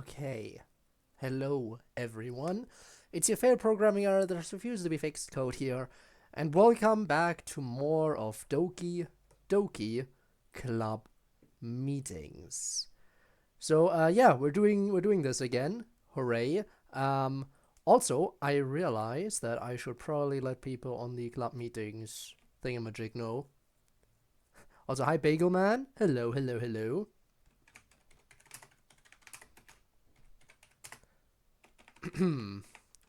Okay. Hello, everyone. It's your fair programming error that has refused to be fixed code here, and welcome back to more of Doki Doki Club meetings. So, yeah, we're doing this again. Hooray. Also, I realized that I should probably let people on the club meetings thingamajig know. Also, hi, Bagel Man. Hello, hello, hello.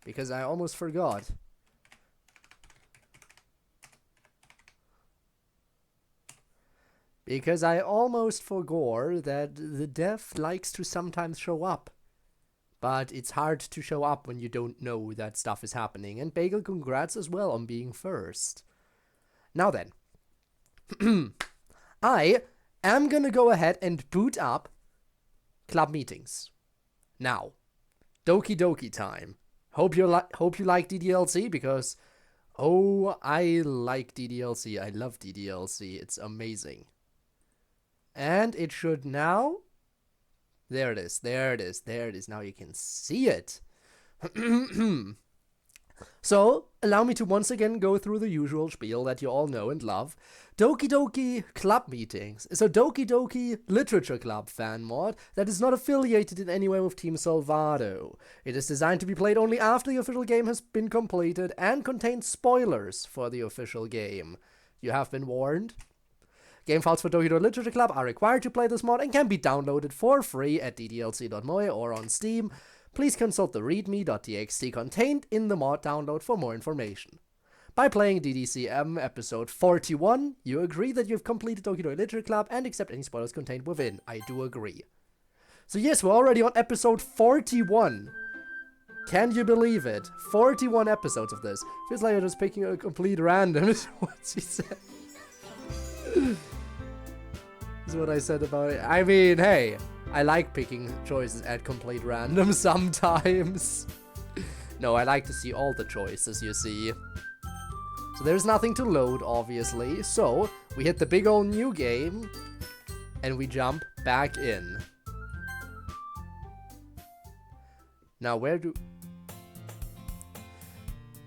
Because I almost forgot. Because I almost forgot that the dev likes to sometimes show up. But it's hard to show up when you don't know that stuff is happening. And Bagel, congrats as well on being first. Now then. I am gonna go ahead and boot up club meetings. Now. Doki Doki time. Hope you like DDLC because oh, I like DDLC. I love DDLC. It's amazing. And it should now. There it is. There it is. There it is. Now you can see it. So, allow me to once again go through the usual spiel that you all know and love. Doki Doki Club Meetings is a Doki Doki Literature Club fan mod that is not affiliated in any way with Team Salvado. It is designed to be played only after the official game has been completed and contains spoilers for the official game. You have been warned. Game files for Doki Doki Literature Club are required to play this mod and can be downloaded for free at ddlc.moe or on Steam. Please consult the readme.txt contained in the mod download for more information. By playing DDCM episode 41, you agree that you've completed Doki Doki Literature Club and accept any spoilers contained within. I do agree. So yes, we're already on episode 41. Can you believe it? 41 episodes of this. Feels like you're just picking a complete random, is what she said. Is what I said about it. I mean, hey. I like picking choices at complete random sometimes. No, I like to see all the choices, you see. So there's nothing to load, obviously. So we hit the big old new game and we jump back in. Now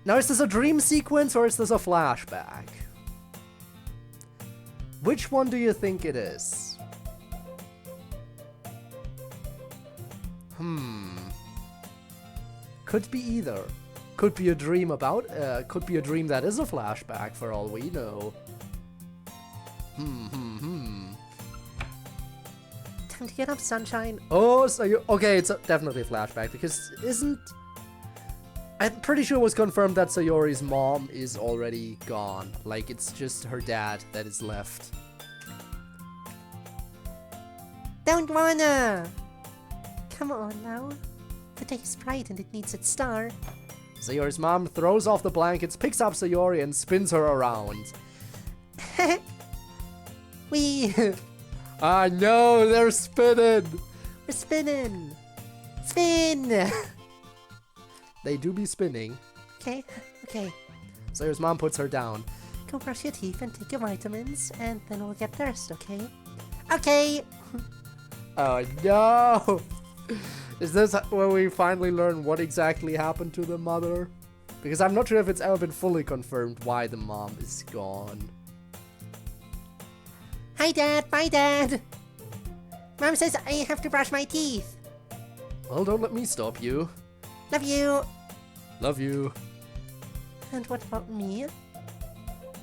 Now is this a dream sequence or is this a flashback? Which one do you think it is? Could be either. Could be a dream about, could be a dream that is a flashback for all we know. Time to get up, sunshine. Oh, so you, okay, it's definitely a flashback because I'm pretty sure it was confirmed that Sayori's mom is already gone. Like, it's just her dad that is left. Don't wanna! Come on now. The day is bright and it needs its star. Sayori's mom throws off the blankets, picks up Sayori, and spins her around. I know, they're spinning! We're spinning! Spin! They do be spinning. Okay. Sayori's mom puts her down. Go brush your teeth and take your vitamins, and then we'll get dressed, okay? Okay! Oh no! Is this where we finally learn what exactly happened to the mother? Because I'm not sure if it's ever been fully confirmed why the mom is gone. Hi, Dad! Bye, Dad! Mom says I have to brush my teeth. Well, don't let me stop you. Love you! Love you. And what about me?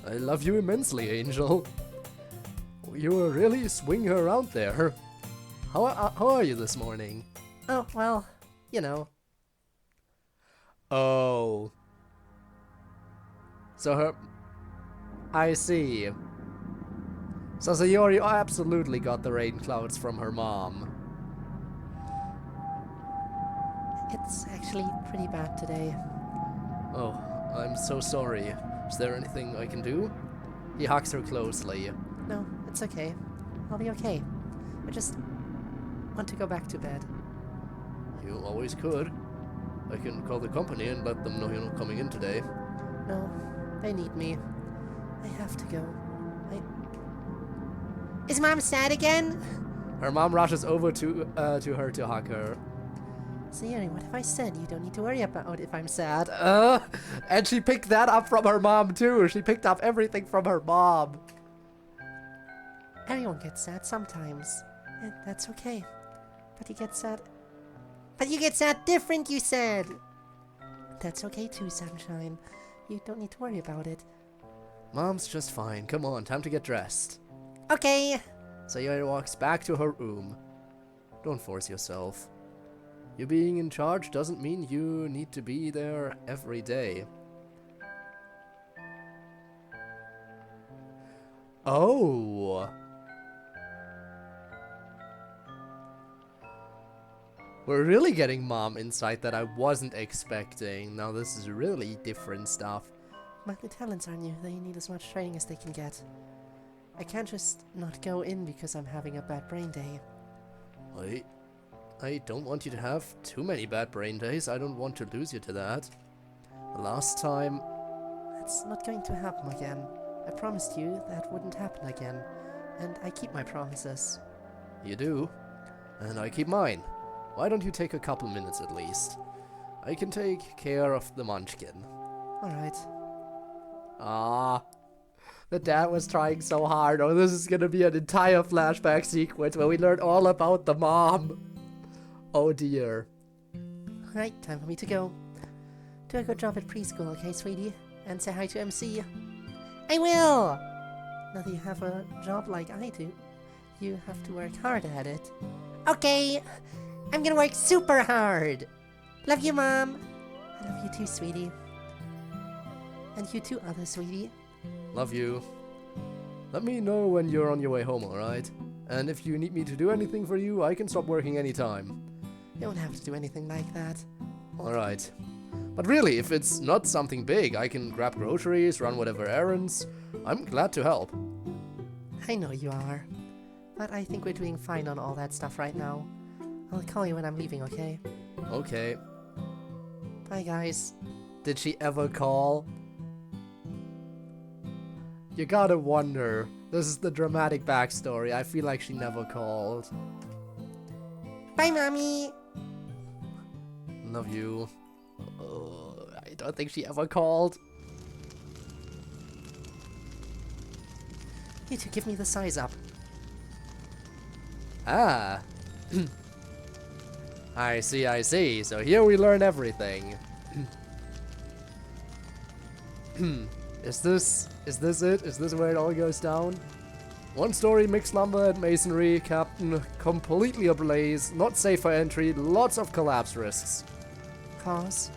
I love you immensely, Angel. You were really swinging her around there. How are you this morning? Oh, well, you know. Oh. So I see. So Sayori absolutely got the rain clouds from her mom. It's actually pretty bad today. Oh, I'm so sorry. Is there anything I can do? He hugs her closely. No, it's okay. I'll be okay. I just want to go back to bed. You always could. I can call the company and let them know you're not coming in today. No, they need me. I have to go. Is Mom sad again? Her mom rushes over to her to hug her. Sayori, what have I said? You don't need to worry about if I'm sad. And she picked that up from her mom too. She picked up everything from her mom. Everyone gets sad sometimes. And that's okay. But you get sad. But you get sad different, you said! That's okay too, Sunshine. You don't need to worry about it. Mom's just fine. Come on, time to get dressed. Okay! Sayori walks back to her room. Don't force yourself. You being in charge doesn't mean you need to be there every day. Oh! We're really getting mom insight that I wasn't expecting. Now this is really different stuff. My new talents are new. They need as much training as they can get. I can't just not go in because I'm having a bad brain day. I don't want you to have too many bad brain days. I don't want to lose you to that. The last time... That's not going to happen again. I promised you that wouldn't happen again. And I keep my promises. You do. And I keep mine. Why don't you take a couple minutes at least? I can take care of the munchkin. Alright. Ah. The dad was trying so hard. Oh, this is gonna be an entire flashback sequence where we learn all about the mom. Oh dear. Alright, time for me to go. Do a good job at preschool, okay, sweetie? And say hi to MC. I will! Now that you have a job like I do, you have to work hard at it. Okay! I'm gonna work super hard! Love you, Mom! I love you too, sweetie. And you too, other sweetie. Love you. Let me know when you're on your way home, alright? And if you need me to do anything for you, I can stop working anytime. You don't have to do anything like that. Alright. But really, if it's not something big, I can grab groceries, run whatever errands. I'm glad to help. I know you are. But I think we're doing fine on all that stuff right now. I'll call you when I'm leaving, okay? Okay. Bye, guys. Did she ever call? You gotta wonder. This is the dramatic backstory. I feel like she never called. Bye, Mommy! Love you. I don't think she ever called. You two, give me the size up. Ah. I see, I see. So here we learn everything. Is this it? Is this where it all goes down? One story, mixed lumber and masonry, captain, completely ablaze, not safe for entry, lots of collapse risks. Cause?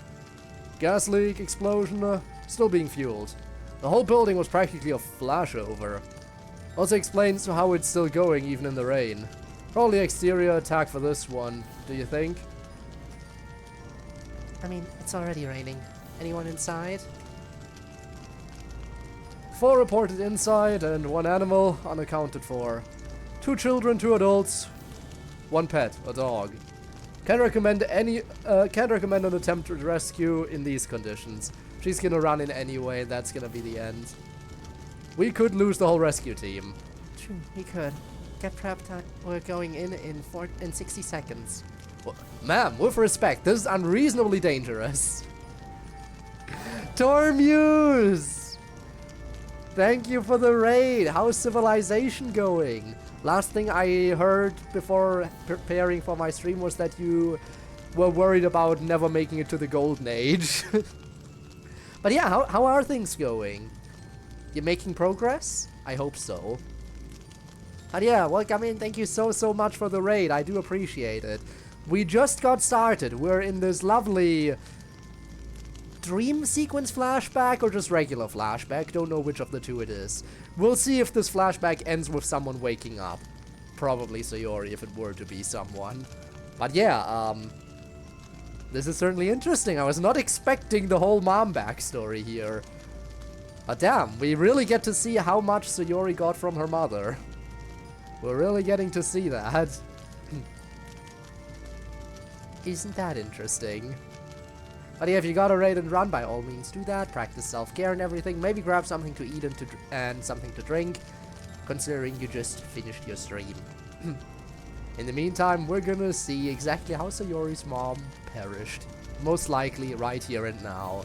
Gas leak, explosion, still being fueled. The whole building was practically a flashover. Also explains how it's still going even in the rain. Probably exterior attack for this one, do you think? I mean, it's already raining. Anyone inside? 4 reported inside and 1 animal unaccounted for. 2 children, 2 adults, 1 pet, a dog. Can't recommend an attempt to rescue in these conditions. She's gonna run in anyway, that's gonna be the end. We could lose the whole rescue team. True, we could. Get prepped, we're going in 60 seconds. Well, ma'am, with respect, this is unreasonably dangerous. Tormuse! Thank you for the raid. How's civilization going? Last thing I heard before preparing for my stream was that you were worried about never making it to the golden age. But yeah, how are things going? You making progress? I hope so. But yeah, welcome in. Thank you so much for the raid. I do appreciate it. We just got started. We're in this lovely dream sequence flashback or just regular flashback. Don't know which of the two it is. We'll see if this flashback ends with someone waking up. Probably Sayori if it were to be someone. But yeah, this is certainly interesting. I was not expecting the whole mom backstory here. But damn, we really get to see how much Sayori got from her mother. We're really getting to see that. Isn't that interesting? But yeah, if you got a raid and run, by all means do that. Practice self-care and everything. Maybe grab something to eat and something to drink, considering you just finished your stream. In the meantime, we're gonna see exactly how Sayori's mom perished. Most likely right here and now.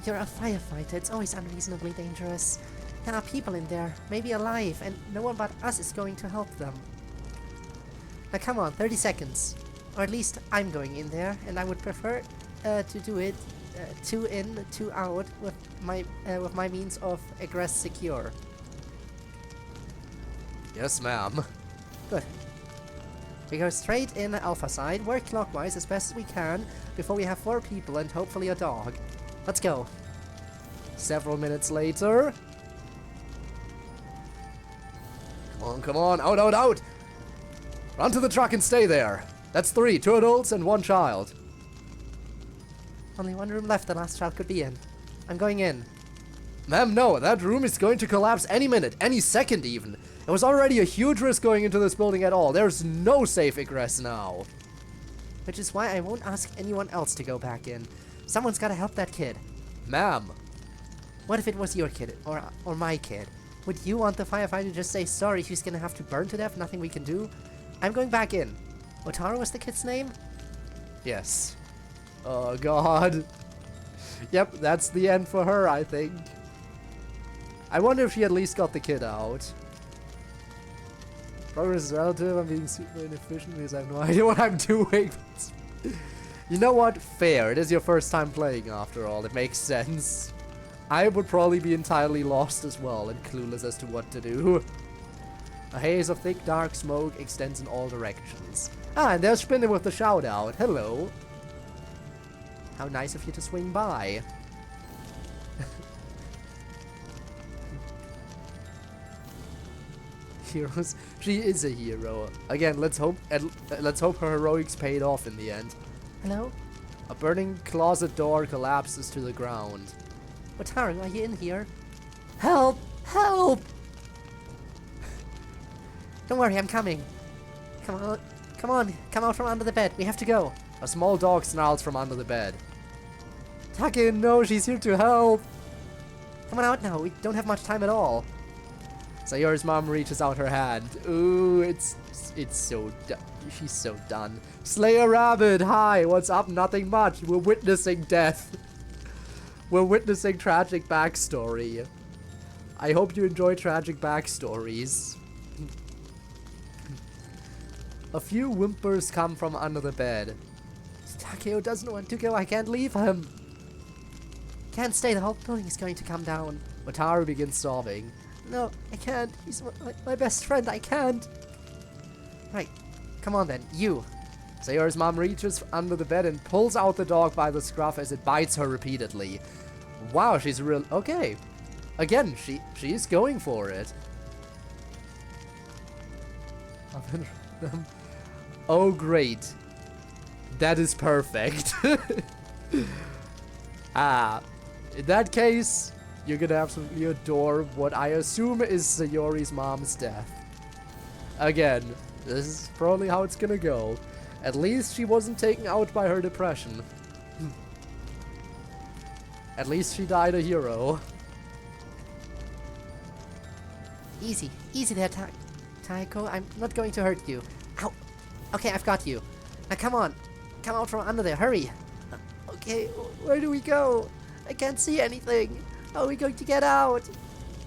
You're a firefighter. It's always unreasonably dangerous. There are people in there, maybe alive, and no one but us is going to help them. Now come on, 30 seconds. Or at least I'm going in there, and I would prefer to do it 2 in, 2 out with my means of egress secure. Yes, ma'am. Good. We go straight in alpha side, work clockwise as best as we can before we have 4 people and hopefully a dog. Let's go. Several minutes later. Come on, come on. Out, out, out. Run to the truck and stay there. That's 3. 2 adults and 1 child. Only 1 room left the last child could be in. I'm going in. Ma'am, no. That room is going to collapse any minute, any second even. It was already a huge risk going into this building at all. There's no safe egress now. Which is why I won't ask anyone else to go back in. Someone's gotta help that kid. Ma'am. What if it was your kid, or my kid? Would you want the firefighter to just say, sorry, she's gonna have to burn to death, nothing we can do? I'm going back in. Otaru was the kid's name? Yes. Oh, God. Yep, that's the end for her, I think. I wonder if she at least got the kid out. Progress is relative. I'm being super inefficient because I have no idea what I'm doing. You know what? Fair. It is your first time playing after all. It makes sense. I would probably be entirely lost as well and clueless as to what to do. A haze of thick, dark smoke extends in all directions. Ah, and there's Spinner with the shout out. Hello. How nice of you to swing by. Heroes. She is a hero. Again, let's hope her heroics paid off in the end. Hello? A burning closet door collapses to the ground. Otaru, are you in here? Help! Help! Don't worry, I'm coming. Come on. Come on. Come out from under the bed. We have to go. A small dog snarls from under the bed. Takin, no, she's here to help. Come on out now. We don't have much time at all. Sayori's mom reaches out her hand. Ooh, it's so she's so done. Slay a rabbit. Hi, what's up? Nothing much. We're witnessing death. We're witnessing tragic backstory. I hope you enjoy tragic backstories. A few whimpers come from under the bed. Takeo doesn't want to go. I can't leave him. Can't stay. The whole building is going to come down. Otaru begins sobbing. No, I can't. He's my best friend. I can't. Right. Come on then. You. Sayori's mom reaches under the bed and pulls out the dog by the scruff as it bites her repeatedly. Wow, she's real. Okay. Again, she's going for it. Oh, great. That is perfect. In that case, you're gonna absolutely adore what I assume is Sayori's mom's death. Again, this is probably how it's gonna go. At least she wasn't taken out by her depression. At least she died a hero. Easy. Easy there, Taiko. I'm not going to hurt you. Ow. Okay, I've got you. Now come on. Come out from under there. Hurry. Okay, where do we go? I can't see anything. How are we going to get out?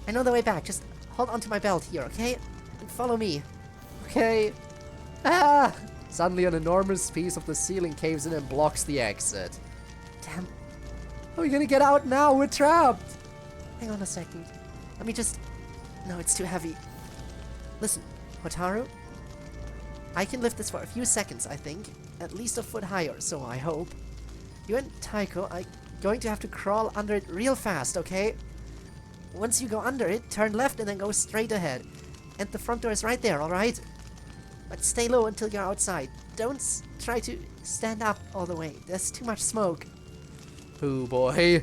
I know the way back. Just hold onto my belt here, okay? And follow me. Okay. Ah! Suddenly an enormous piece of the ceiling caves in and blocks the exit. Damn. How are we gonna get out now? We're trapped! Hang on a second. Let me just... No, it's too heavy. Listen, Wataru. I can lift this for a few seconds, I think. At least a foot higher, so I hope. You and Taiko are going to have to crawl under it real fast, okay? Once you go under it, turn left and then go straight ahead. And the front door is right there, alright? But stay low until you're outside. Don't try to stand up all the way. There's too much smoke. Oh boy.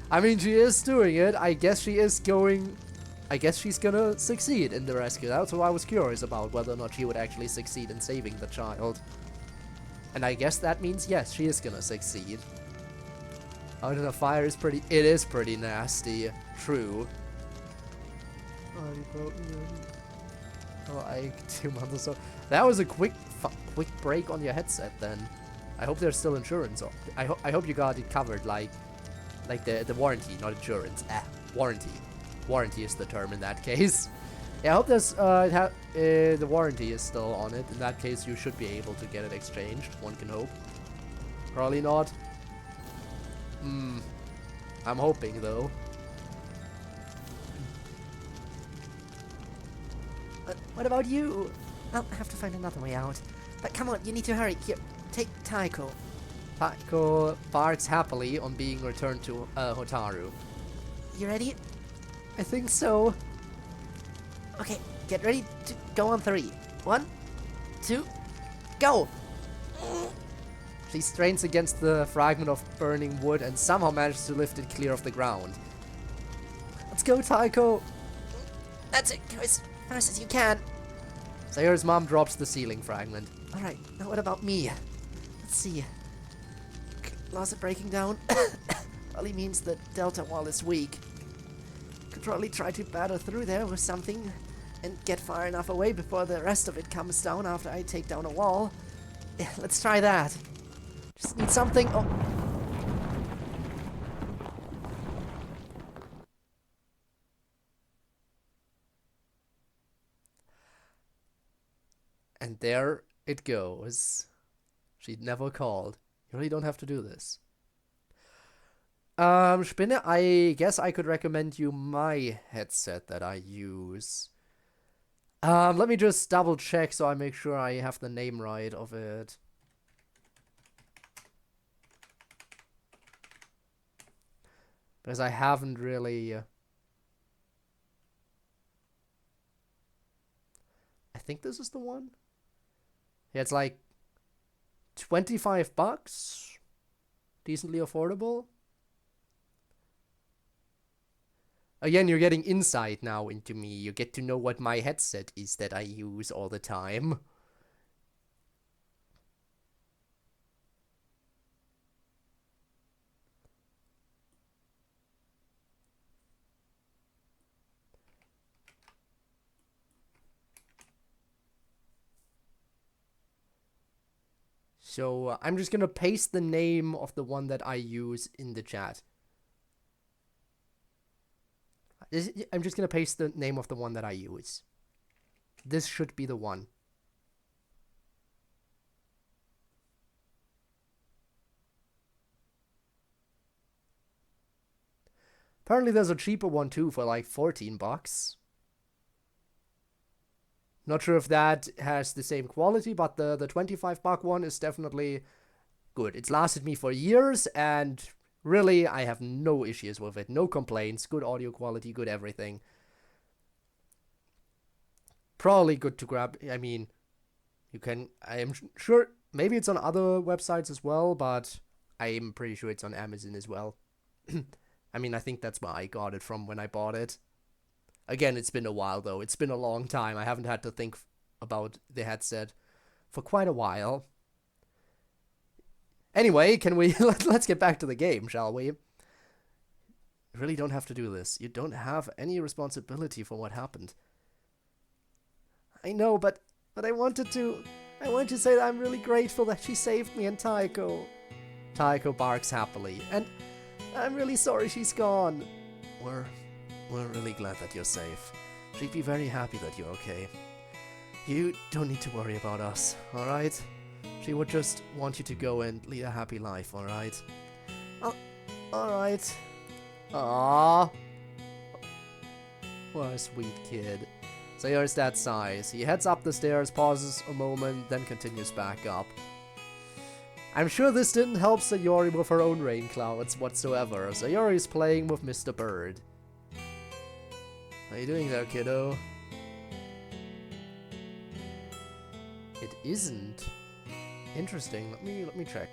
I mean, she is doing it. I guess she's gonna succeed in the rescue. That's what I was curious about, whether or not she would actually succeed in saving the child. And I guess that means yes, she is gonna succeed. Oh, the fire is pretty... It is pretty nasty. True. already broken in like 2 months or so. That was a quick break on your headset then. I hope there's still insurance. I hope you got it covered, like the warranty, not insurance. Warranty. Warranty is the term in that case. Yeah, I hope there's the warranty is still on it. In that case, you should be able to get it exchanged. One can hope. Probably not. I'm hoping though. What about you? I'll have to find another way out. But come on, you need to hurry. Here, take Taiko. Taiko barks happily on being returned to Hotaru. You ready? I think so. Okay, get ready to go on 3. 1, 2, go! She strains against the fragment of burning wood and somehow manages to lift it clear of the ground. Let's go, Taiko! That's it, go as fast as you can. Sayori's mom drops the ceiling fragment. Alright, now what about me? Let's see. Laws are breaking down. Probably means the delta wall is weak. Could probably try to batter through there with something and get far enough away before the rest of it comes down after I take down a wall. Yeah, let's try that. Just need something. Oh. And there it goes. She never called. You really don't have to do this. Spinne, I guess I could recommend you my headset that I use. Let me just double check so I make sure I have the name right of it. Because I haven't really... I think this is the one. Yeah, it's like $25. Decently affordable. Again, you're getting insight now into me. You get to know what my headset is that I use all the time. So, I'm just gonna paste the name of the one that I use in the chat. I'm just gonna paste the name of the one that I use. This should be the one. Apparently there's a cheaper one too for like $14. Not sure if that has the same quality, but the $25 one is definitely good. It's lasted me for years, and really, I have no issues with it. No complaints. Good audio quality, good everything. Probably good to grab. I mean, you can... I am sure... Maybe it's on other websites as well, but I'm pretty sure it's on Amazon as well. I mean, I think that's where I got it from when I bought it. Again, it's been a while, though. It's been a long time. I haven't had to think about the headset for quite a while. Anyway, can we... let's get back to the game, shall we? You really don't have to do this. You don't have any responsibility for what happened. I know, but I wanted to... I want to say that I'm really grateful that she saved me and Taiko. Taiko barks happily. And I'm really sorry she's gone. We're really glad that you're safe. She'd be very happy that you're okay. You don't need to worry about us, alright? She would just want you to go and lead a happy life, alright? Oh, alright. Aww. What a sweet kid. Sayori's dad sighs. He heads up the stairs, pauses a moment, then continues back up. I'm sure this didn't help Sayori with her own rain clouds whatsoever. Sayori's playing with Mr. Bird. How you doing there, kiddo? It isn't. Interesting. Let me check.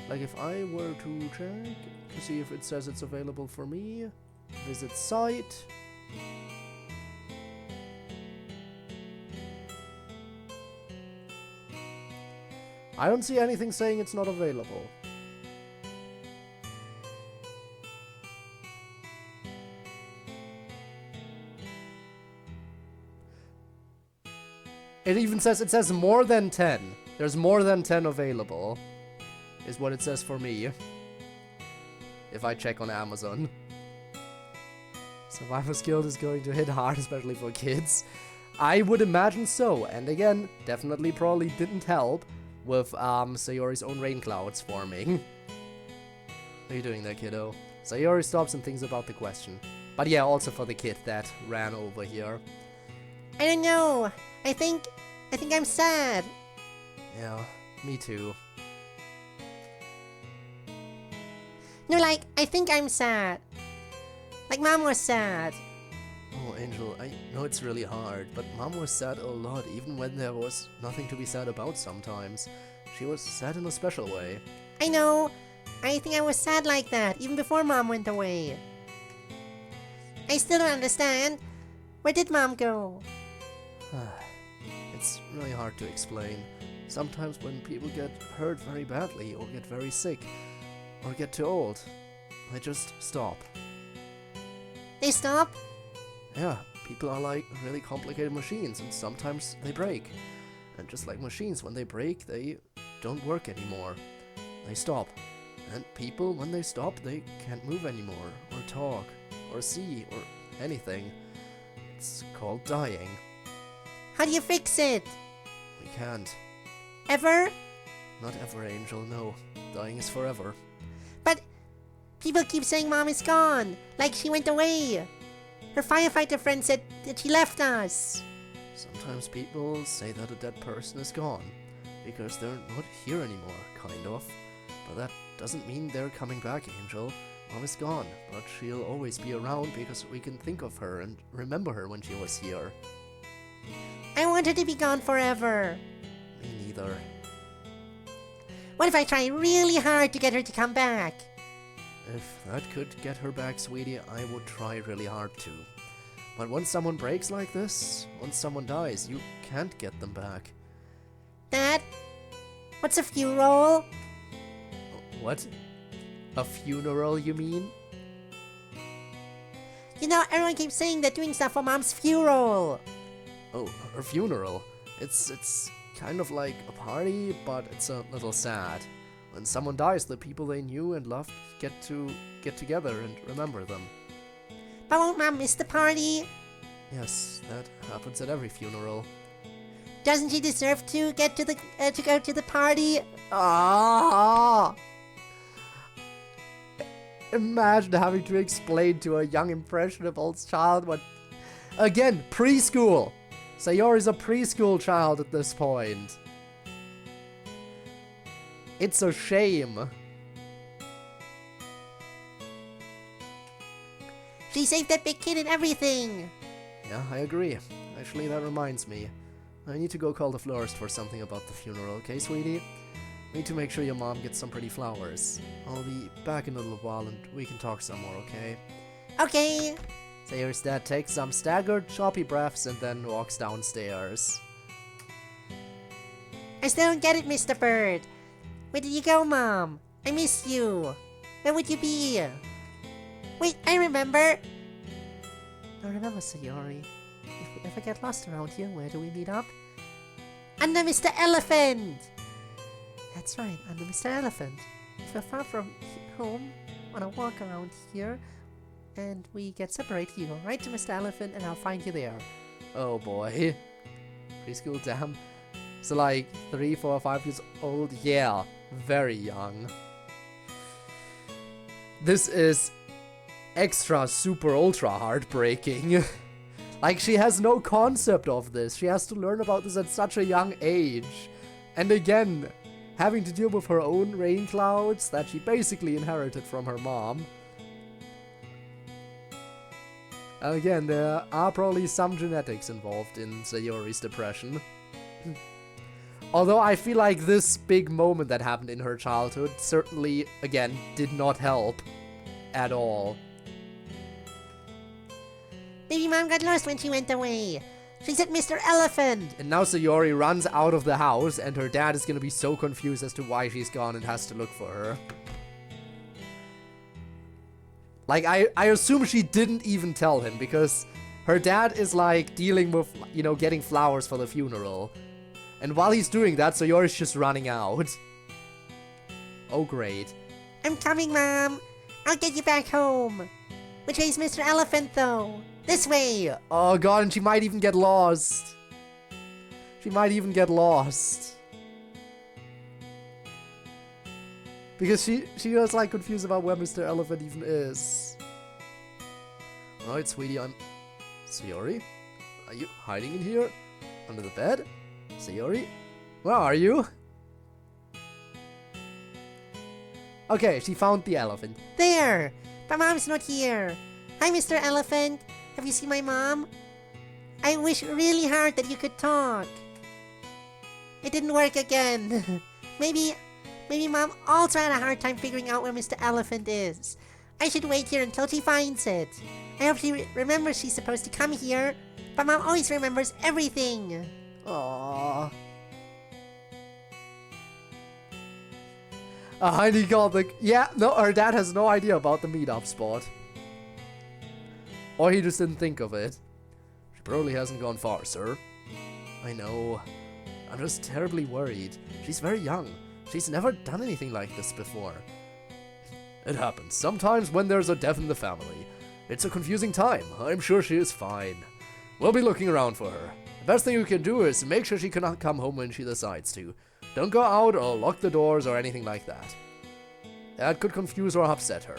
Like if I were to check to see if it says it's available for me, visit site. I don't see anything saying it's not available. it says more than 10. There's more than 10 available, is what it says for me. If I check on Amazon. Survivor's Guild is going to hit hard, especially for kids. I would imagine so, and again, definitely probably didn't help with Sayori's own rain clouds forming. What are you doing there, kiddo? Sayori stops and thinks about the question. But yeah, also for the kid that ran over here. I don't know. I think I'm sad. Yeah, me too. No, like, I think I'm sad. Like, Mom was sad. Oh, Angel, I know it's really hard, but Mom was sad a lot, even when there was nothing to be sad about sometimes. She was sad in a special way. I know. I think I was sad like that, even before Mom went away. I still don't understand. Where did Mom go? It's really hard to explain. Sometimes when people get hurt very badly, or get very sick, or get too old, they just stop. They stop? Yeah, people are like really complicated machines, and sometimes they break. And just like machines, when they break, they don't work anymore. They stop. And people, when they stop, they can't move anymore, or talk, or see, or anything. It's called dying. How do you fix it? We can't. Ever? Not ever, Angel, no. Dying is forever. But people keep saying Mom is gone, like she went away. Her firefighter friend said that she left us. Sometimes people say that a dead person is gone, because they're not here anymore, kind of. But that doesn't mean they're coming back, Angel. Mom is gone, but she'll always be around because we can think of her and remember her when she was here. I want her to be gone forever. Me neither. What if I try really hard to get her to come back? If that could get her back, sweetie, I would try really hard too. But once someone breaks like this, once someone dies, you can't get them back. Dad, what's a funeral? What? A funeral, you mean? You know, everyone keeps saying they're doing stuff for Mom's funeral. Oh, her funeral. It's kind of like a party, but it's a little sad. When someone dies, the people they knew and loved get together and remember them. But won't Mom miss the party? Yes, that happens at every funeral. Doesn't she deserve to get to go to the party? Ah! Imagine having to explain to a young impressionable child what... Again, preschool! Sayori's a preschool child at this point. It's a shame. She saved that big kid and everything. Yeah, I agree. Actually, that reminds me. I need to go call the florist for something about the funeral, okay, sweetie? Need to make sure your mom gets some pretty flowers. I'll be back in a little while and we can talk some more, okay? Okay. Sayori's dad takes some staggered, choppy breaths and then walks downstairs. I still don't get it, Mr. Bird. Where did you go, Mom? I miss you. Where would you be? Wait, I remember. Now remember, Sayori, if we ever get lost around here, where do we meet up? Under Mr. Elephant. That's right, under Mr. Elephant. If we're far from home, on a walk around here, and we get separated, you go right to Mr. Elephant and I'll find you there. Oh boy. Preschool, damn. So like 3, 4, 5 years old? Yeah, very young. This is extra super ultra heartbreaking. Like she has no concept of this. She has to learn about this at such a young age. And again, having to deal with her own rain clouds that she basically inherited from her mom. Again, there are probably some genetics involved in Sayori's depression. Although I feel like this big moment that happened in her childhood certainly, again, did not help at all. Maybe Mom got lost when she went away. She's at Mr. Elephant. And now Sayori runs out of the house and her dad is gonna be so confused as to why she's gone and has to look for her. Like, I assume she didn't even tell him because her dad is like dealing with, you know, getting flowers for the funeral. And while he's doing that, Sayori's just running out. Oh, great. I'm coming, Mom. I'll get you back home. Which way's Mr. Elephant, though? This way. Oh, God, and she might even get lost. She might even get lost. Because she was, like, confused about where Mr. Elephant even is. Alright, sweetie, I'm... Sayori? Are you hiding in here? Under the bed? Sayori? Where are you? Okay, she found the elephant. There! But Mom's not here. Hi, Mr. Elephant. Have you seen my mom? I wish really hard that you could talk. It didn't work again. Maybe Mom also had a hard time figuring out where Mr. Elephant is. I should wait here until she finds it. I hope she remembers she's supposed to come here, but Mom always remembers everything. Aww. He got the... Yeah, no, her dad has no idea about the meetup spot. Or he just didn't think of it. She probably hasn't gone far, sir. I know. I'm just terribly worried. She's very young. She's never done anything like this before. It happens sometimes when there's a death in the family. It's a confusing time. I'm sure she is fine. We'll be looking around for her. The best thing you can do is make sure she cannot come home when she decides to. Don't go out or lock the doors or anything like that. That could confuse or upset her.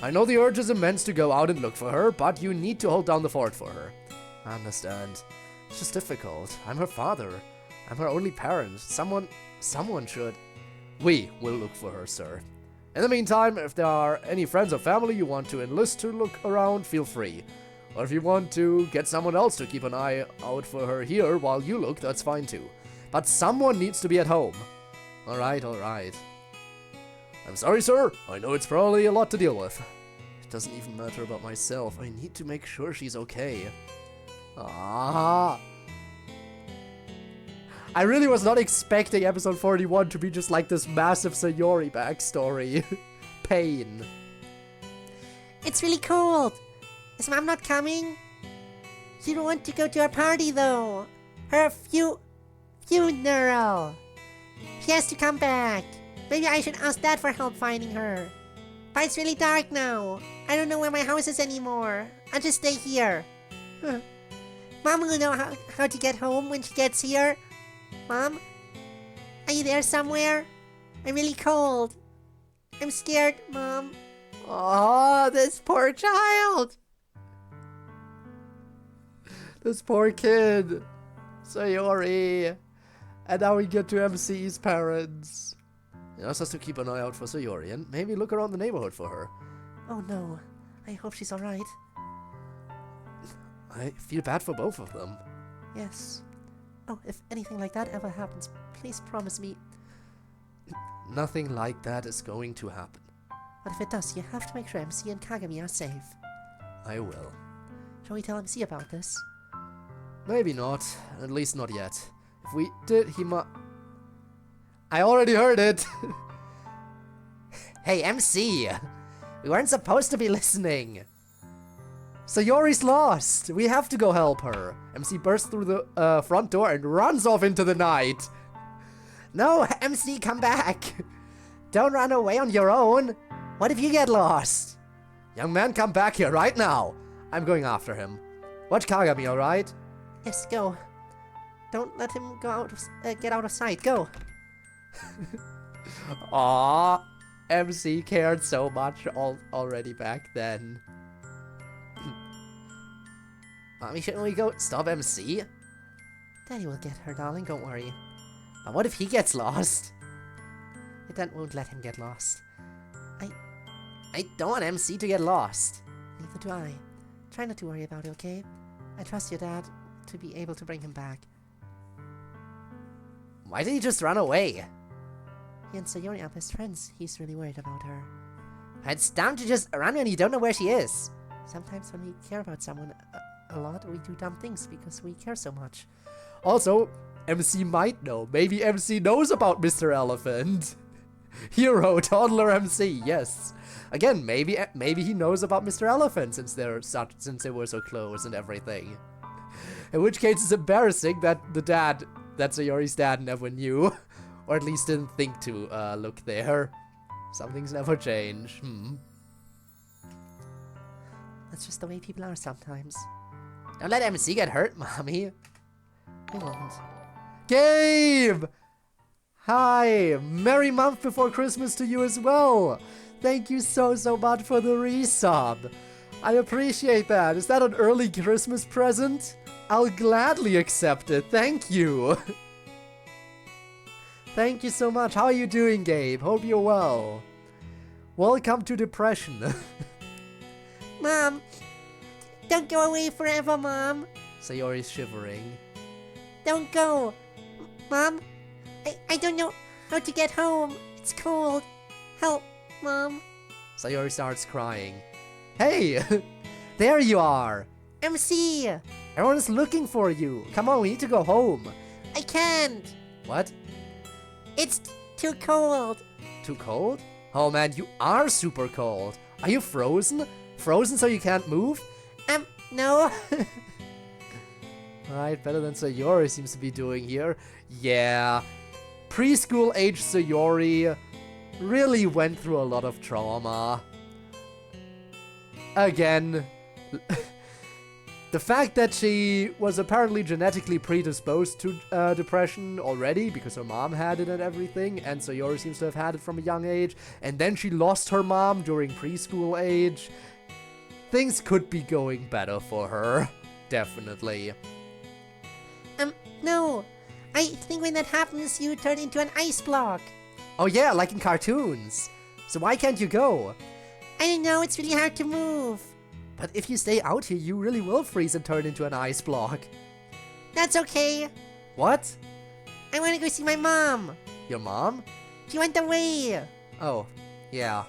I know the urge is immense to go out and look for her, but you need to hold down the fort for her. I understand. It's just difficult. I'm her father. I'm her only parent. Someone should. We will look for her, sir. In the meantime, if there are any friends or family you want to enlist to look around, feel free. Or if you want to get someone else to keep an eye out for her here while you look, that's fine too. But someone needs to be at home. Alright, alright. I'm sorry, sir. I know it's probably a lot to deal with. It doesn't even matter about myself. I need to make sure she's okay. Ah. I really was not expecting episode 41 to be just like this massive Sayori backstory. Pain. It's really cold. Is Mom not coming? She don't want to go to her party, though. Her funeral. She has to come back. Maybe I should ask Dad for help finding her. But it's really dark now. I don't know where my house is anymore. I'll just stay here. Mom will know how to get home when she gets here. Mom? Are you there somewhere? I'm really cold. I'm scared, Mom. Oh, this poor child. This poor kid. Sayori. And now we get to MC's parents. He also has to keep an eye out for Sayori and maybe look around the neighborhood for her. Oh no. I hope she's alright. I feel bad for both of them. Yes. Oh, if anything like that ever happens, please promise me. Nothing like that is going to happen. But if it does, you have to make sure MC and Kagami are safe. I will. Shall we tell MC about this? Maybe not. At least not yet. If we did, he might... I already heard it! Hey, MC! We weren't supposed to be listening! Sayori's lost! We have to go help her! MC bursts through the front door and runs off into the night! No, MC, come back! Don't run away on your own! What if you get lost? Young man, come back here right now! I'm going after him. Watch Kagami, alright? Yes, go. Don't let him go out get out of sight. Go! Aww, MC cared so much already back then. Mommy, shouldn't we go stop MC? Daddy will get her, darling, don't worry. But what if he gets lost? Dad won't let him get lost. I don't want MC to get lost. Neither do I. Try not to worry about it, okay? I trust your dad to be able to bring him back. Why did he just run away? He and Sayori are best friends. He's really worried about her. It's dumb to just run when you don't know where she is. Sometimes when we care about someone a lot, we do dumb things because we care so much. Also, MC might know. Maybe MC knows about Mr. Elephant. Hero, toddler MC, yes. Again, maybe he knows about Mr. Elephant since they were so close and everything. In which case, it's embarrassing that that Sayori's dad never knew, or at least didn't think to look there. Some things never change. That's just the way people are sometimes. Don't let MC get hurt, mommy. I won't. Gabe! Hi! Merry month before Christmas to you as well! Thank you so much for the resub. I appreciate that. Is that an early Christmas present? I'll gladly accept it. Thank you. Thank you so much. How are you doing, Gabe? Hope you're well. Welcome to depression. Mom! Don't go away forever, Mom! Sayori's shivering. Don't go! Mom? I don't know how to get home. It's cold. Help, Mom. Sayori starts crying. Hey! There you are! MC! Everyone is looking for you. Come on, we need to go home. I can't! What? It's too cold. Too cold? Oh man, you are super cold. Are you frozen? Frozen so you can't move? No. Alright, better than Sayori seems to be doing here. Yeah. Preschool age Sayori really went through a lot of trauma. Again. The fact that she was apparently genetically predisposed to depression already, because her mom had it and everything, and Sayori seems to have had it from a young age, and then she lost her mom during preschool age. Things could be going better for her. Definitely. No. I think when that happens, you turn into an ice block. Oh yeah, like in cartoons. So why can't you go? I don't know, it's really hard to move. But if you stay out here, you really will freeze and turn into an ice block. That's okay. What? I want to go see my mom. Your mom? She went away. Oh, yeah.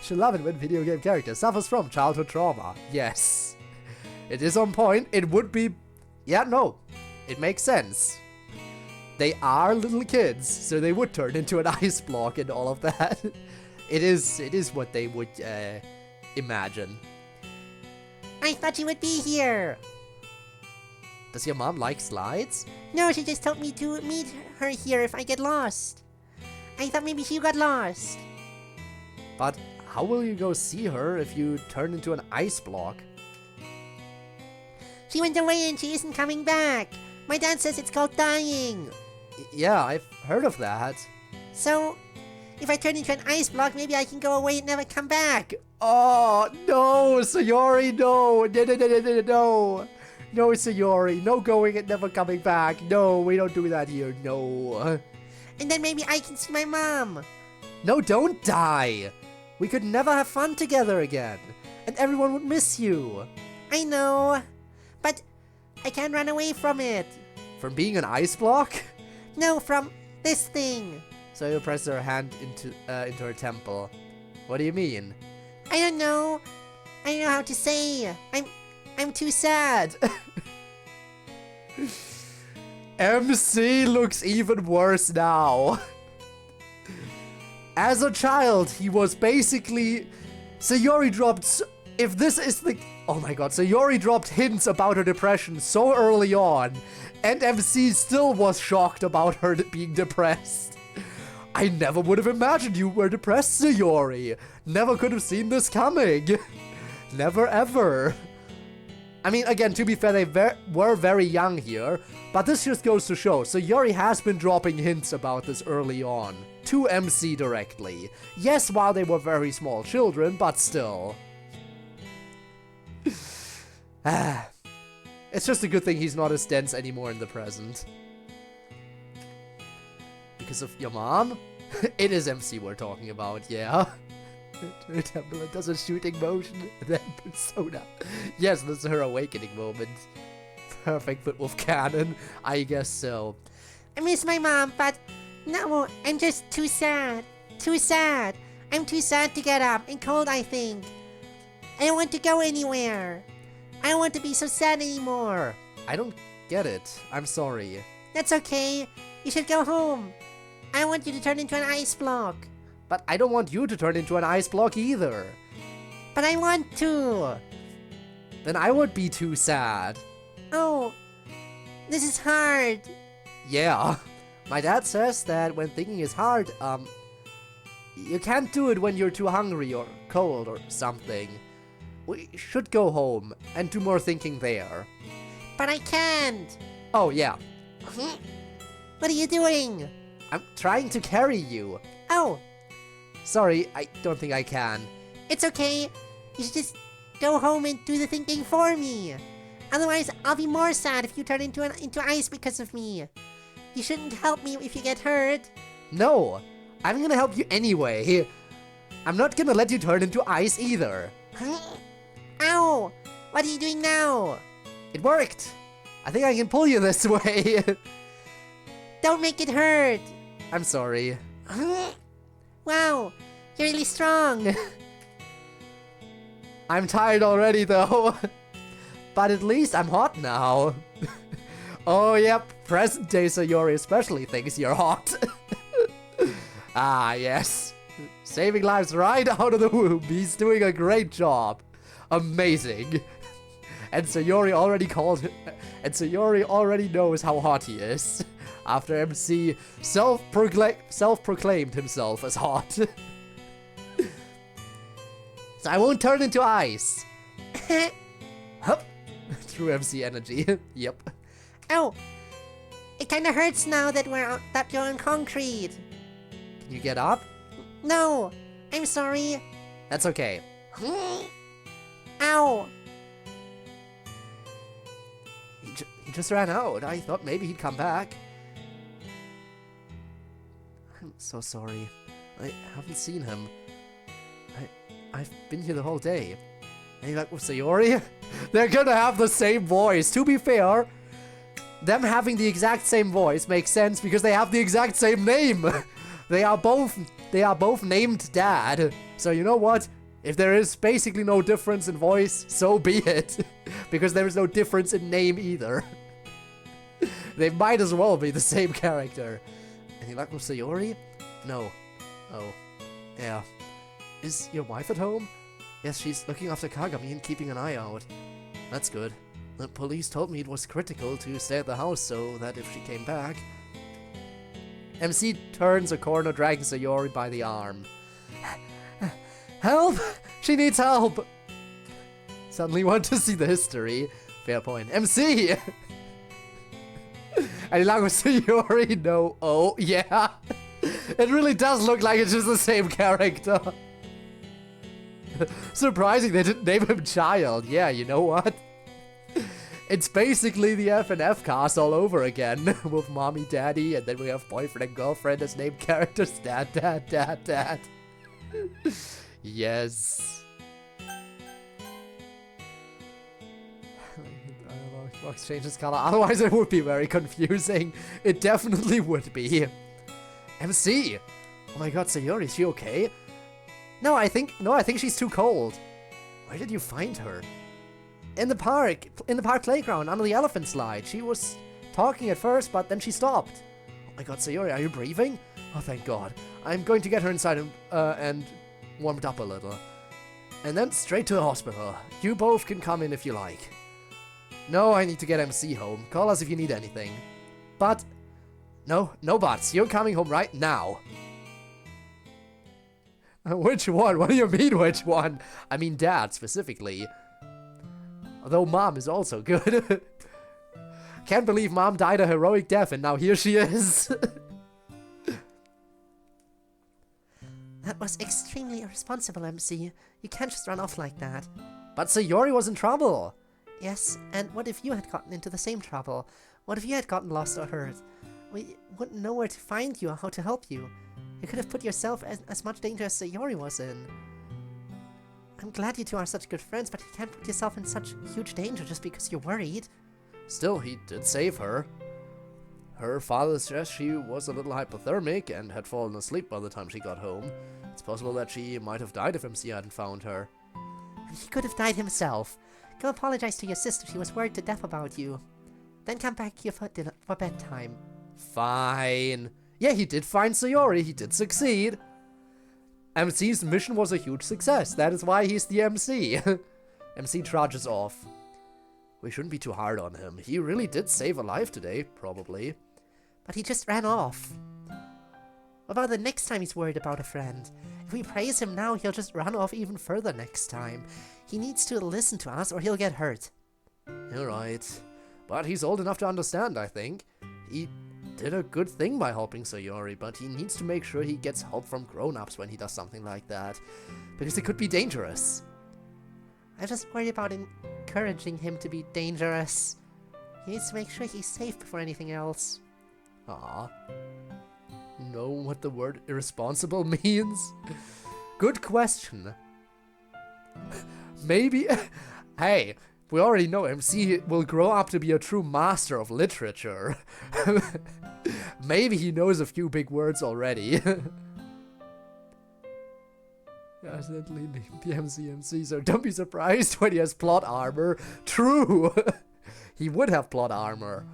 Should love it when video game character suffers from childhood trauma. Yes. It is on point. It would be... Yeah, no. It makes sense. They are little kids, so they would turn into an ice block and all of that. It is what they would imagine. I thought you would be here. Does your mom like slides? No, she just told me to meet her here if I get lost. I thought maybe she got lost. But how will you go see her if you turn into an ice block? She went away and she isn't coming back. My dad says it's called dying. Yeah, I've heard of that. So, if I turn into an ice block, maybe I can go away and never come back. Oh, no, Sayori, no. No. No, Sayori, no going and never coming back. No, we don't do that here, no. And then maybe I can see my mom. No, don't die. We could never have fun together again. And everyone would miss you. I know. But I can't run away from it. From being an ice block? No, from this thing. Sayori presses her hand into her temple. What do you mean? I don't know. I don't know how to say. I'm too sad. MC looks even worse now. As a child, he was basically... Sayori dropped... If this is the... Oh my god, Sayori dropped hints about her depression so early on, and MC still was shocked about her being depressed. I never would have imagined you were depressed, Sayori. Never could have seen this coming. Never ever. I mean, again, to be fair, they were very young here, but this just goes to show, Sayori has been dropping hints about this early on, to MC directly. Yes, while they were very small children, but still. It's just a good thing he's not as dense anymore in the present. Because of your mom? It is MC we're talking about, yeah. Temple does a shooting motion, then Persona. Yes, this is her awakening moment. Perfect fit with canon, I guess so. I miss my mom, but no, I'm just too sad. Too sad. I'm too sad to get up and cold, I think. I don't want to go anywhere. I don't want to be so sad anymore. I don't get it. I'm sorry. That's okay. You should go home. I want you to turn into an ice block. But I don't want you to turn into an ice block either. But I want to. Then I would be too sad. Oh, this is hard. Yeah. My dad says that when thinking is hard, you can't do it when you're too hungry or cold or something. We should go home and do more thinking there. But I can't. Oh, yeah. What are you doing? I'm trying to carry you. Oh, Sorry, I don't think I can. it's okay. You should just go home and do the thinking for me. Otherwise, I'll be more sad if you turn into ice because of me. You shouldn't help me if you get hurt. No, I'm gonna help you anyway. I'm not gonna let you turn into ice either. Ow! What are you doing now? It worked. I think I can pull you this way. Don't make it hurt. I'm sorry. Wow, you're really strong. I'm tired already though. But at least I'm hot now. Oh yep, present day Sayori especially thinks you're hot. Ah yes. Saving lives right out of the womb. He's doing a great job. Amazing. And Sayori already knows how hot he is. After MC self-proclaimed himself as hot. So I won't turn into ice. Hup. True MC energy. Yep. Ow! It kinda hurts now that you're on concrete. Can you get up? No, I'm sorry. That's okay. Ow! He just ran out. I thought maybe he'd come back. I'm so sorry. I haven't seen him. I've been here the whole day. And you're like, with Sayori? They're gonna have the same voice. To be fair, them having the exact same voice makes sense because they have the exact same name. They are both named Dad. So you know what? If there is basically no difference in voice, so be it. Because there is no difference in name either. They might as well be the same character. And you like with Sayori? No. Oh. Yeah. Is your wife at home? Yes, she's looking after Kagami and keeping an eye out. That's good. The police told me it was critical to stay at the house so that if she came back... MC turns a corner, dragging Sayori by the arm. Help! She needs help! Suddenly want to see the history. Fair point. MC! And along with Sayori, no. Oh, yeah. It really does look like it's just the same character. Surprising they didn't name him Child. Yeah, you know what? It's basically the FNF cast all over again. With mommy, daddy, and then we have boyfriend and girlfriend as named characters. Dad, dad, dad, dad. Yes. Box changes color. Otherwise, it would be very confusing. It definitely would be. MC. Oh my God, Sayori, is she okay? No, I think she's too cold. Where did you find her? In the park playground, under the elephant slide. She was talking at first, but then she stopped. Oh my God, Sayori, are you breathing? Oh, thank God. I'm going to get her inside and warmed up a little. And then straight to the hospital. You both can come in if you like. No, I need to get MC home. Call us if you need anything. But, no buts. You're coming home right now. Which one? What do you mean, which one? I mean Dad, specifically. Although Mom is also good. Can't believe Mom died a heroic death and now here she is. That was extremely irresponsible, MC. You can't just run off like that. But Sayori was in trouble. Yes, and what if you had gotten into the same trouble? What if you had gotten lost or hurt? We wouldn't know where to find you or how to help you. You could have put yourself as much danger as Sayori was in. I'm glad you two are such good friends, but you can't put yourself in such huge danger just because you're worried. Still, he did save her. Her father stressed she was a little hypothermic and had fallen asleep by the time she got home. It's possible that she might have died if MC hadn't found her. And he could have died himself. Go apologize to your sister, she was worried to death about you. Then come back here for bedtime. Fine. Yeah, he did find Sayori, he did succeed. MC's mission was a huge success, that is why he's the MC. MC trudges off. We shouldn't be too hard on him. He really did save a life today, probably. But he just ran off. What about the next time he's worried about a friend? If we praise him now, he'll just run off even further next time. He needs to listen to us or he'll get hurt. You're right. But he's old enough to understand, I think. He did a good thing by helping Sayori, but he needs to make sure he gets help from grown-ups when he does something like that. Because it could be dangerous. I'm just worried about encouraging him to be dangerous. He needs to make sure he's safe before anything else. Ah. Know what the word irresponsible means? Good question. Maybe... Hey, we already know MC will grow up to be a true master of literature. Maybe he knows a few big words already. Accidentally named the MC, so don't be surprised when he has plot armor. True! He would have plot armor.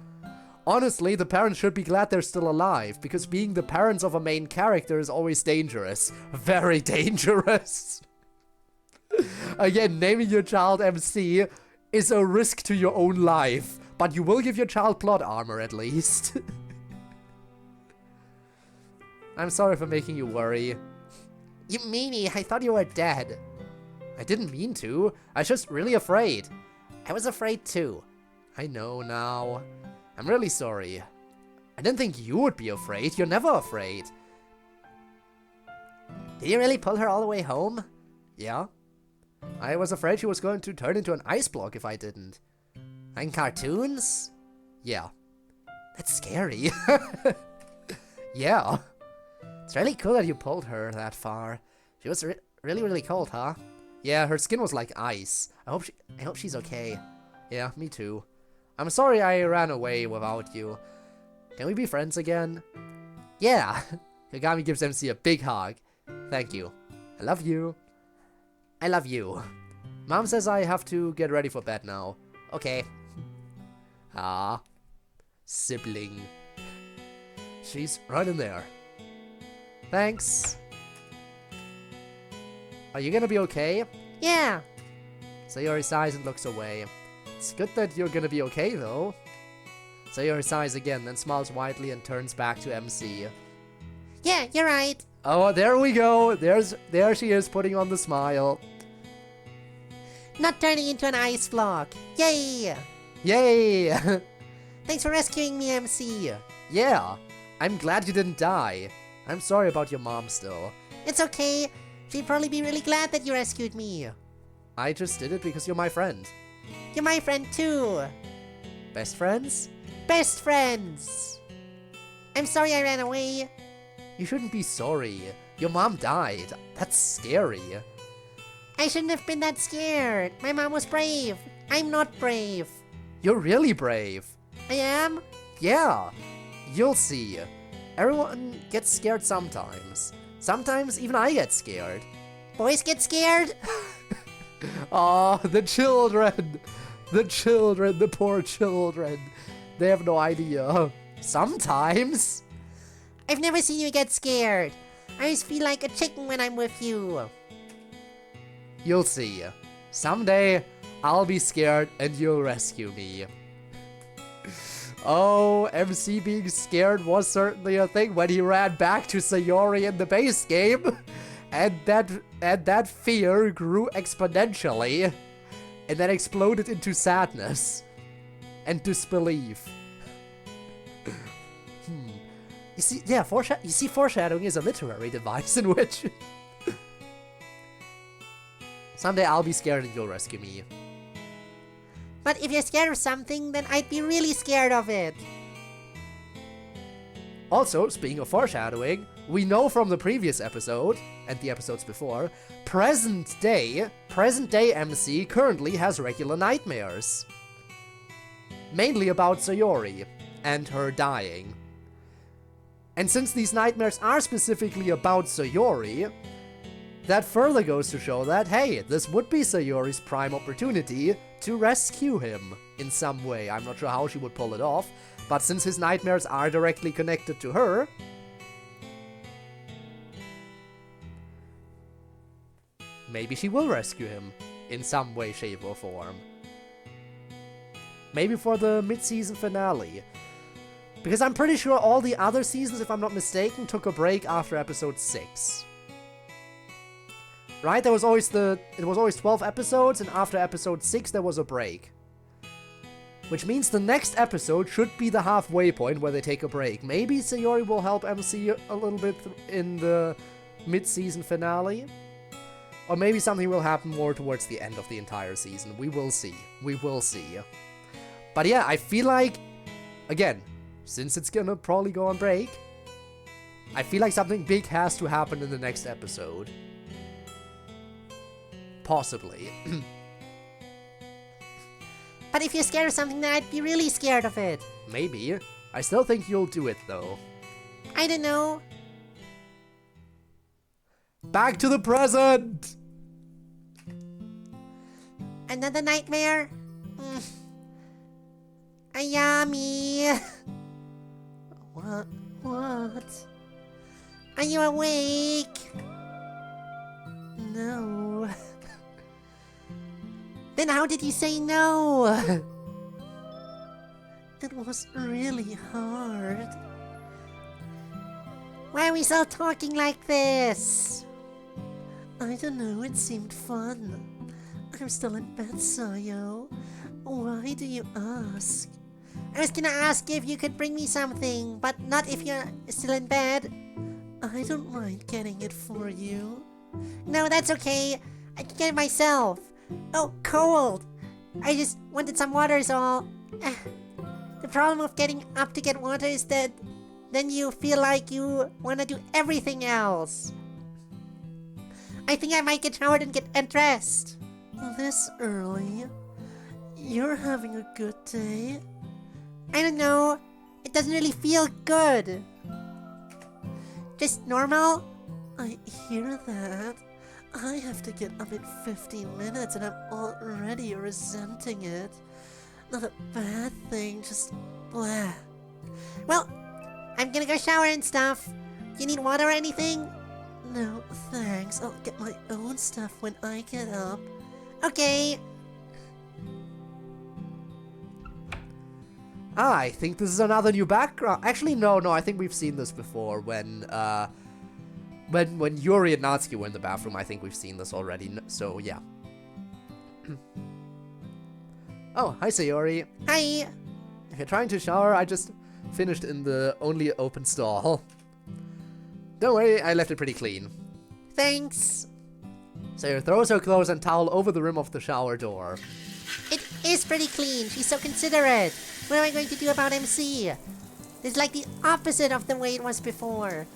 Honestly, the parents should be glad they're still alive, because being the parents of a main character is always dangerous. Very dangerous. Again, naming your child MC is a risk to your own life, but you will give your child plot armor at least. I'm sorry for making you worry. You meanie, I thought you were dead. I didn't mean to. I was just really afraid. I was afraid too. I know now. I'm really sorry. I didn't think you would be afraid. You're never afraid. Did you really pull her all the way home? Yeah. I was afraid she was going to turn into an ice block if I didn't. In cartoons? Yeah. That's scary. Yeah. It's really cool that you pulled her that far. She was really, really cold, huh? Yeah, her skin was like ice. I hope she's okay. Yeah, me too. I'm sorry I ran away without you. Can we be friends again? Yeah. Kagami gives MC a big hug. Thank you. I love you. I love you. Mom says I have to get ready for bed now. Okay. Ah. Sibling. She's right in there. Thanks. Are you gonna be okay? Yeah. Sayori sighs and looks away. It's good that you're gonna be okay, though. Sayori sighs again, then smiles widely and turns back to MC. Yeah, you're right. Oh, there we go. There she is, putting on the smile. Not turning into an ice block. Yay! Yay! Thanks for rescuing me, MC. Yeah. I'm glad you didn't die. I'm sorry about your mom still. It's okay. She'd probably be really glad that you rescued me. I just did it because you're my friend. You're my friend too. Best friends? Best friends. I'm sorry I ran away. You shouldn't be sorry. Your mom died. That's scary. I shouldn't have been that scared. My mom was brave. I'm not brave. You're really brave. I am? Yeah. You'll see. Everyone gets scared sometimes. Sometimes even I get scared. Boys get scared? Aw, the children. The children, the poor children. They have no idea. Sometimes. I've never seen you get scared. I always feel like a chicken when I'm with you. You'll see. Someday, I'll be scared and you'll rescue me. Oh, MC being scared was certainly a thing when he ran back to Sayori in the base game. And that fear grew exponentially. And then exploded into sadness. And disbelief. You see, yeah, foreshadowing is a literary device in which... Someday I'll be scared and you'll rescue me. But if you're scared of something, then I'd be really scared of it. Also, speaking of foreshadowing, we know from the previous episode, and the episodes before, present day MC currently has regular nightmares. Mainly about Sayori, and her dying. And since these nightmares are specifically about Sayori, that further goes to show that, hey, this would be Sayori's prime opportunity to rescue him in some way. I'm not sure how she would pull it off, but since his nightmares are directly connected to her, maybe she will rescue him in some way, shape, or form. Maybe for the mid-season finale. Because I'm pretty sure all the other seasons, if I'm not mistaken, took a break after episode 6. Right? It was always 12 episodes, and after episode 6 there was a break. Which means the next episode should be the halfway point where they take a break. Maybe Sayori will help MC a little bit in the mid-season finale. Or maybe something will happen more towards the end of the entire season. We will see. We will see. But yeah, I feel like, again, since it's gonna probably go on break, I feel like something big has to happen in the next episode. Possibly. But if you're scared of something, then I'd be really scared of it. Maybe. I still think you'll do it, though. I don't know. Back to the present! Another nightmare? Ayami! What? Are you awake? No. Then how did you say no? It was really hard. Why are we still talking like this? I don't know, it seemed fun. I'm still in bed, Sayo. Why do you ask? I was gonna ask if you could bring me something, but not if you're still in bed. I don't mind getting it for you. No, that's okay. I can get it myself. Oh, cold. I just wanted some water is all. The problem with getting up to get water is that then you feel like you want to do everything else. I think I might get showered and get dressed. This early? You're having a good day? I don't know. It doesn't really feel good. Just normal? I hear that. I have to get up in 15 minutes and I'm already resenting it. Not a bad thing, just blah. Well, I'm gonna go shower and stuff. You need water or anything? No, thanks. I'll get my own stuff when I get up. Okay. I think this is another new background. Actually, no, I think we've seen this before when Yuri and Natsuki were in the bathroom. I think we've seen this already, so yeah. Oh, hi Sayori. Hi. If you're trying to shower, I just finished in the only open stall. Don't worry, I left it pretty clean. Thanks. Sayori throws her clothes and towel over the rim of the shower door. It is pretty clean. She's so considerate. What am I going to do about MC? It's like the opposite of the way it was before.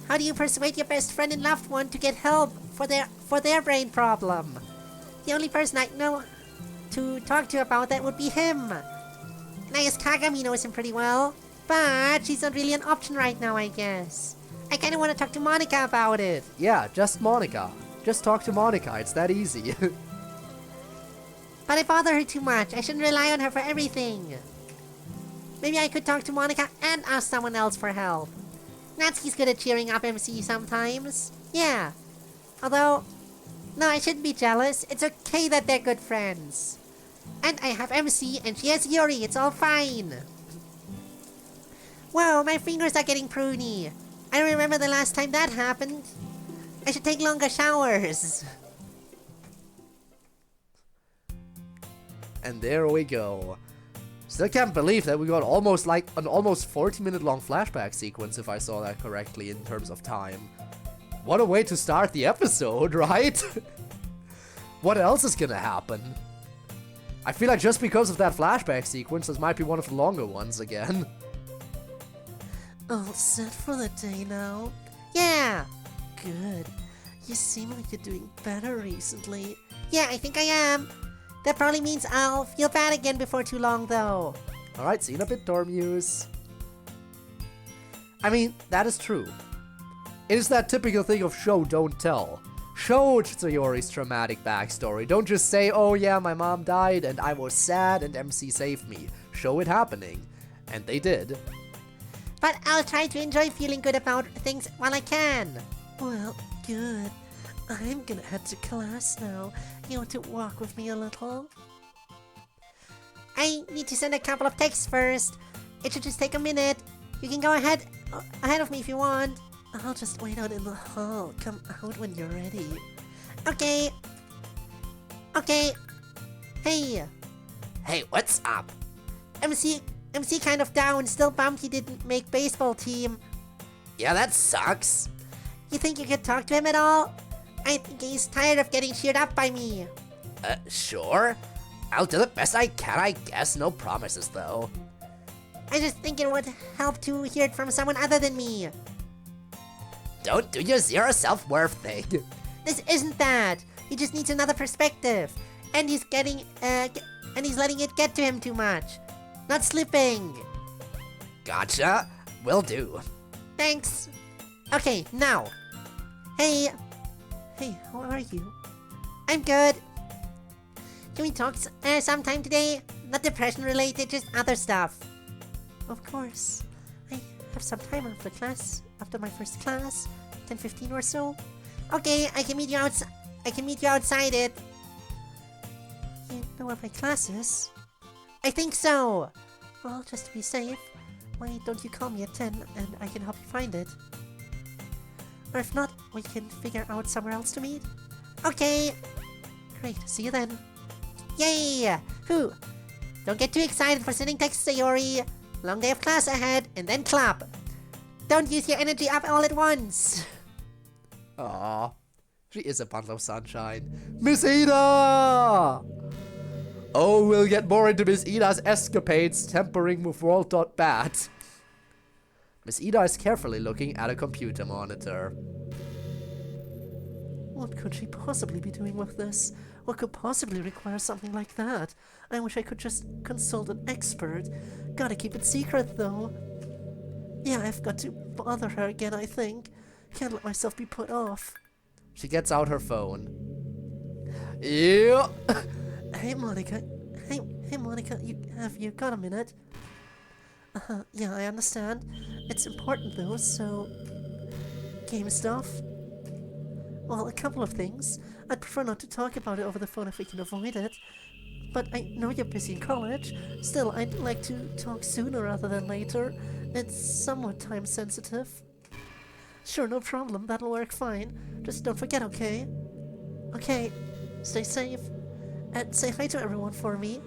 How do you persuade your best friend and loved one to get help for their brain problem? The only person I know to talk to about that would be him. And I guess Kagami knows him pretty well, but she's not really an option right now, I guess. I kind of want to talk to Monica about it. Yeah, just Monica. Just talk to Monica, it's that easy. But I bother her too much. I shouldn't rely on her for everything. Maybe I could talk to Monica and ask someone else for help. Natsuki's good at cheering up MC sometimes. Yeah. Although, no, I shouldn't be jealous. It's okay that they're good friends. And I have MC and she has Yuri. It's all fine. Whoa, my fingers are getting pruny. I don't remember the last time that happened. I should take longer showers. And there we go. Still can't believe that we got almost like an almost 40-minute long flashback sequence, if I saw that correctly in terms of time. What a way to start the episode, right? What else is gonna happen? I feel like just because of that flashback sequence, this might be one of the longer ones again. All set for the day now? Yeah! Good. You seem like you're doing better recently. Yeah, I think I am. That probably means I'll feel bad again before too long, though. Alright, see you in a bit, Dormuse. I mean, that is true. It is that typical thing of show, don't tell. Show Sayori's traumatic backstory. Don't just say, oh yeah, my mom died and I was sad and MC saved me. Show it happening. And they did. But I'll try to enjoy feeling good about things while I can. Well, good. I'm gonna head to class now. You want to walk with me a little? I need to send a couple of texts first. It should just take a minute. You can go ahead of me if you want. I'll just wait out in the hall. Come out when you're ready. Okay. Okay. Hey. Hey, what's up? MC kind of down. Still bummed he didn't make baseball team. Yeah, that sucks. You think you could talk to him at all? I think he's tired of getting cheered up by me. Sure. I'll do the best I can, I guess. No promises, though. I just think it would help to hear it from someone other than me. Don't do your zero self-worth thing. This isn't that. He just needs another perspective. And he's getting, and he's letting it get to him too much. Not slipping. Gotcha. Will do. Thanks. Okay, now. Hey. Hey, how are you? I'm good. Can we talk sometime today? Not depression related, just other stuff. Of course. I have some time after class, after my first class, 10:15 or so. Okay, I can meet you outside it. You know what my class is? I think so. Well, just to be safe, why don't you call me at 10 and I can help you find it? Or if not, we can figure out somewhere else to meet. Okay. Great, see you then. Yay! Whew. Don't get too excited for sending texts, Sayori. Long day of class ahead, and then clap. Don't use your energy up all at once. Aww. She is a bundle of sunshine. Miss Ida! Oh, we'll get more into Miss Ida's escapades tampering with World.bat. Miss Ida is carefully looking at a computer monitor. What could she possibly be doing with this? What could possibly require something like that? I wish I could just consult an expert. Gotta keep it secret, though. Yeah, I've got to bother her again, I think. Can't let myself be put off. She gets out her phone. Yeah. Hey, Monica. Hey, Monica, have you got a minute? Yeah, I understand. It's important, though, so... Game stuff? Well, a couple of things. I'd prefer not to talk about it over the phone if we can avoid it. But I know you're busy in college. Still, I'd like to talk sooner rather than later. It's somewhat time sensitive. Sure, no problem. That'll work fine. Just don't forget, okay? Okay. Stay safe. And say hi to everyone for me.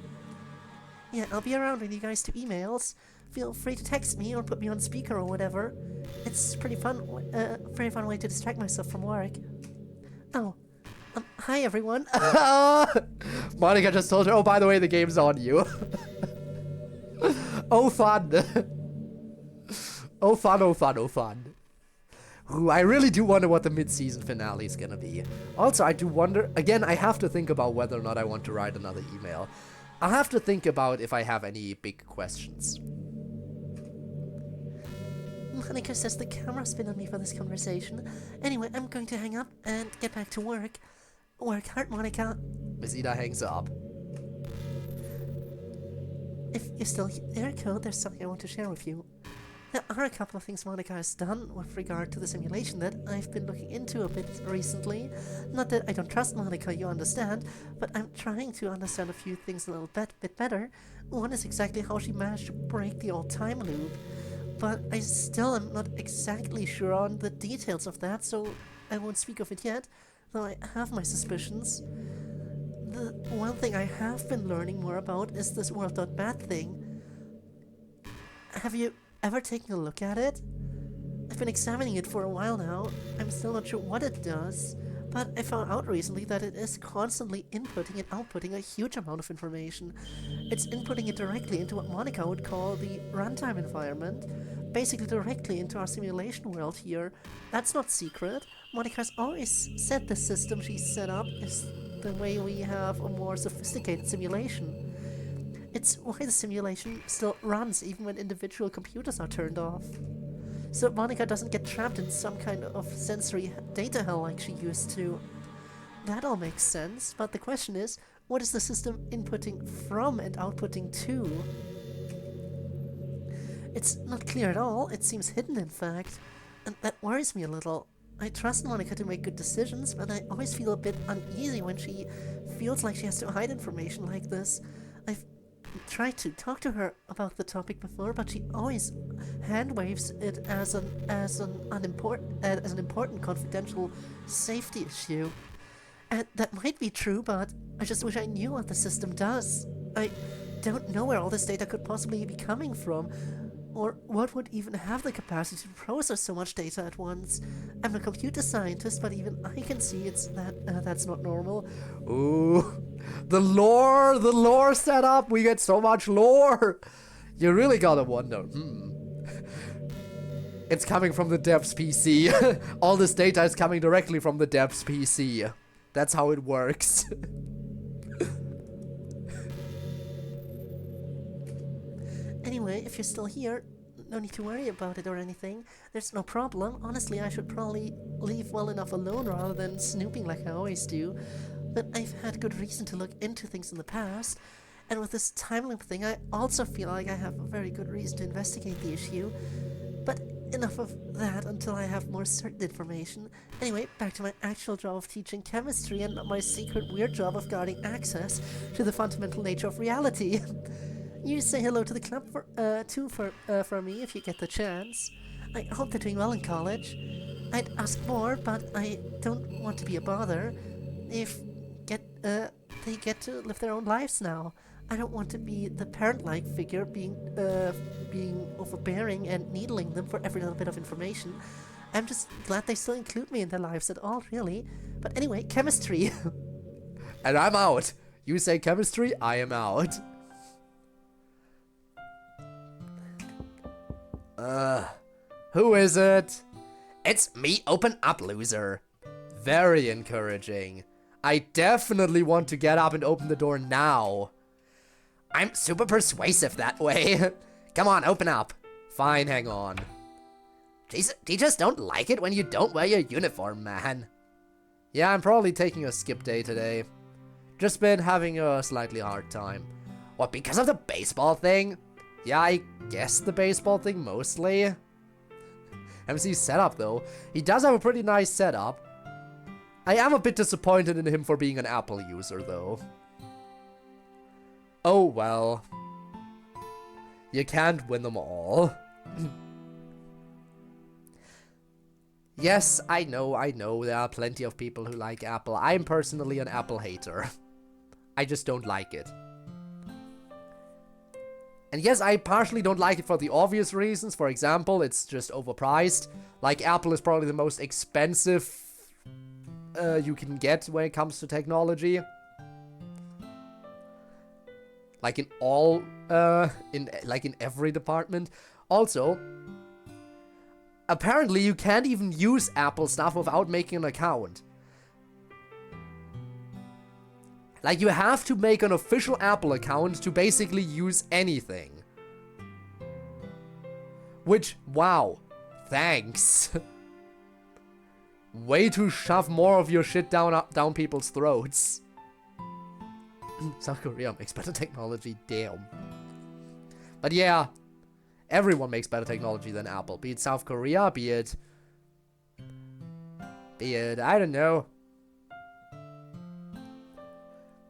Yeah, I'll be around when you guys do emails. Feel free to text me or put me on speaker or whatever. It's pretty fun way to distract myself from work. Oh, hi everyone. Monica just told her, oh, by the way, the game's on you. Oh, fun. Oh, fun, oh, fun, oh, fun. Ooh, I really do wonder what the mid-season finale is gonna be. Also, I do wonder, again, I have to think about whether or not I want to write another email. I'll have to think about if I have any big questions. Monica says the camera's been on me for this conversation. Anyway, I'm going to hang up and get back to work. Work hard, Monica. Miss Ida hangs up. If you're still there, Code, there's something I want to share with you. There are a couple of things Monica has done with regard to the simulation that I've been looking into a bit recently. Not that I don't trust Monica, you understand, but I'm trying to understand a few things a little bit better. One is exactly how she managed to break the old time loop, but I still am not exactly sure on the details of that, so I won't speak of it yet, though I have my suspicions. The one thing I have been learning more about is this World.bat thing. Have you ever taken a look at it? I've been examining it for a while now. I'm still not sure what it does, but I found out recently that it is constantly inputting and outputting a huge amount of information. It's inputting it directly into what Monica would call the runtime environment, basically directly into our simulation world here. That's not secret. Monica's always said the system she set up is the way we have a more sophisticated simulation. It's why the simulation still runs even when individual computers are turned off. So Monica doesn't get trapped in some kind of sensory data hell like she used to. That all makes sense, but the question is, what is the system inputting from and outputting to? It's not clear at all, it seems hidden in fact, and that worries me a little. I trust Monica to make good decisions, but I always feel a bit uneasy when she feels like she has to hide information like this. I've tried to talk to her about the topic before, but she always hand waves it as an important confidential safety issue. And that might be true, but I just wish I knew what the system does. I don't know where all this data could possibly be coming from, or what would even have the capacity to process so much data at once. I'm a computer scientist, but even I can see that's not normal. Ooh, the lore setup. We get so much lore. You really gotta wonder. It's coming from the dev's PC. All this data is coming directly from the dev's PC. That's how it works. Anyway, if you're still here, no need to worry about it or anything. There's no problem. Honestly, I should probably leave well enough alone rather than snooping like I always do. But I've had good reason to look into things in the past. And with this time loop thing, I also feel like I have a very good reason to investigate the issue. But enough of that until I have more certain information. Anyway, back to my actual job of teaching chemistry and my secret weird job of guarding access to the fundamental nature of reality. You say hello to the club for me if you get the chance. I hope they're doing well in college. I'd ask more, but I don't want to be a bother. They get to live their own lives now. I don't want to be the parent-like figure being overbearing and needling them for every little bit of information. I'm just glad they still include me in their lives at all, really. But anyway, chemistry. And I'm out. You say chemistry, I am out. Who is it? It's me, open up, loser. Very encouraging. I definitely want to get up and open the door now. I'm super persuasive that way. Come on, open up. Fine, hang on. Teachers don't like it when you don't wear your uniform, man. Yeah, I'm probably taking a skip day today. Just been having a slightly hard time. What, because of the baseball thing? Yeah, I guess the baseball thing mostly. MC's setup, though. He does have a pretty nice setup. I am a bit disappointed in him for being an Apple user, though. Oh, well. You can't win them all. Yes, I know. There are plenty of people who like Apple. I'm personally an Apple hater. I just don't like it. And yes, I partially don't like it for the obvious reasons. For example, it's just overpriced. Like, Apple is probably the most expensive you can get when it comes to technology. Like in all, in every department. Also, apparently you can't even use Apple stuff without making an account. Like, you have to make an official Apple account to basically use anything. Which, wow, thanks. Way to shove more of your shit down people's throats. South Korea makes better technology, damn. But yeah, everyone makes better technology than Apple. Be it South Korea, be it, I don't know.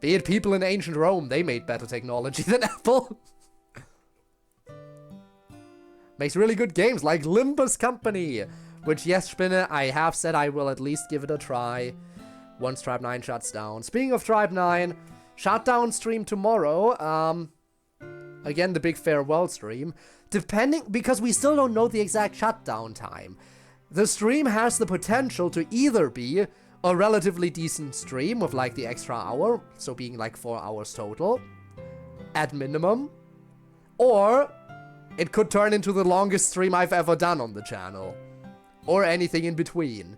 Be it people in ancient Rome, they made better technology than Apple. Makes really good games like Limbus Company, which, yes, Spinne, I have said I will at least give it a try once Tribe 9 shuts down. Speaking of Tribe 9, shutdown stream tomorrow. Again, the big farewell stream. Because we still don't know the exact shutdown time. The stream has the potential to either be a relatively decent stream with like the extra hour, so being like 4 hours total, at minimum, or it could turn into the longest stream I've ever done on the channel, or anything in between.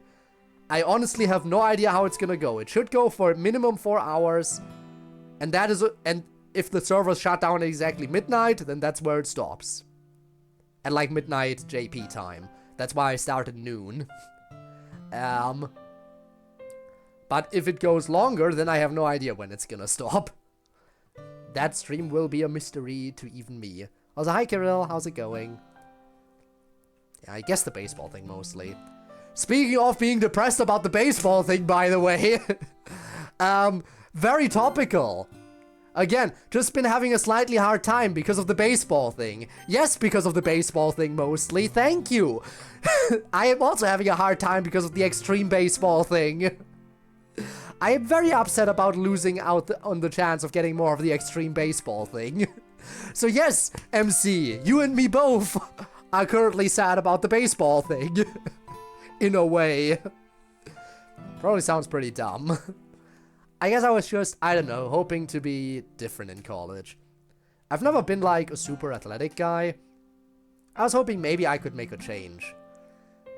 I honestly have no idea how it's gonna go. It should go for minimum 4 hours, and and if the servers shut down at exactly midnight, then that's where it stops. At like midnight JP time. That's why I started noon. But if it goes longer, then I have no idea when it's gonna stop. That stream will be a mystery to even me. Also, hi Kirill, how's it going? Yeah, I guess the baseball thing mostly. Speaking of being depressed about the baseball thing, by the way, very topical. Again, just been having a slightly hard time because of the baseball thing. Yes, because of the baseball thing mostly, thank you. I am also having a hard time because of the extreme baseball thing. I am very upset about losing out on the chance of getting more of the extreme baseball thing. So yes, MC, you and me both are currently sad about the baseball thing. In a way. Probably sounds pretty dumb. I guess I was just, I don't know, hoping to be different in college. I've never been like a super athletic guy. I was hoping maybe I could make a change.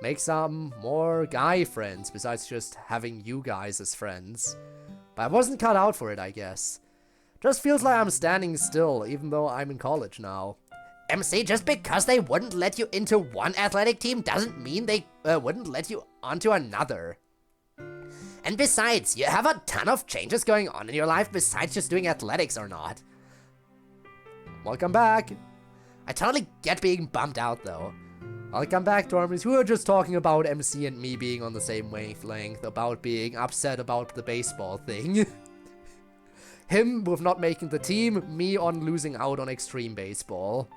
Make some more guy friends besides just having you guys as friends. But I wasn't cut out for it, I guess. Just feels like I'm standing still, even though I'm in college now. MC, just because they wouldn't let you into one athletic team doesn't mean they wouldn't let you onto another. And besides, you have a ton of changes going on in your life besides just doing athletics or not. Welcome back. I totally get being bummed out though. Welcome back, Dormies. We were just talking about MC and me being on the same wavelength, about being upset about the baseball thing. Him with not making the team, me on losing out on extreme baseball.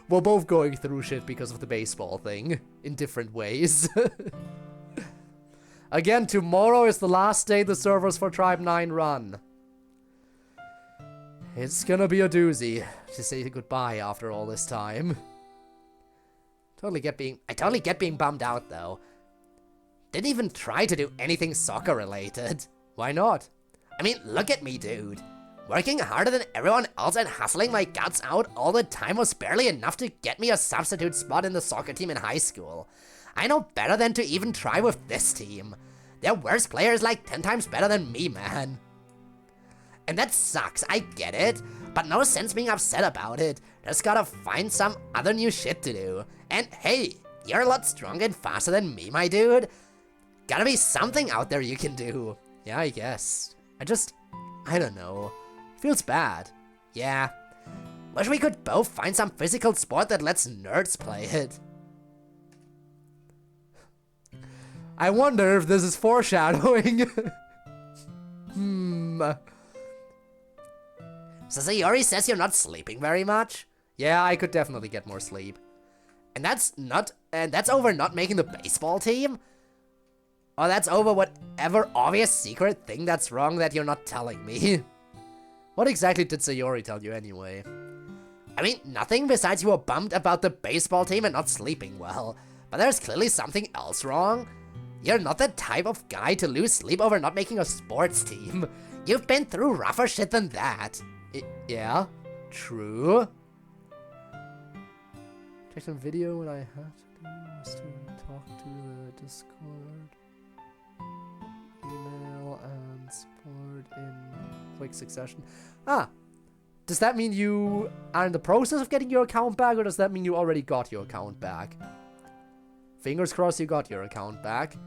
We're both going through shit because of the baseball thing, in different ways. Again, tomorrow is the last day the servers for Tribe 9 run. It's gonna be a doozy to say goodbye after all this time. I totally get being bummed out though. Didn't even try to do anything soccer related. Why not? I mean, look at me, dude. Working harder than everyone else and hustling my guts out all the time was barely enough to get me a substitute spot in the soccer team in high school. I know better than to even try with this team. Their worst player is like 10 times better than me, man. And that sucks, I get it, but no sense being upset about it. Just gotta find some other new shit to do. And hey, you're a lot stronger and faster than me, my dude. Gotta be something out there you can do. Yeah, I guess. I don't know. Feels bad. Yeah. Wish we could both find some physical sport that lets nerds play it. I wonder if this is foreshadowing. So Sayori says you're not sleeping very much? Yeah, I could definitely get more sleep. And that's over not making the baseball team? Or that's over whatever obvious secret thing that's wrong that you're not telling me? What exactly did Sayori tell you anyway? I mean, nothing besides you were bummed about the baseball team and not sleeping well. But there's clearly something else wrong. You're not the type of guy to lose sleep over not making a sports team. You've been through rougher shit than that. Yeah, true. Check some video what I had to do was to talk to the Discord, email, and support in quick succession. Does that mean you are in the process of getting your account back, or does that mean you already got your account back? Fingers crossed you got your account back.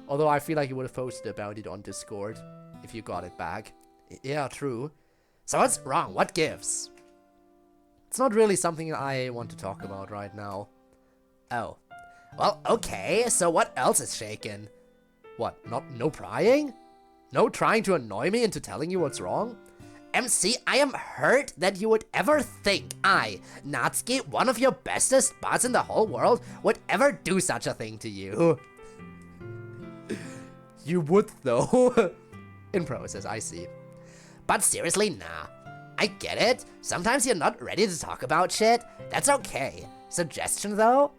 Although I feel like you would have posted about it on Discord if you got it back. Yeah, true. So what's wrong? What gives? It's not really something I want to talk about right now. Oh. Well, okay, so what else is shaken? What, no prying? No trying to annoy me into telling you what's wrong? MC, I am hurt that you would ever think I, Natsuki, one of your bestest bots in the whole world, would ever do such a thing to you. You would, though. In process, I see. But seriously, nah. I get it. Sometimes you're not ready to talk about shit. That's okay. Suggestion, though?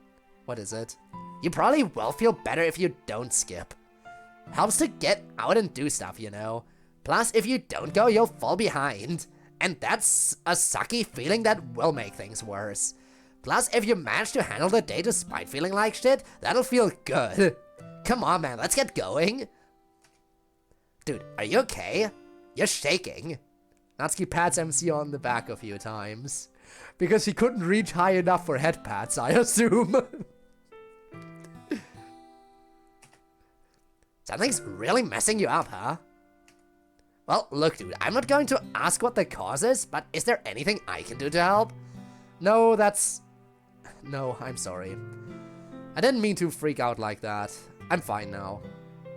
What is it? You probably will feel better if you don't skip. Helps to get out and do stuff, you know. Plus, if you don't go, you'll fall behind. And that's a sucky feeling that will make things worse. Plus, if you manage to handle the day despite feeling like shit, that'll feel good. Come on, man, let's get going. Dude, are you okay? You're shaking. Natsuki pats MC on the back a few times. Because he couldn't reach high enough for head pats, I assume. Something's really messing you up, huh? Well, look, dude, I'm not going to ask what the cause is, but is there anything I can do to help? No, I'm sorry. I didn't mean to freak out like that. I'm fine now.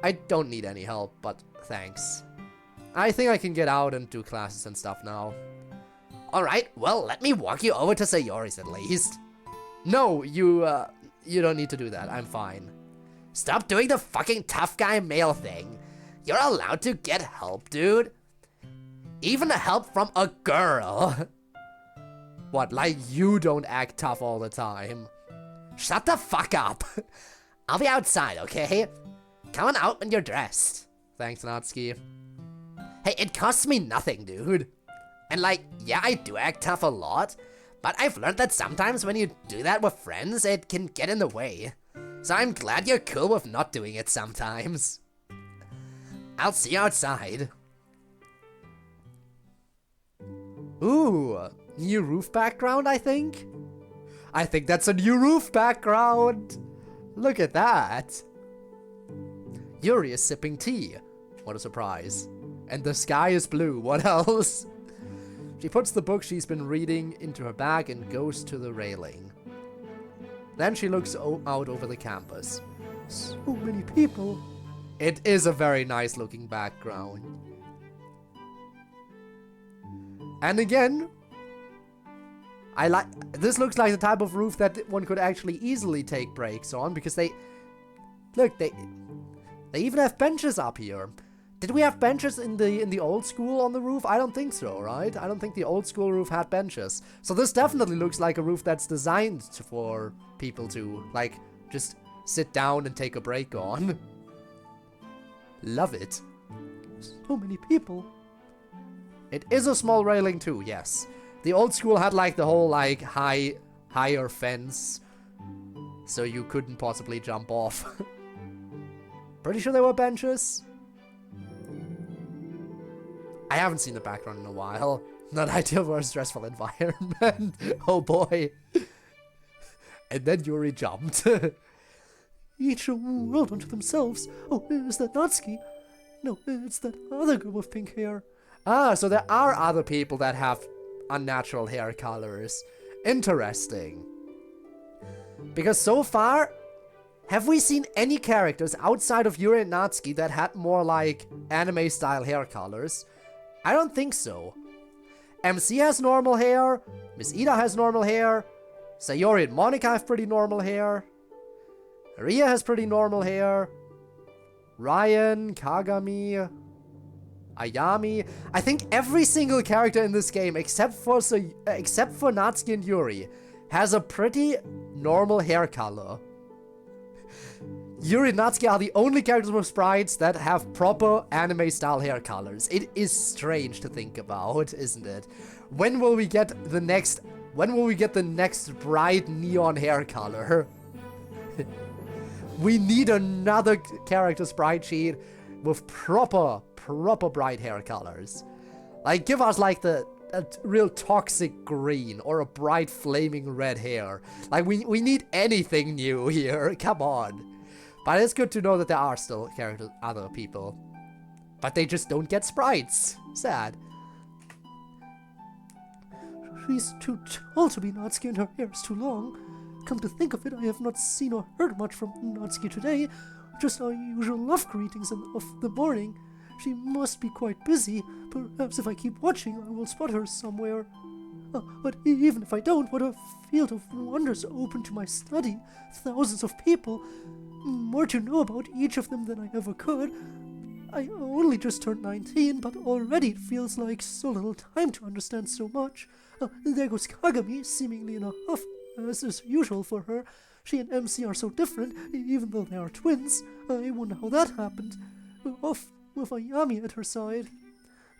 I don't need any help, but thanks. I think I can get out and do classes and stuff now. Alright, well, let me walk you over to Sayori's at least. No, you don't need to do that. I'm fine. Stop doing the fucking tough guy male thing. You're allowed to get help, dude. Even help from a girl. What, like you don't act tough all the time? Shut the fuck up. I'll be outside, okay? Come on out when you're dressed. Thanks, Natsuki. Hey, it costs me nothing, dude. And like, yeah, I do act tough a lot, but I've learned that sometimes when you do that with friends, it can get in the way. So I'm glad you're cool with not doing it sometimes. I'll see you outside. Ooh, new roof background, I think? I think that's a new roof background. Look at that. Yuri is sipping tea. What a surprise. And the sky is blue. What else? She puts the book she's been reading into her bag and goes to the railing. Then she looks out over the campus. So many people. It is a very nice looking background. And again, this looks like the type of roof that one could actually easily take breaks on, because they even have benches up here. Did we have benches in the old school on the roof? I don't think so, right? I don't think the old school roof had benches. So this definitely looks like a roof that's designed for people to, like, just sit down and take a break on. Love it. So many people. It is a small railing too, yes. The old school had like the whole like higher fence, so you couldn't possibly jump off. Pretty sure there were benches. I haven't seen the background in a while. Not ideal for a stressful environment. Oh boy. And then Yuri jumped. Each a world unto themselves. Oh, is that Natsuki? No, it's that other girl with pink hair. Ah, so there are other people that have unnatural hair colors. Interesting. Because so far, have we seen any characters outside of Yuri and Natsuki that had more like anime style hair colors? I don't think so. MC has normal hair, Miss Ida has normal hair, Sayori and Monica have pretty normal hair, Ria has pretty normal hair, Ryan, Kagami, Ayami. I think every single character in this game, except for Natsuki and Yuri, has a pretty normal hair color. Yuri and Natsuki are the only characters with sprites that have proper anime-style hair colors. It is strange to think about, isn't it? When will we get the next bright neon hair color? We need another character sprite sheet with proper bright hair colors. Like, give us like a real toxic green or a bright flaming red hair. Like, we need anything new here. Come on. But it's good to know that there are still characters, other people. But they just don't get sprites. Sad. She's too tall to be Natsuki and her hair is too long. Come to think of it, I have not seen or heard much from Natsuki today. Just our usual love greetings of the morning. She must be quite busy. Perhaps if I keep watching, I will spot her somewhere. But even if I don't, what a field of wonders open to my study. Thousands of people. More to know about each of them than I ever could. I only just turned 19, but already it feels like so little time to understand so much. There goes Kagami, seemingly in a huff, as is usual for her. She and MC are so different, even though they are twins. I wonder how that happened. Off with Ayami at her side.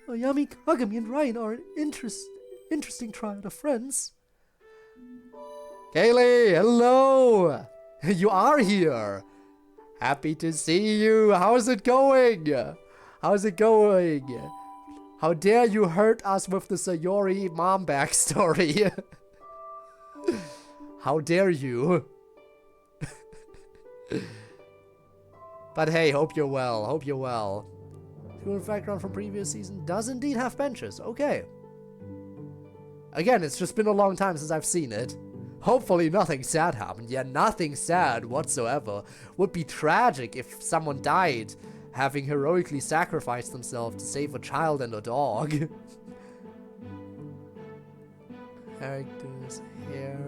Ayami, Kagami, and Ryan are an interesting triad of friends. Kaylee, hello! You are here! Happy to see you! How's it going? How's it going? How dare you hurt us with the Sayori mom backstory? How dare you? But hey, hope you're well, hope you're well. School background from previous season does indeed have benches, okay. Again, it's just been a long time since I've seen it. Hopefully nothing sad happened. Yeah, nothing sad whatsoever. Would be tragic if someone died having heroically sacrificed themselves to save a child and a dog. Characters, hair,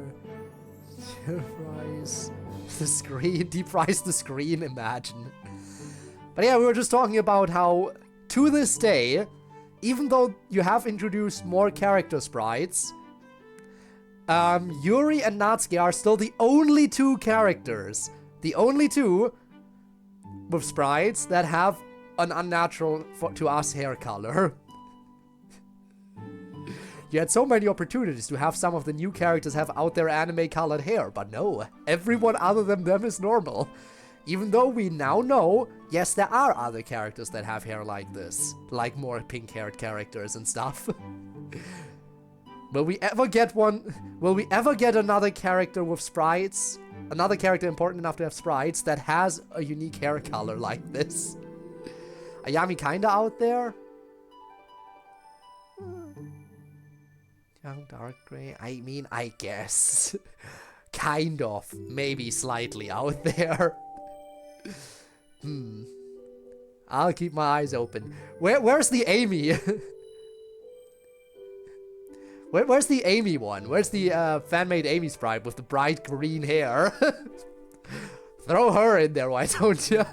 deprice the screen, deprice the screen, imagine. But yeah, we were just talking about how, to this day, even though you have introduced more character sprites, Yuri and Natsuki are still the only two characters, the only two with sprites that have an unnatural, to us, hair color. You had so many opportunities to have some of the new characters have out their anime colored hair, but no, everyone other than them is normal. Even though we now know, yes, there are other characters that have hair like this, like more pink-haired characters and stuff. Will we ever get one? Will we ever get another character with sprites? Another character important enough to have sprites that has a unique hair color like this? Ayami kinda out there? Young, dark gray. I mean, I guess. Kind of. Maybe slightly out there. I'll keep my eyes open. Where's the Amy? Where's the Amy one? Where's the fan-made Amy sprite with the bright green hair? Throw her in there, why don't you?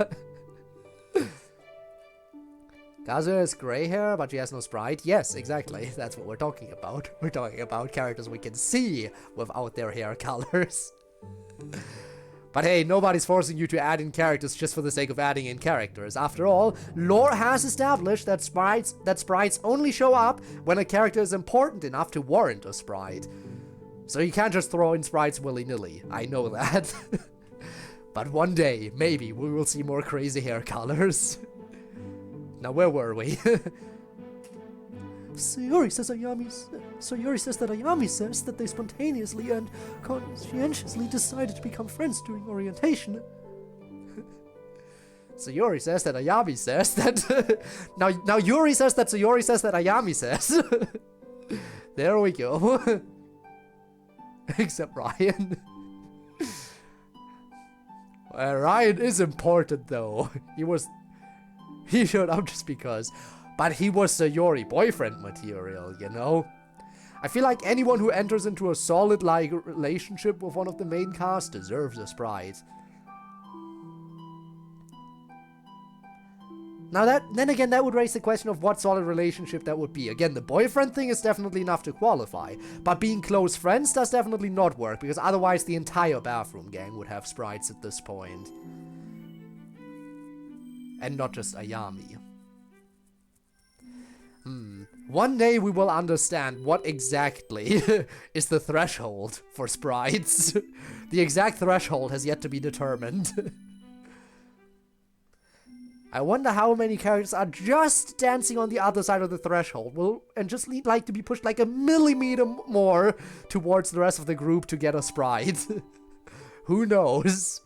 Kazuya has gray hair, but she has no sprite. Yes, exactly. That's what we're talking about. We're talking about characters we can see without their hair colors. But hey, nobody's forcing you to add in characters just for the sake of adding in characters. After all, lore has established that sprites only show up when a character is important enough to warrant a sprite. So you can't just throw in sprites willy-nilly. I know that. But one day, maybe, we will see more crazy hair colors. Now, where were we? Sayori says that Ayami says that they spontaneously and conscientiously decided to become friends during orientation. Sayori says that Ayami says that... now Yuri says that Sayori says that Ayami says. There we go. Except Ryan. Ryan is important, though. He showed up just because. But he was Sayori boyfriend material, you know? I feel like anyone who enters into a solid, like, relationship with one of the main cast deserves a sprite. Now then again, that would raise the question of what solid relationship that would be. Again, the boyfriend thing is definitely enough to qualify, but being close friends does definitely not work, because otherwise the entire bathroom gang would have sprites at this point. And not just Ayami. One day we will understand what exactly is the threshold for sprites. The exact threshold has yet to be determined. I wonder how many characters are just dancing on the other side of the threshold and just need like to be pushed like a millimeter more towards the rest of the group to get a sprite. Who knows?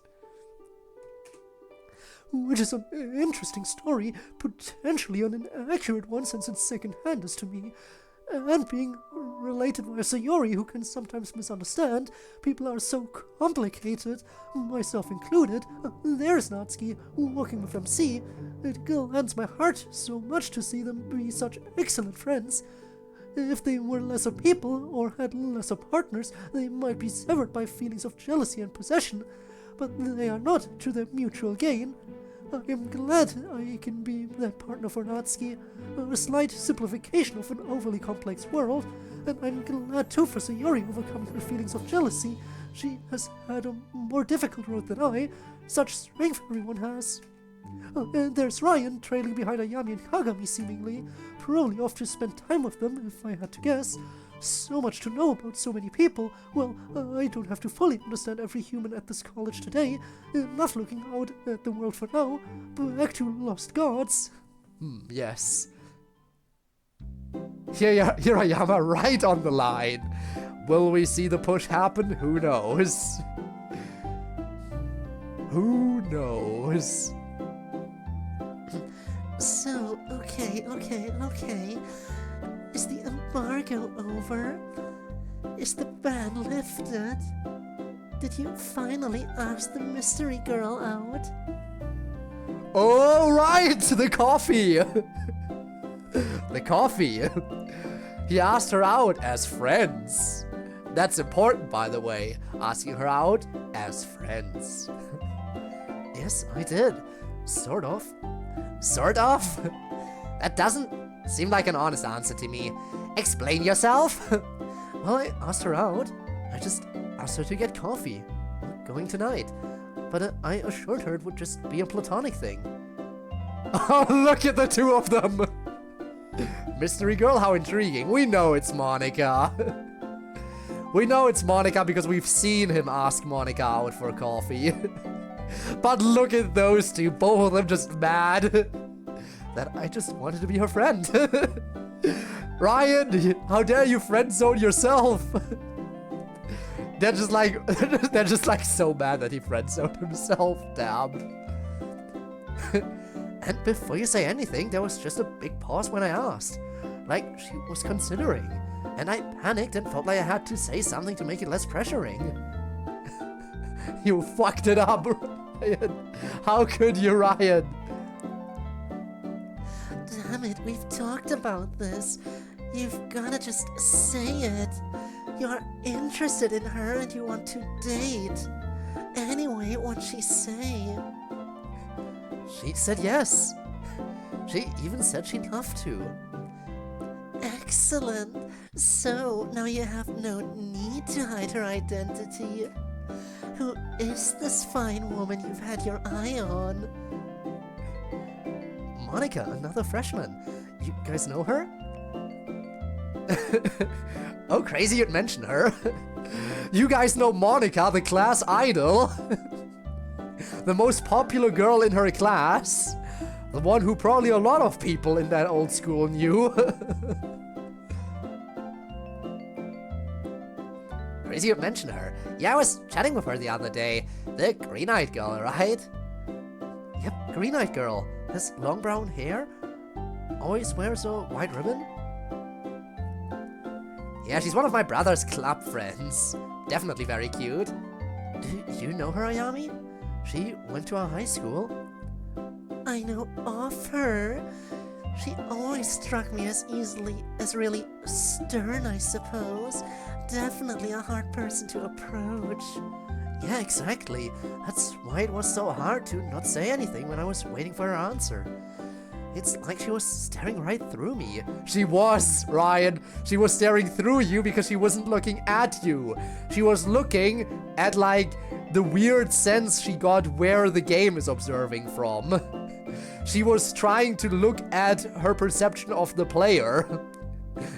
Which is an interesting story, potentially an inaccurate one since it's second-hand as to me. And being related by Sayori, who can sometimes misunderstand, people are so complicated, myself included. There's Natsuki, working with MC. It glands my heart so much to see them be such excellent friends. If they were lesser people, or had lesser partners, they might be severed by feelings of jealousy and possession. But they are not, to their mutual gain. I am glad I can be that partner for Natsuki, a slight simplification of an overly complex world, and I'm glad too for Sayori overcoming her feelings of jealousy. She has had a more difficult road than I. Such strength everyone has. And there's Ryan, trailing behind Ayami and Kagami seemingly, probably off to spend time with them, if I had to guess. So much to know about so many people. Well, I don't have to fully understand every human at this college today. Enough looking out at the world for now. Back to Lost Gods. Yes. Hirayama right on the line. Will we see the push happen? Who knows? Who knows? So, okay. Is the embargo over? Is the ban lifted? Did you finally ask the mystery girl out? Oh, right! The coffee! The coffee. He asked her out as friends. That's important, by the way. Asking her out as friends. Yes, I did. Sort of. Sort of? That doesn't seem like an honest answer to me. Explain yourself. Well, I asked her out. I just asked her to get coffee. We're going tonight. But I assured her it would just be a platonic thing. Oh, look at the two of them! Mystery girl, how intriguing. We know it's Monica. We know it's Monica because we've seen him ask Monica out for coffee. But look at those two, both of them just mad that I just wanted to be her friend. Ryan, how dare you friend zone yourself? They're just like so mad that he friend zoned himself. Damn. And before you say anything, there was just a big pause when I asked. Like she was considering. And I panicked and felt like I had to say something to make it less pressuring. You fucked it up, Ryan. How could you, Ryan? Damn it, we've talked about this. You've gotta just say it. You're interested in her and you want to date. Anyway, what'd she say? She said yes. She even said she'd love to. Excellent. So, now you have no need to hide her identity. Who is this fine woman you've had your eye on? Monica, another freshman. You guys know her? Oh, crazy you'd mention her. You guys know Monica, the class idol. The most popular girl in her class. The one who probably a lot of people in that old school knew. Crazy you'd mention her. Yeah, I was chatting with her the other day. The green-eyed girl, right? Yep, green-eyed girl. Has long brown hair. Always wears a white ribbon. Yeah, she's one of my brother's club friends. Definitely very cute. Do you know her, Ayami? She went to our high school. I know of her. She always struck me as really stern, I suppose. Definitely a hard person to approach. Yeah, exactly. That's why it was so hard to not say anything when I was waiting for her answer. It's like she was staring right through me. She was, Ryan. She was staring through you because she wasn't looking at you. She was looking at, like, the weird sense she got where the game is observing from. She was trying to look at her perception of the player,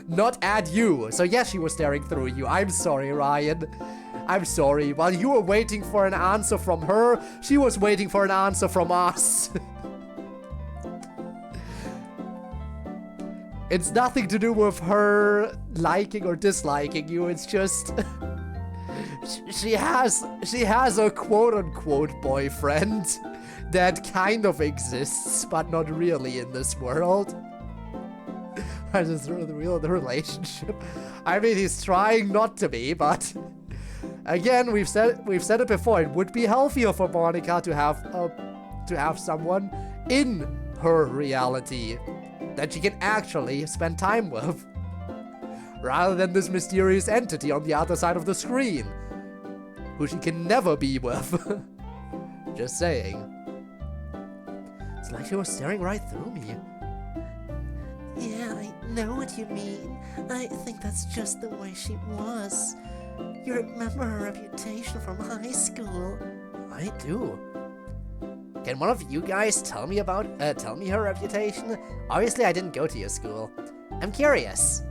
not at you. So yes, she was staring through you. I'm sorry, Ryan. I'm sorry. While you were waiting for an answer from her, she was waiting for an answer from us. It's nothing to do with her liking or disliking you. It's just she has a quote-unquote boyfriend that kind of exists, but not really in this world. I just the relationship. I mean, he's trying not to be, but again, we've said it before. It would be healthier for Monica to have someone in her reality that she can actually spend time with, rather than this mysterious entity on the other side of the screen, who she can never be with. Just saying. It's like she was staring right through me. Yeah, I know what you mean. I think that's just the way she was. You remember her reputation from high school. I do. Can one of you guys tell me her reputation? Obviously, I didn't go to your school. I'm curious.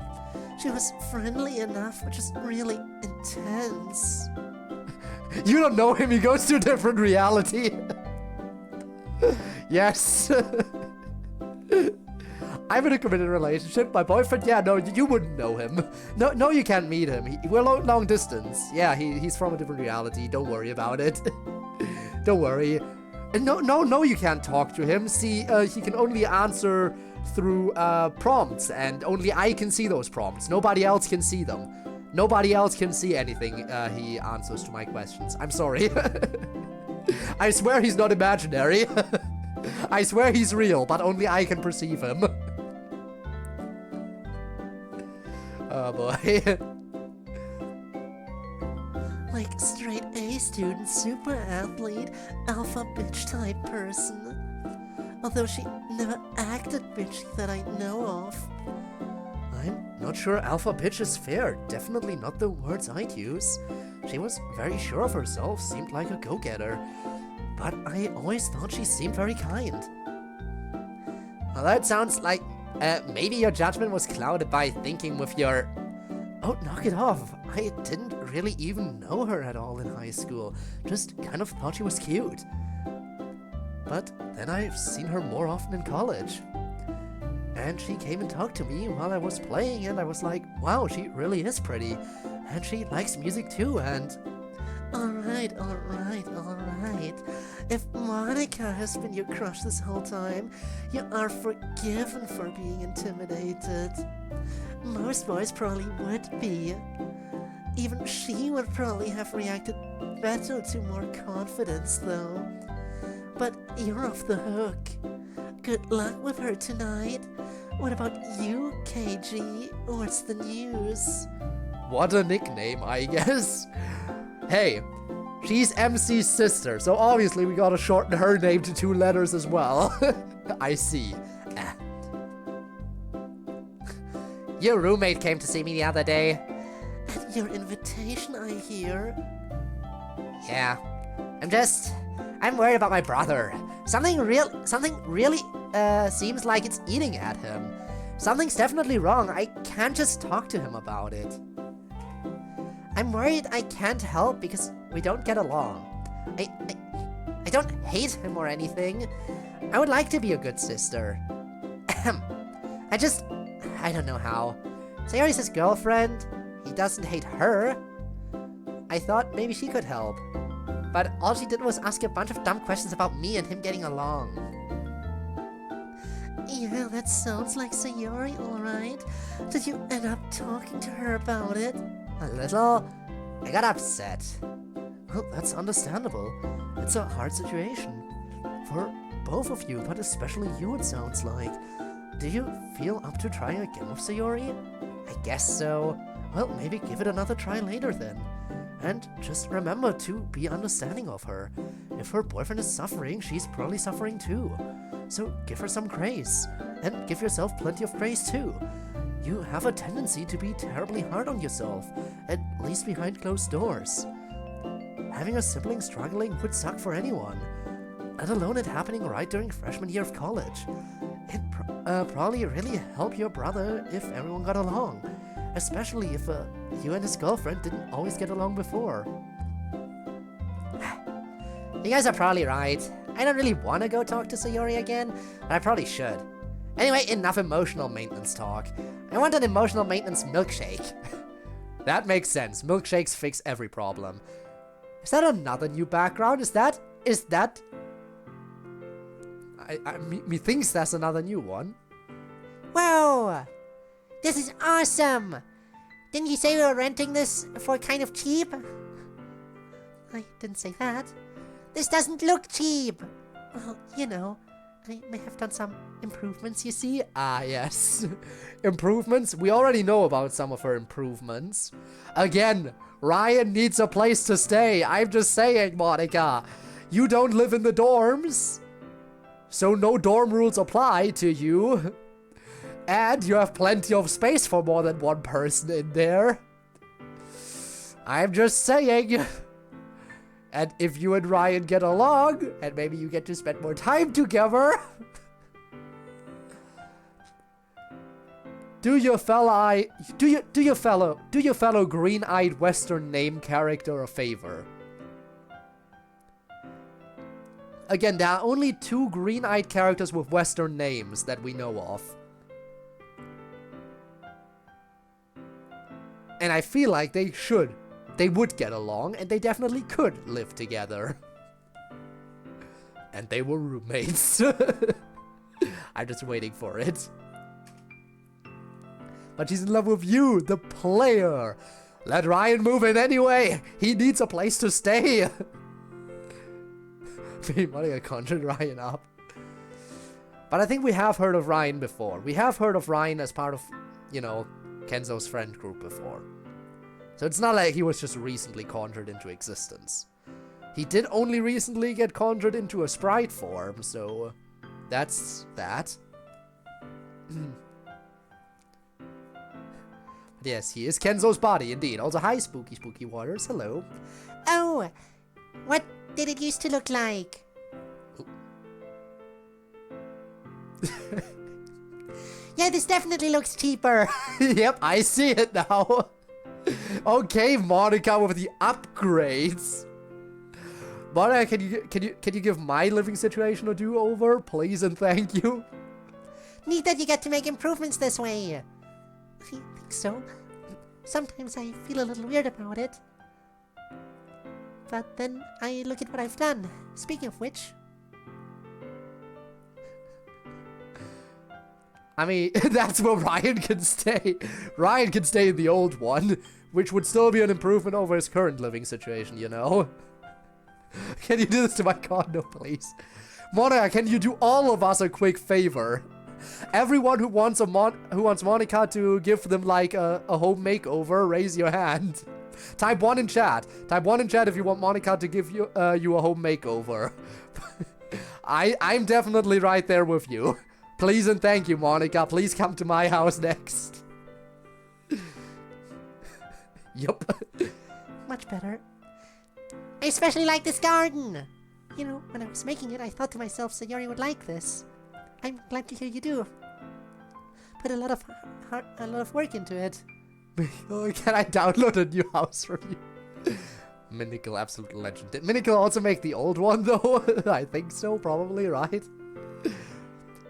She was friendly enough, but just really intense. You don't know him, he goes to a different reality. Yes. I'm in a committed relationship. My boyfriend, yeah, no, you wouldn't know him. No, you can't meet him. We're long distance. Yeah, he's from a different reality. Don't worry about it. Don't worry. No, you can't talk to him. See, he can only answer through prompts, and only I can see those prompts. Nobody else can see them. Nobody else can see anything he answers to my questions. I'm sorry. I swear he's not imaginary. I swear he's real, but only I can perceive him. Oh boy. Like straight A student, super athlete, alpha bitch type person. Although she never acted bitchy that I know of. I'm not sure alpha bitch is fair. Definitely not the words I'd use. She was very sure of herself, seemed like a go-getter. But I always thought she seemed very kind. Well, that sounds like maybe your judgment was clouded by thinking with your... Oh, knock it off. I didn't really even know her at all in high school. Just kind of thought she was cute. But then I've seen her more often in college. And she came and talked to me while I was playing, and I was like, wow, she really is pretty. And she likes music too, and... Alright. If Monica has been your crush this whole time, you are forgiven for being intimidated. Most boys probably would be. Even she would probably have reacted better to more confidence, though. But you're off the hook. Good luck with her tonight. What about you, KG? What's the news? What a nickname, I guess. Hey, she's MC's sister, so obviously we gotta shorten her name to 2 letters as well. I see. Your roommate came to see me the other day. At your invitation, I hear. Yeah. I'm worried about my brother. Something really seems like it's eating at him. Something's definitely wrong. I can't just talk to him about it. I'm worried I can't help because we don't get along. I don't hate him or anything. I would like to be a good sister. I don't know how. Sayori's his girlfriend. He doesn't hate her. I thought maybe she could help. But all she did was ask a bunch of dumb questions about me and him getting along. Yeah, that sounds like Sayori, alright. Did you end up talking to her about it? A little. I got upset. Well, that's understandable. It's a hard situation. For both of you, but especially you, it sounds like. Do you feel up to trying again with Sayori? I guess so. Well, maybe give it another try later then. And just remember to be understanding of her. If her boyfriend is suffering, she's probably suffering too. So give her some grace. And give yourself plenty of grace too. You have a tendency to be terribly hard on yourself, at least behind closed doors. Having a sibling struggling would suck for anyone, let alone it happening right during freshman year of college. It'd probably really help your brother if everyone got along, especially if you and his girlfriend didn't always get along before. You guys are probably right. I don't really want to go talk to Sayori again, but I probably should. Anyway, enough emotional maintenance talk. I want an emotional maintenance milkshake. That makes sense. Milkshakes fix every problem. Is that another new background? Is that? Me thinks that's another new one. Whoa! This is awesome! Didn't you say we were renting this for kind of cheap? I didn't say that. This doesn't look cheap! Well, you know, I may have done some improvements, you see. Ah, yes. Improvements? We already know about some of her improvements. Again, Ryan needs a place to stay. I'm just saying, Monica. You don't live in the dorms, so no dorm rules apply to you. And you have plenty of space for more than one person in there. I'm just saying. And if you and Ryan get along, and maybe you get to spend more time together, do your fellow green-eyed Western name character a favor. Again, there are only 2 green-eyed characters with Western names that we know of. And I feel like they would get along, and they definitely could live together. And they were roommates. I'm just waiting for it. But she's in love with you, the player. Let Ryan move in anyway. He needs a place to stay. Monica conjured Ryan up. But I think we have heard of Ryan before. We have heard of Ryan as part of, you know, Kenzo's friend group before. So it's not like he was just recently conjured into existence. He did only recently get conjured into a sprite form, so that's that. Yes, he is Kenzo's body, indeed. Also, hi, Spooky Spooky Waters. Hello. Oh, what did it used to look like? Yeah, this definitely looks cheaper. Yep, I see it now. Okay, Monica with the upgrades. Monica, can you give my living situation a do-over, please and thank you? Neat that you get to make improvements this way. I think so. Sometimes I feel a little weird about it. But then I look at what I've done. Speaking of which... I mean, that's where Ryan can stay. Ryan can stay in the old one, which would still be an improvement over his current living situation, you know? Can you do this to my condo, please? Monica, can you do all of us a quick favor? Everyone who wants Monica to give them like a home makeover, raise your hand. Type 1 in chat. Type 1 in chat if you want Monica to give you you a home makeover. I'm definitely right there with you. Please and thank you, Monica. Please come to my house next. Yup. Much better. I especially like this garden. You know, when I was making it, I thought to myself, Sayori would like this. I'm glad to hear you do. Put a lot of work into it. Oh, can I download a new house from you? Minicle, absolute legend. Did Minicle also make the old one, though? I think so, probably, right?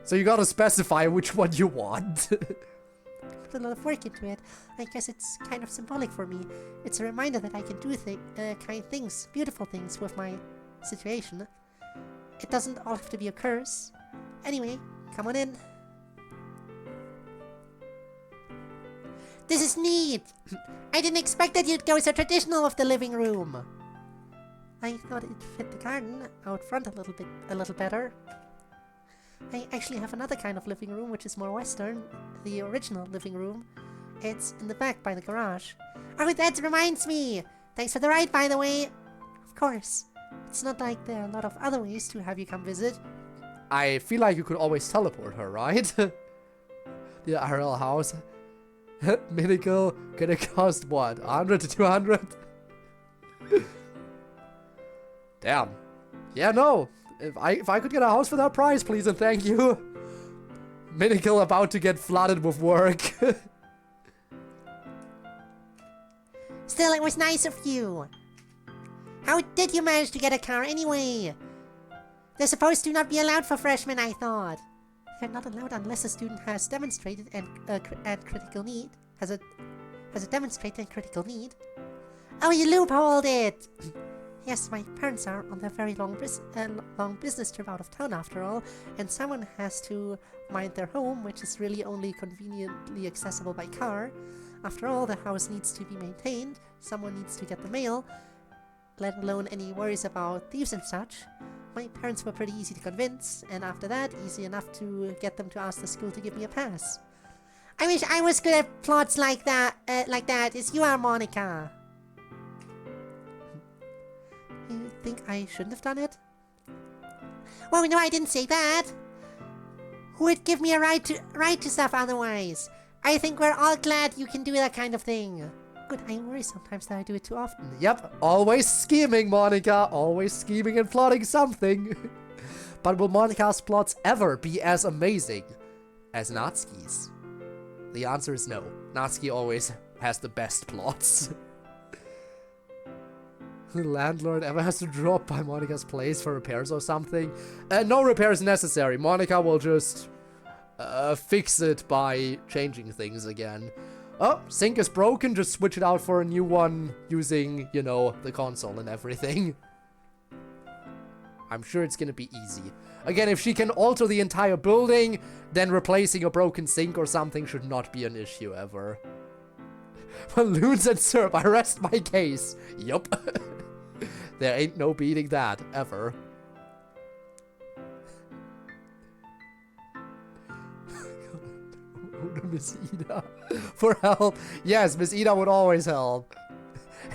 So you gotta specify which one you want. Put a lot of work into it. I guess it's kind of symbolic for me. It's a reminder that I can do kind things, beautiful things with my situation. It doesn't all have to be a curse. Anyway, come on in. This is neat! I didn't expect that you'd go so traditional with the living room. I thought it fit the garden out front a little better. I actually have another kind of living room which is more Western, the original living room. It's in the back by the garage. Oh, that reminds me! Thanks for the ride, by the way! Of course. It's not like there are a lot of other ways to have you come visit. I feel like you could always teleport her, right? The IRL house. Minicle gonna cost what? 100 to 200? Damn. Yeah, no. If I could get a house for that price, please and thank you. Minicle about to get flooded with work. Still, it was nice of you. How did you manage to get a car anyway? They're supposed to not be allowed for freshmen, I thought. They're not allowed unless a student has demonstrated and critical need. Has a demonstrated critical need. Oh, you loopholed it! Yes, my parents are on their very long business trip out of town after all, and someone has to mind their home, which is really only conveniently accessible by car. After all, the house needs to be maintained, someone needs to get the mail, let alone any worries about thieves and such. My parents were pretty easy to convince, and after that, easy enough to get them to ask the school to give me a pass. I wish I was good at plots like that as you are, Monica. You think I shouldn't have done it? Well, no, I didn't say that. Who would give me a right to stuff otherwise? I think we're all glad you can do that kind of thing. Good, I worry sometimes that I do it too often. Yep, always scheming, Monica. Always scheming and plotting something. But will Monica's plots ever be as amazing as Natsuki's? The answer is no. Natsuki always has the best plots. The landlord ever has to drop by Monica's place for repairs or something? No repairs necessary. Monica will just fix it by changing things again. Oh, sink is broken, just switch it out for a new one using, you know, the console and everything. I'm sure it's gonna be easy. Again, if she can alter the entire building, then replacing a broken sink or something should not be an issue ever. Balloons and syrup, I rest my case. Yup. There ain't no beating that, ever. Miss Ida for help. Yes, Miss Ida would always help.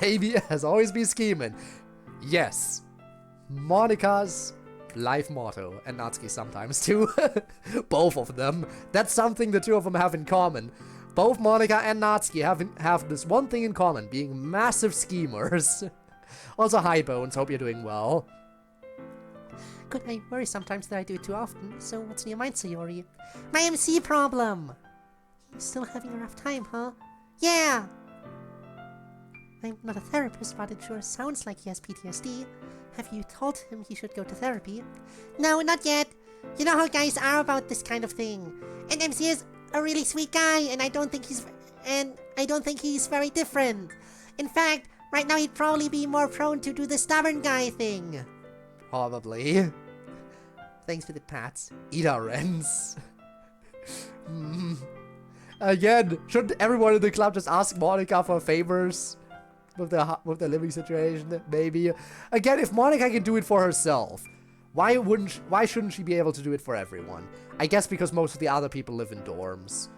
Amy has always been scheming. Yes. Monica's life motto, and Natsuki sometimes too. Both of them. That's something the two of them have in common. Both Monica and Natsuki have this one thing in common, being massive schemers. Also, hi Bones, hope you're doing well. Good, I worry sometimes that I do it too often. So what's in your mind, Sayori? My MC problem! You're still having a rough time, huh? Yeah! I'm not a therapist, but it sure sounds like he has PTSD. Have you told him he should go to therapy? No, not yet. You know how guys are about this kind of thing. And MC is a really sweet guy, and I don't think he's very different. In fact, right now he'd probably be more prone to do the stubborn guy thing. Probably. Thanks for the pats. Ida Renz. Again, shouldn't everyone in the club just ask Monica for favors with their living situation? Maybe. Again, if Monica can do it for herself, why shouldn't she be able to do it for everyone? I guess because most of the other people live in dorms.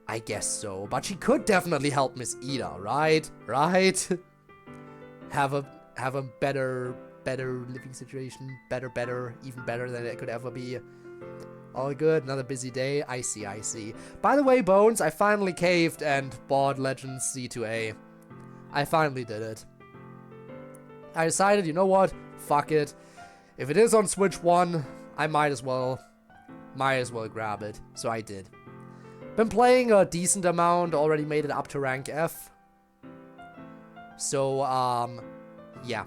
I guess so, but she could definitely help Miss Ida, right? Right? Have a better living situation, better, even better than it could ever be. All good, another busy day. I see. By the way, Bones, I finally caved and bought Legends Z2A. I finally did it. I decided, you know what? Fuck it. If it is on Switch 1, I might as well grab it. So I did. Been playing a decent amount, already made it up to rank F. So, yeah.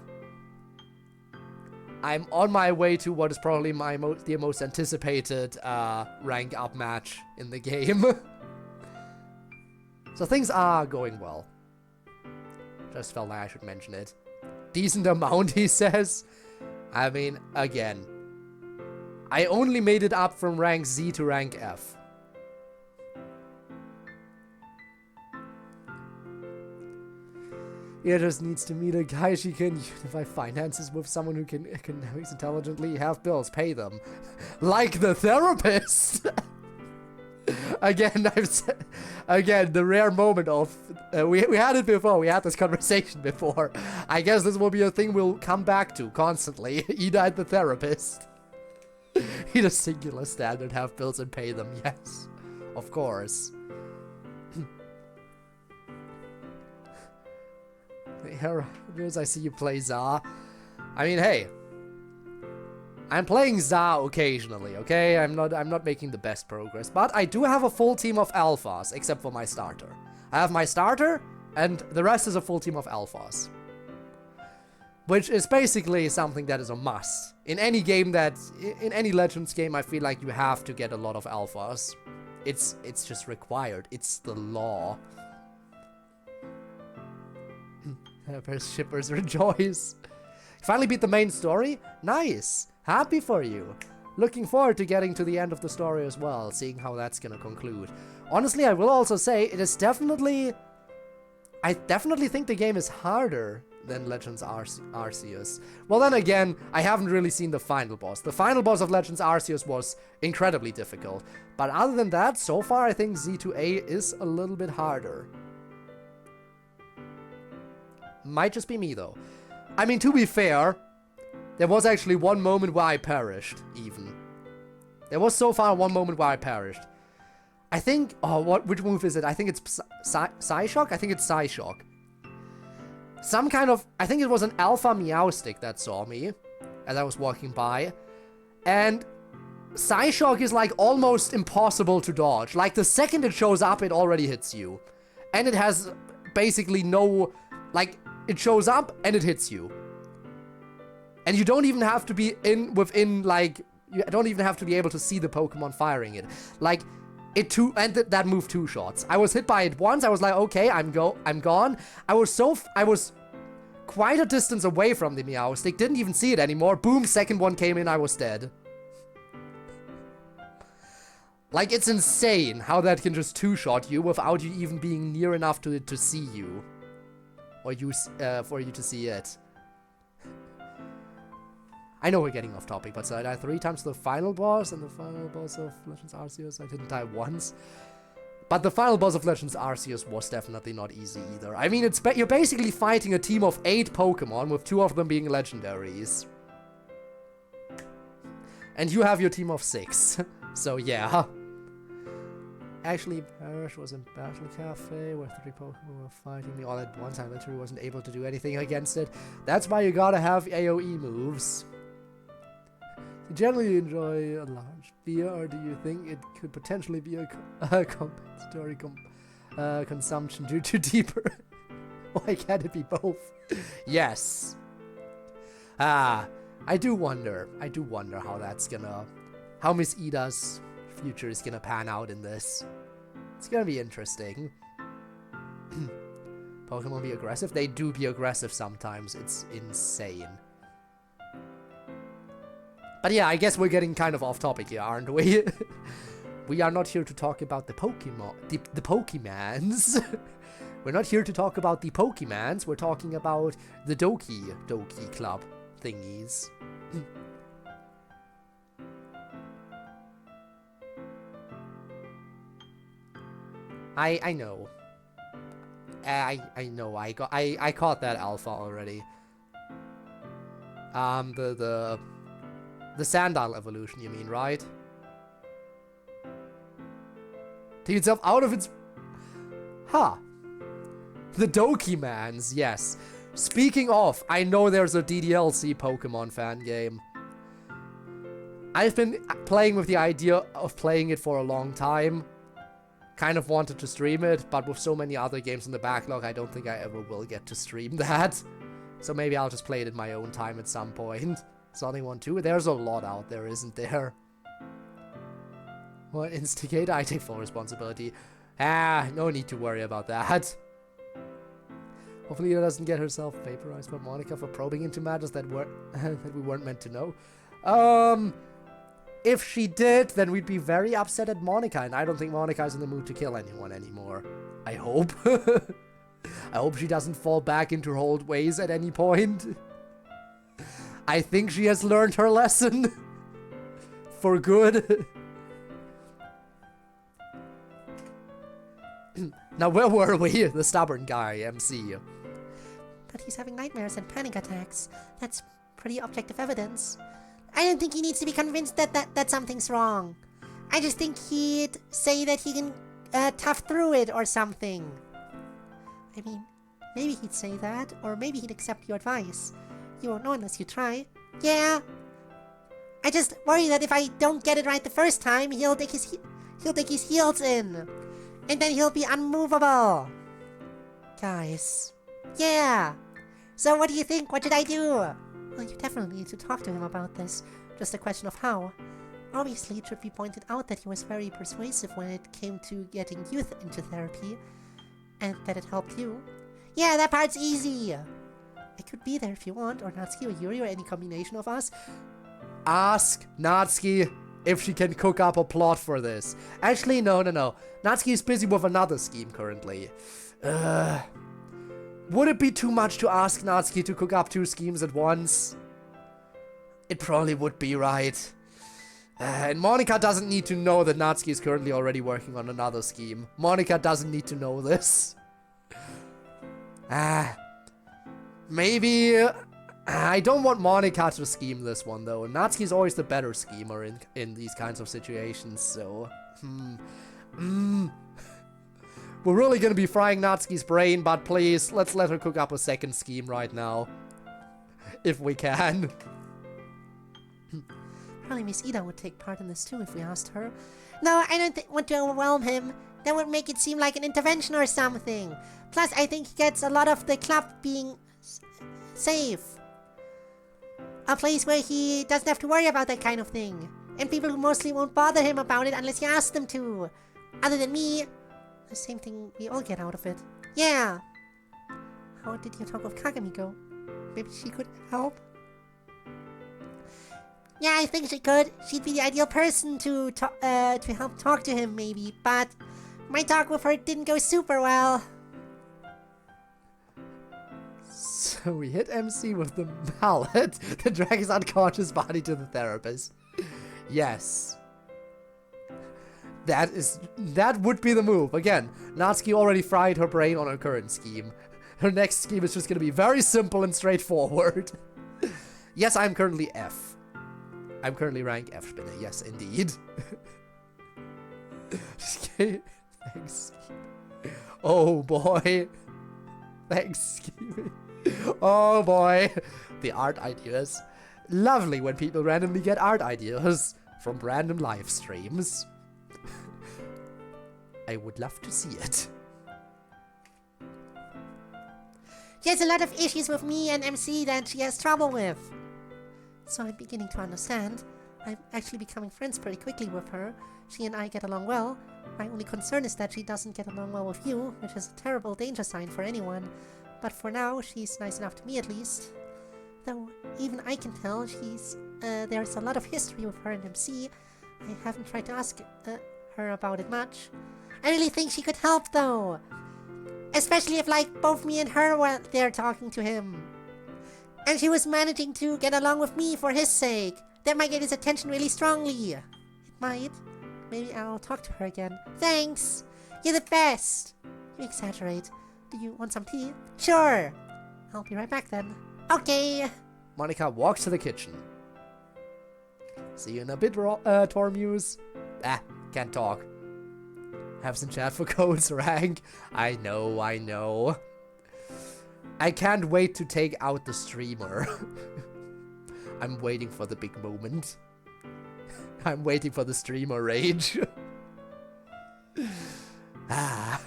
I'm on my way to what is probably the most anticipated rank up match in the game. So things are going well. Just felt like I should mention it. Decent amount, he says. I mean, again, I only made it up from rank Z to rank F. Ida just needs to meet a guy she can unify finances with, someone who can economics intelligently, have bills, pay them. Like the therapist! Again, the rare moment of... we had it before, we had this conversation before. I guess this will be a thing we'll come back to constantly. Ida and the therapist. Ida singular standard, have bills and pay them, yes. Of course. Here, as I see you play Za. I mean, hey. I'm playing Za occasionally, okay? I'm not making the best progress, but I do have a full team of alphas, except for my starter. I have my starter, and the rest is a full team of alphas. Which is basically something that is a must. In any game in any Legends game, I feel like you have to get a lot of alphas. It's just required. It's the law. Shippers rejoice. Finally beat the main story? Nice! Happy for you! Looking forward to getting to the end of the story as well, seeing how that's gonna conclude. Honestly, I will also say, it is definitely... I definitely think the game is harder than Legends Arceus. Well then again, I haven't really seen the final boss. The final boss of Legends Arceus was incredibly difficult. But other than that, so far I think Z2A is a little bit harder. Might just be me, though. I mean, to be fair, there was actually one moment where I perished, even. There was so far one moment where I perished. I think... Oh, which move is it? I think it's Psyshock? I think it's Psyshock. Some kind of... I think it was an Alpha Meowstic that saw me as I was walking by. And Psyshock is, like, almost impossible to dodge. Like, the second it shows up, it already hits you. And it has basically no... Like... It shows up and it hits you. And you don't even have to be within, like, you don't even have to be able to see the Pokemon firing it. Like, that move 2 shots. I was hit by it once, I was like, okay, I'm gone. I was quite a distance away from the Meowstic, didn't even see it anymore. Boom, second one came in, I was dead. Like, it's insane how that can just two-shot you without you even being near enough to see you. Or for you to see it. I know we're getting off topic, but so I died 3 times to the final boss, and the final boss of Legends Arceus, I didn't die once. But the final boss of Legends Arceus was definitely not easy either. I mean, you're basically fighting a team of 8 Pokemon, with 2 of them being legendaries. And you have your team of 6. So yeah. Actually, Parrish was in Battle Cafe, where 3 Pokemon were fighting me all at once. I literally wasn't able to do anything against it. That's why you gotta have AoE moves. Do you generally enjoy a large beer, or do you think it could potentially be a compensatory consumption due to deeper? Why can't it be both? Yes. I do wonder how Miss Ida's future is gonna pan out in this. It's gonna be interesting. Pokemon be aggressive? They do be aggressive sometimes. It's insane. But yeah, I guess we're getting kind of off topic here, aren't we? We are not here to talk about the Pokemon, the Pokemans. We're not here to talk about the Pokemans. We're talking about the Doki Club thingies. I know. I know. I caught that alpha already. The Sandile evolution, you mean, right? Take itself out of its... Huh. The Dokimans, yes. Speaking of, I know there's a DDLC Pokemon fan game. I've been playing with the idea of playing it for a long time. Kind of wanted to stream it, but with so many other games in the backlog, I don't think I ever will get to stream that. So maybe I'll just play it in my own time at some point. Sonic 1 2, there's a lot out there, isn't there? What, instigator? I take full responsibility. No need to worry about that. Hopefully Ida doesn't get herself vaporized by Monica for probing into matters that we weren't meant to know. If she did, then we'd be very upset at Monica, and I don't think Monica's in the mood to kill anyone anymore. I hope. I hope she doesn't fall back into her old ways at any point. I think she has learned her lesson. For good. Now, where were we? The stubborn guy, MC. But he's having nightmares and panic attacks. That's pretty objective evidence. I don't think he needs to be convinced that something's wrong. I just think he'd say that he can tough through it or something. I mean, maybe he'd say that, or maybe he'd accept your advice. You won't know unless you try. Yeah. I just worry that if I don't get it right the first time, he'll dig his heels in. And then he'll be unmovable. Guys. Yeah. So what do you think? What should I do? Well, you definitely need to talk to him about this. Just a question of how. Obviously, it should be pointed out that he was very persuasive when it came to getting youth into therapy. And that it helped you. Yeah, that part's easy. I could be there if you want, or Natsuki or Yuri, or any combination of us. Ask Natsuki if she can cook up a plot for this. Actually, no. Natsuki is busy with another scheme currently. Would it be too much to ask Natsuki to cook up 2 schemes at once? It probably would be, right? And Monica doesn't need to know that Natsuki is currently already working on another scheme. Monica doesn't need to know this. Maybe... I don't want Monica to scheme this one, though. Natsuki's always the better schemer in these kinds of situations, so... We're really gonna be frying Natsuki's brain, but please, let's let her cook up a second scheme right now. If we can. Probably Miss Ida would take part in this too if we asked her. No, I don't want to overwhelm him. That would make it seem like an intervention or something. Plus, I think he gets a lot of the club being safe. A place where he doesn't have to worry about that kind of thing. And people who mostly won't bother him about it unless you ask them to. Other than me, the same thing we all get out of it. Yeah. How did you talk with Kagami go? Maybe she could help? Yeah, I think she could. She'd be the ideal person to help talk to him, maybe. But my talk with her didn't go super well. So we hit MC with the mallet that drags his unconscious body to the therapist. Yes. That would be the move. Again, Natsuki already fried her brain on her current scheme. Her next scheme is just going to be very simple and straightforward. Yes, I'm currently F. I'm currently rank F spinner. Yes, indeed. Thanks. Oh boy. Thanks. Oh boy. The art ideas. Lovely when people randomly get art ideas from random live streams. I would love to see it. She has a lot of issues with me and MC that she has trouble with. So I'm beginning to understand. I'm actually becoming friends pretty quickly with her. She and I get along well. My only concern is that she doesn't get along well with you, which is a terrible danger sign for anyone. But for now, she's nice enough to me at least. Though even I can tell there's a lot of history with her and MC. I haven't tried to ask her about it much. I really think she could help though. Especially if like both me and her were there talking to him. And she was managing to get along with me for his sake. That might get his attention really strongly. It might. Maybe I'll talk to her again. Thanks! You're the best! You exaggerate. Do you want some tea? Sure! I'll be right back then. Okay! Monica walks to the kitchen. See you in a bit, Tormuse. Can't talk. Have some chat for codes rank. I know. I can't wait to take out the streamer. I'm waiting for the big moment. I'm waiting for the streamer rage. I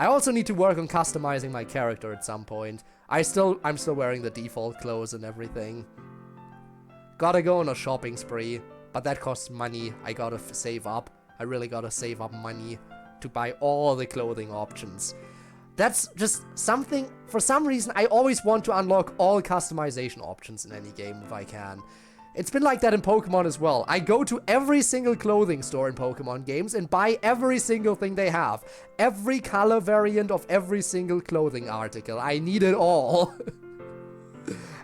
also need to work on customizing my character at some point. I'm still wearing the default clothes and everything. Gotta go on a shopping spree, but that costs money. I gotta save up. I really gotta save up money to buy all the clothing options. That's just something, for some reason, I always want to unlock all customization options in any game if I can. It's been like that in Pokemon as well. I go to every single clothing store in Pokemon games and buy every single thing they have. Every color variant of every single clothing article. I need it all.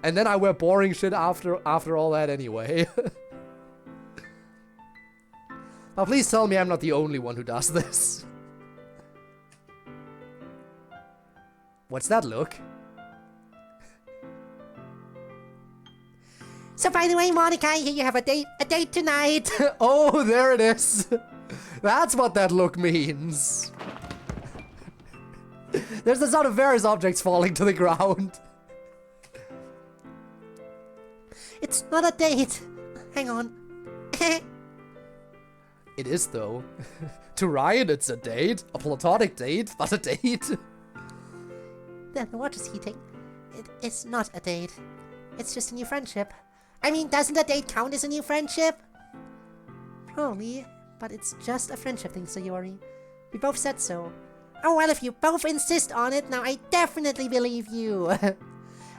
And then I wear boring shit after all that anyway. Now please tell me I'm not the only one who does this. What's that look? So by the way, Monica, I hear you have a date tonight. Oh, there it is. That's what that look means. There's the sound of various objects falling to the ground. It's not a date. Hang on. It is though. To Ryan, it's a date. A platonic date, but a date. The watch is heating. It is not a date. It's just a new friendship. I mean, doesn't a date count as a new friendship? Probably, but it's just a friendship thing, Sayori. We both said so. Oh well, if you both insist on it, now I definitely believe you.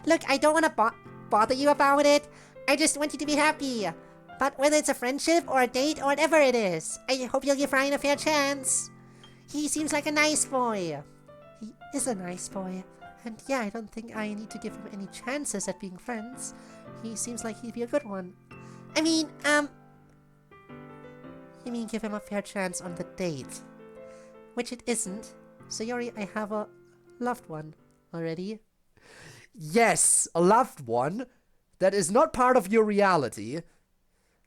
Look, I don't want to bother you about it. I just want you to be happy. But whether it's a friendship or a date or whatever it is, I hope you'll give Ryan a fair chance. He seems like a nice boy. He is a nice boy. And yeah, I don't think I need to give him any chances at being friends. He seems like he'd be a good one. I mean, you mean give him a fair chance on the date. Which it isn't. Sayori, I have a loved one already. Yes, a loved one that is not part of your reality.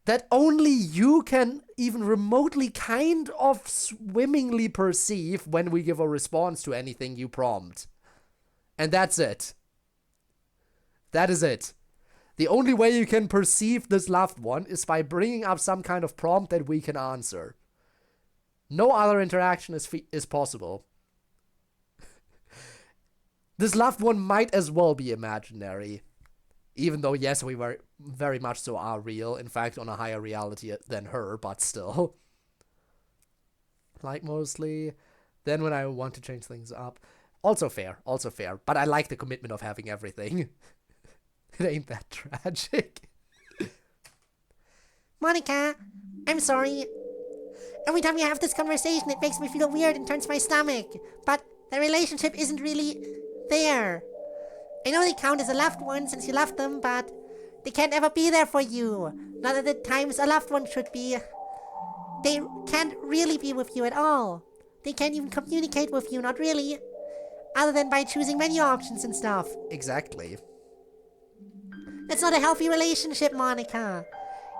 That only you can even remotely kind of swimmingly perceive when we give a response to anything you prompt. And that's it. That is it. The only way you can perceive this loved one is by bringing up some kind of prompt that we can answer. No other interaction is possible. This loved one might as well be imaginary. Even though, yes, we were very much so are real. In fact, on a higher reality than her, but still. Like mostly. Then when I want to change things up. Also fair. But I like the commitment of having everything. It ain't that tragic. Monica, I'm sorry. Every time we have this conversation, it makes me feel weird and turns my stomach. But the relationship isn't really there. I know they count as a loved one since you loved them, but they can't ever be there for you. Not at the times a loved one should be. They can't really be with you at all. They can't even communicate with you, not really. Other than by choosing menu options and stuff. Exactly. That's not a healthy relationship, Monica.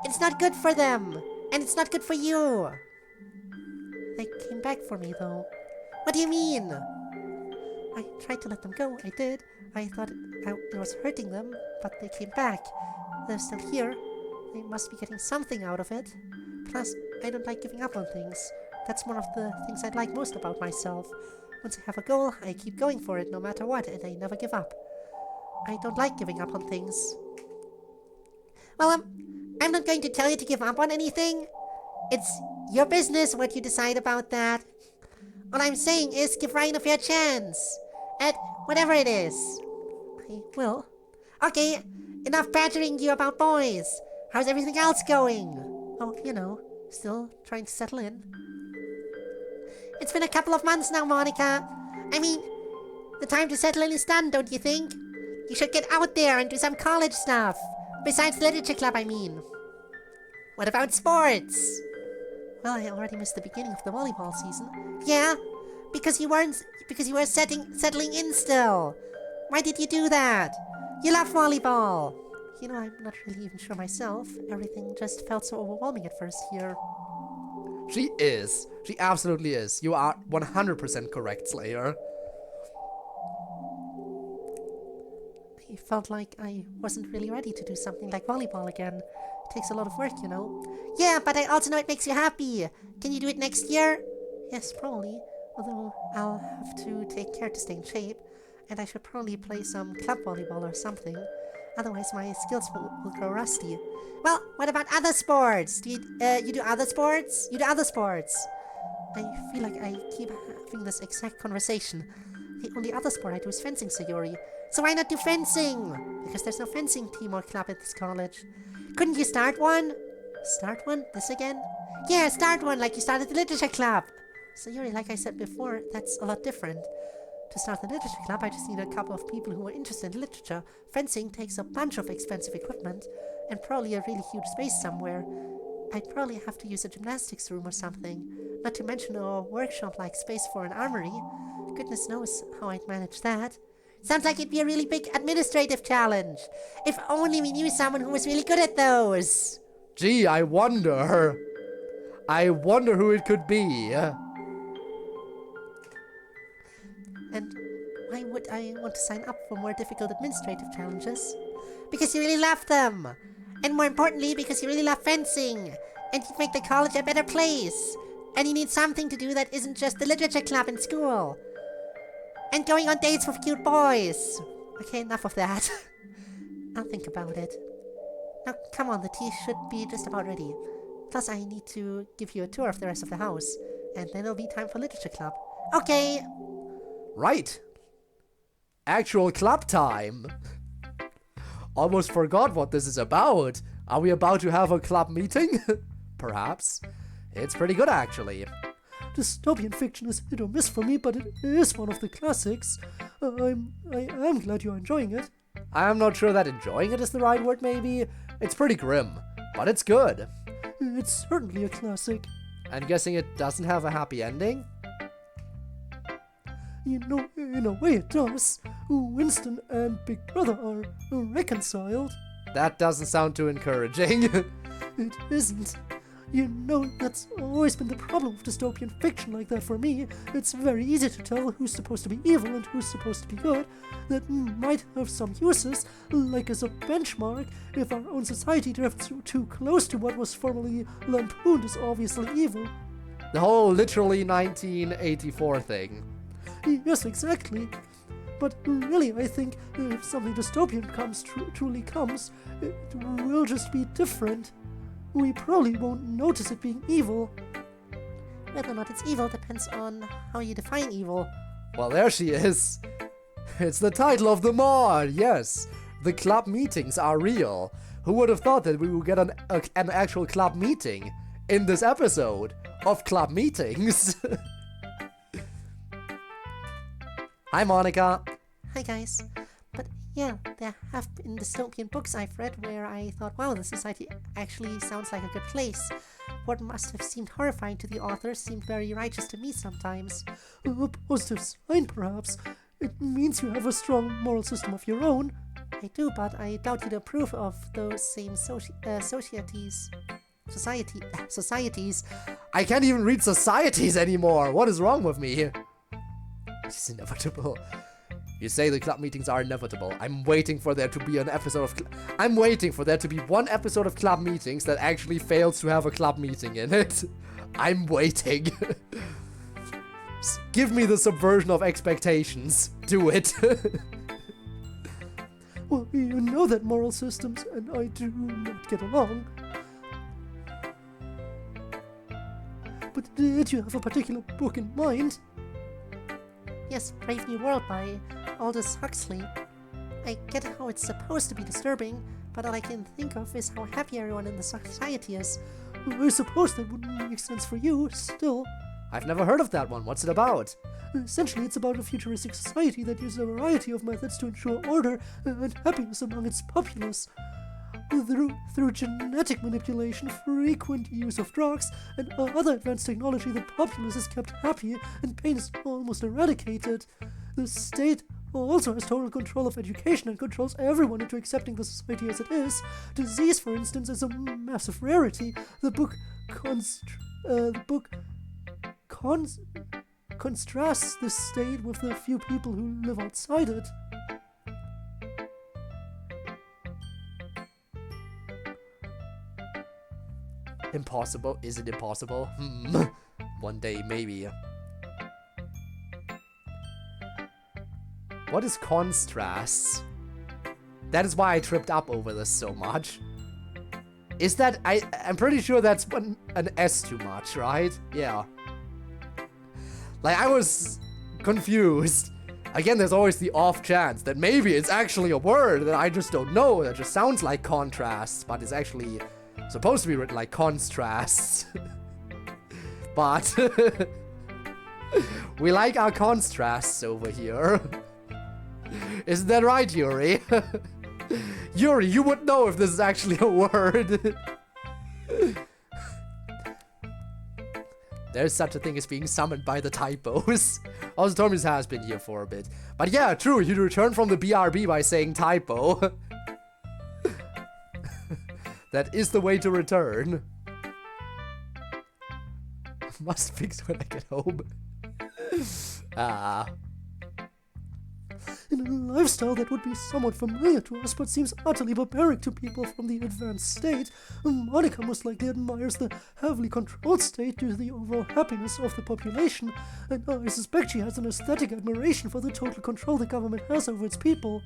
It's not good for them. And it's not good for you. They came back for me, though. What do you mean? I tried to let them go, I did. I thought it was hurting them, but they came back. They're still here. They must be getting something out of it. Plus, I don't like giving up on things. That's one of the things I like most about myself. Once I have a goal, I keep going for it no matter what, and I never give up. I don't like giving up on things. Well, I'm not going to tell you to give up on anything. It's your business what you decide about that. All I'm saying is give Ryan a fair chance. At whatever it is. I will. Okay, enough badgering you about boys. How's everything else going? Oh, still trying to settle in. It's been a couple of months now, Monica. I mean, the time to settle in is done, don't you think? You should get out there and do some college stuff. Besides the literature club, I mean. What about sports? Well, I already missed the beginning of the volleyball season. Yeah, because you were settling in still. Why did you do that? You love volleyball. I'm not really even sure myself. Everything just felt so overwhelming at first here. She is. She absolutely is. You are 100% correct, Slayer. I felt like I wasn't really ready to do something like volleyball again. It takes a lot of work, Yeah, but I also know it makes you happy. Can you do it next year? Yes, probably. Although I'll have to take care to stay in shape. And I should probably play some club volleyball or something. Otherwise my skills will grow rusty. Well, what about other sports? You do other sports? You do other sports. I feel like I keep having this exact conversation. The only other sport I do is fencing, Sayori. So why not do fencing? Because there's no fencing team or club at this college. Couldn't you start one? Start one? This again? Yeah, start one like you started the literature club. Sayori, like I said before, that's a lot different. To start the literature club, I just need a couple of people who are interested in literature. Fencing takes a bunch of expensive equipment, and probably a really huge space somewhere. I'd probably have to use a gymnastics room or something, not to mention a workshop-like space for an armory. Goodness knows how I'd manage that. Sounds like it'd be a really big administrative challenge. If only we knew someone who was really good at those. Gee, I wonder who it could be. And why would I want to sign up for more difficult administrative challenges? Because you really love them! And more importantly, because you really love fencing! And you make the college a better place! And you need something to do that isn't just the literature club in school! And going on dates with cute boys! Okay, enough of that. I'll think about it. Now, come on, the tea should be just about ready. Plus, I need to give you a tour of the rest of the house. And then it'll be time for literature club. Okay! Right. Actual club time. Almost forgot what this is about. Are we about to have a club meeting? Perhaps. It's pretty good, actually. Dystopian fiction is hit or miss for me, but it is one of the classics. I am glad you're enjoying it. I'm not sure that enjoying it is the right word, maybe. It's pretty grim, but it's good. It's certainly a classic. I'm guessing it doesn't have a happy ending? In a way it does. Winston and Big Brother are reconciled. That doesn't sound too encouraging. It isn't. That's always been the problem with dystopian fiction like that for me. It's very easy to tell who's supposed to be evil and who's supposed to be good. That might have some uses, like as a benchmark, if our own society drifts too close to what was formerly lampooned as obviously evil. The whole literally 1984 thing. Yes, exactly. But really, I think if something dystopian truly comes, it will just be different. We probably won't notice it being evil. Whether or not it's evil depends on how you define evil. Well, there she is. It's the title of the mod, yes. The club meetings are real. Who would have thought that we would get an actual club meeting in this episode of club meetings? Hi, Monica. Hi guys. But yeah, there have been dystopian books I've read where I thought, wow, the society actually sounds like a good place. What must have seemed horrifying to the author seemed very righteous to me sometimes. A positive sign, perhaps. It means you have a strong moral system of your own. I do, but I doubt you'd approve of those same societies. I can't even read societies anymore. What is wrong with me? It's inevitable. You say the club meetings are inevitable. I'm waiting for there to be an episode of... I'm waiting for there to be one episode of club meetings that actually fails to have a club meeting in it. I'm waiting. Give me the subversion of expectations. Do it. Well, you know that moral systems and I do not get along. But did you have a particular book in mind? Yes, Brave New World by Aldous Huxley. I get how it's supposed to be disturbing, but all I can think of is how happy everyone in the society is. I suppose that wouldn't make sense for you, still. I've never heard of that one. What's it about? Essentially, it's about a futuristic society that uses a variety of methods to ensure order and happiness among its populace. Through genetic manipulation, frequent use of drugs, and other advanced technology, the populace is kept happy and pain is almost eradicated. The state also has total control of education and controls everyone into accepting the society as it is. Disease, for instance, is a massive rarity. The book contrasts this state with the few people who live outside it. Impossible? Is it impossible? One day, maybe. What is contrasts? That is why I tripped up over this so much. Is that... I'm pretty sure that's an S too much, right? Yeah. Like, I was confused. Again, there's always the off chance that maybe it's actually a word that I just don't know. That just sounds like contrasts, but it's actually supposed to be written like contrasts. But we like our contrasts over here. Isn't that right, Yuri? Yuri, you would know if this is actually a word. There's such a thing as being summoned by the typos. Also, Tommy's has been here for a bit. But yeah, true, you return from the BRB by saying typo. That is the way to return. Must fix when I get home. In a lifestyle that would be somewhat familiar to us but seems utterly barbaric to people from the advanced state, Monica most likely admires the heavily controlled state due to the overall happiness of the population, and I suspect she has an aesthetic admiration for the total control the government has over its people.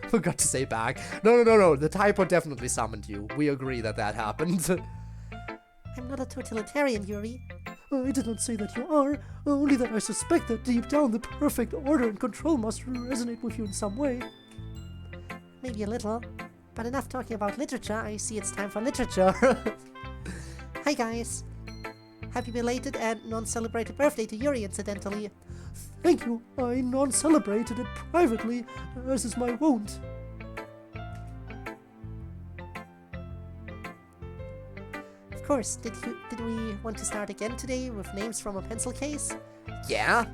Forgot to say back. No. The typo definitely summoned you. We agree that happened. I'm not a totalitarian, Yuri. I did not say that you are, only that I suspect that deep down the perfect order and control must resonate with you in some way. Maybe a little, but enough talking about literature. I see it's time for literature. Hi guys. Happy belated and non-celebrated birthday to Yuri, incidentally. Thank you. I non-celebrated it privately, as is my wont. Of course, did we want to start again today with names from a pencil case? Yeah?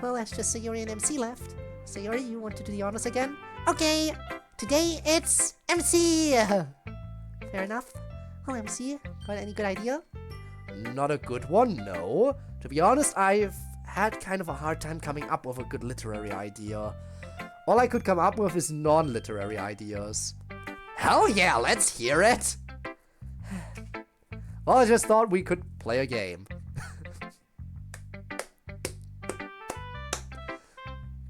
Well, that's just Sayuri and MC left. Sayuri, you want to do the honors again? Okay, today it's MC! Fair enough. Well, MC, got any good idea? Not a good one, no. To be honest, I've had kind of a hard time coming up with a good literary idea. All I could come up with is non-literary ideas. Hell yeah, let's hear it! Well, I just thought we could play a game.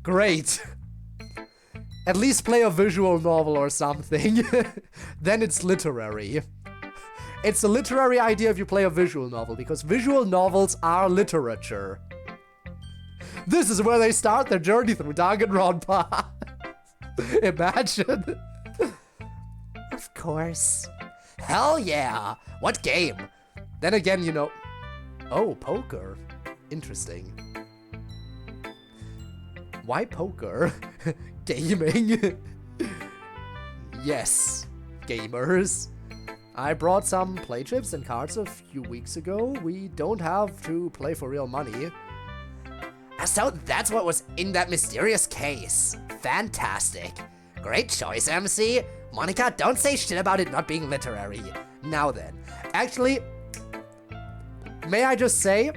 Great. At least play a visual novel or something. Then it's literary. It's a literary idea if you play a visual novel, because visual novels are literature. This is where they start their journey through Danganronpa. Imagine. course. Hell yeah! What game? Then again, you know... Oh, poker. Interesting. Why poker? Gaming. Yes, gamers. I brought some play chips and cards a few weeks ago. We don't have to play for real money. So that's what was in that mysterious case. Fantastic. Great choice, MC. Monica, don't say shit about it not being literary. Now then. Actually, may I just say,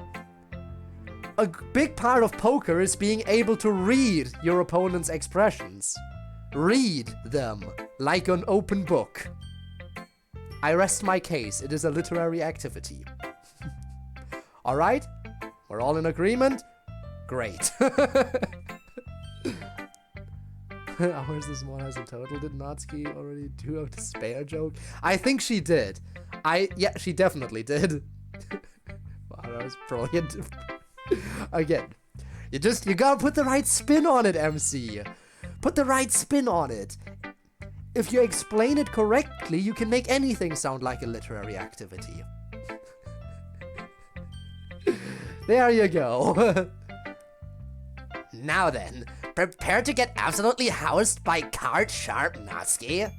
a big part of poker is being able to read your opponent's expressions. Read them like an open book. I rest my case. It is a literary activity. Alright? We're all in agreement? Great. Hours this one has a total. Did Natsuki already do a despair joke? I think she did. Yeah, she definitely did. Wow, that was brilliant. Again, you gotta put the right spin on it, MC. Put the right spin on it. If you explain it correctly, you can make anything sound like a literary activity. There you go. Now then, prepare to get absolutely housed by card sharp Natsuki.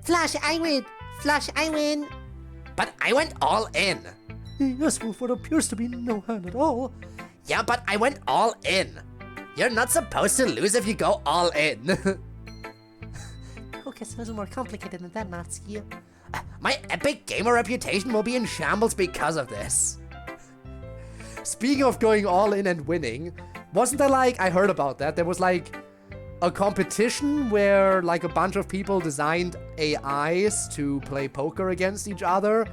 Flash, I win! Flash, I win! But I went all in. Yes, with what appears to be no hand at all. Yeah, but I went all in. You're not supposed to lose if you go all in. Poker's a little more complicated than that, Natsuki. My epic gamer reputation will be in shambles because of this. Speaking of going all in and winning, wasn't there I heard about that, there was a competition where a bunch of people designed AIs to play poker against each other,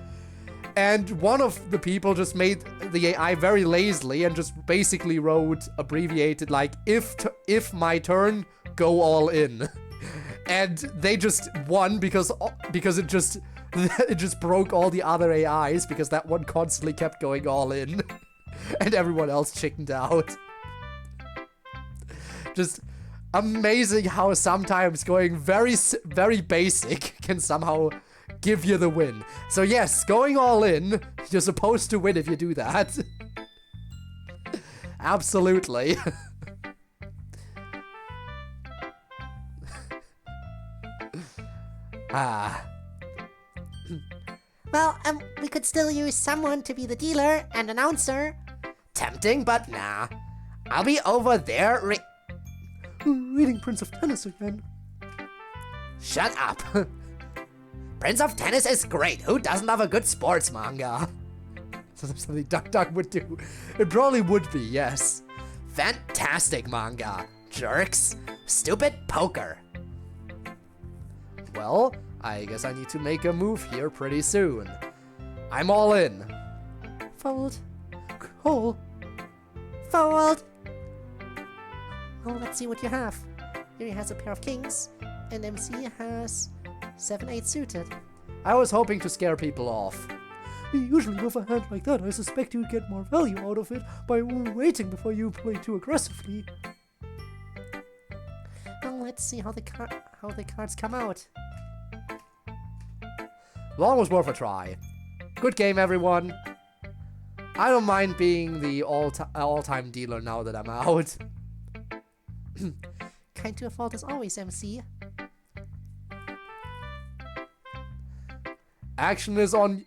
and one of the people just made the AI very lazily and just basically wrote abbreviated if my turn, go all in. And they just won because it just broke all the other AIs because that one constantly kept going all in. And everyone else chickened out. Just amazing how sometimes going very, very basic can somehow give you the win. So yes, going all in, you're supposed to win if you do that. Absolutely. Well, we could still use someone to be the dealer and announcer. Tempting, but nah. I'll be over there Reading Prince of Tennis again. Shut up. Prince of Tennis is great. Who doesn't love a good sports manga? Something Duck Duck would do. It probably would be, yes. Fantastic manga. Jerks. Stupid poker. Well, I guess I need to make a move here pretty soon. I'm all in. Fold. Call. Fold! Well, let's see what you have. Yuri has a pair of kings, and MC has 7-8 suited. I was hoping to scare people off. Usually with a hand like that, I suspect you'd get more value out of it by waiting before you play too aggressively. Well, let's see how the cards come out. Well, it was worth a try. Good game, everyone. I don't mind being the all-time dealer now that I'm out. Kind to a fault as always, MC. Action is on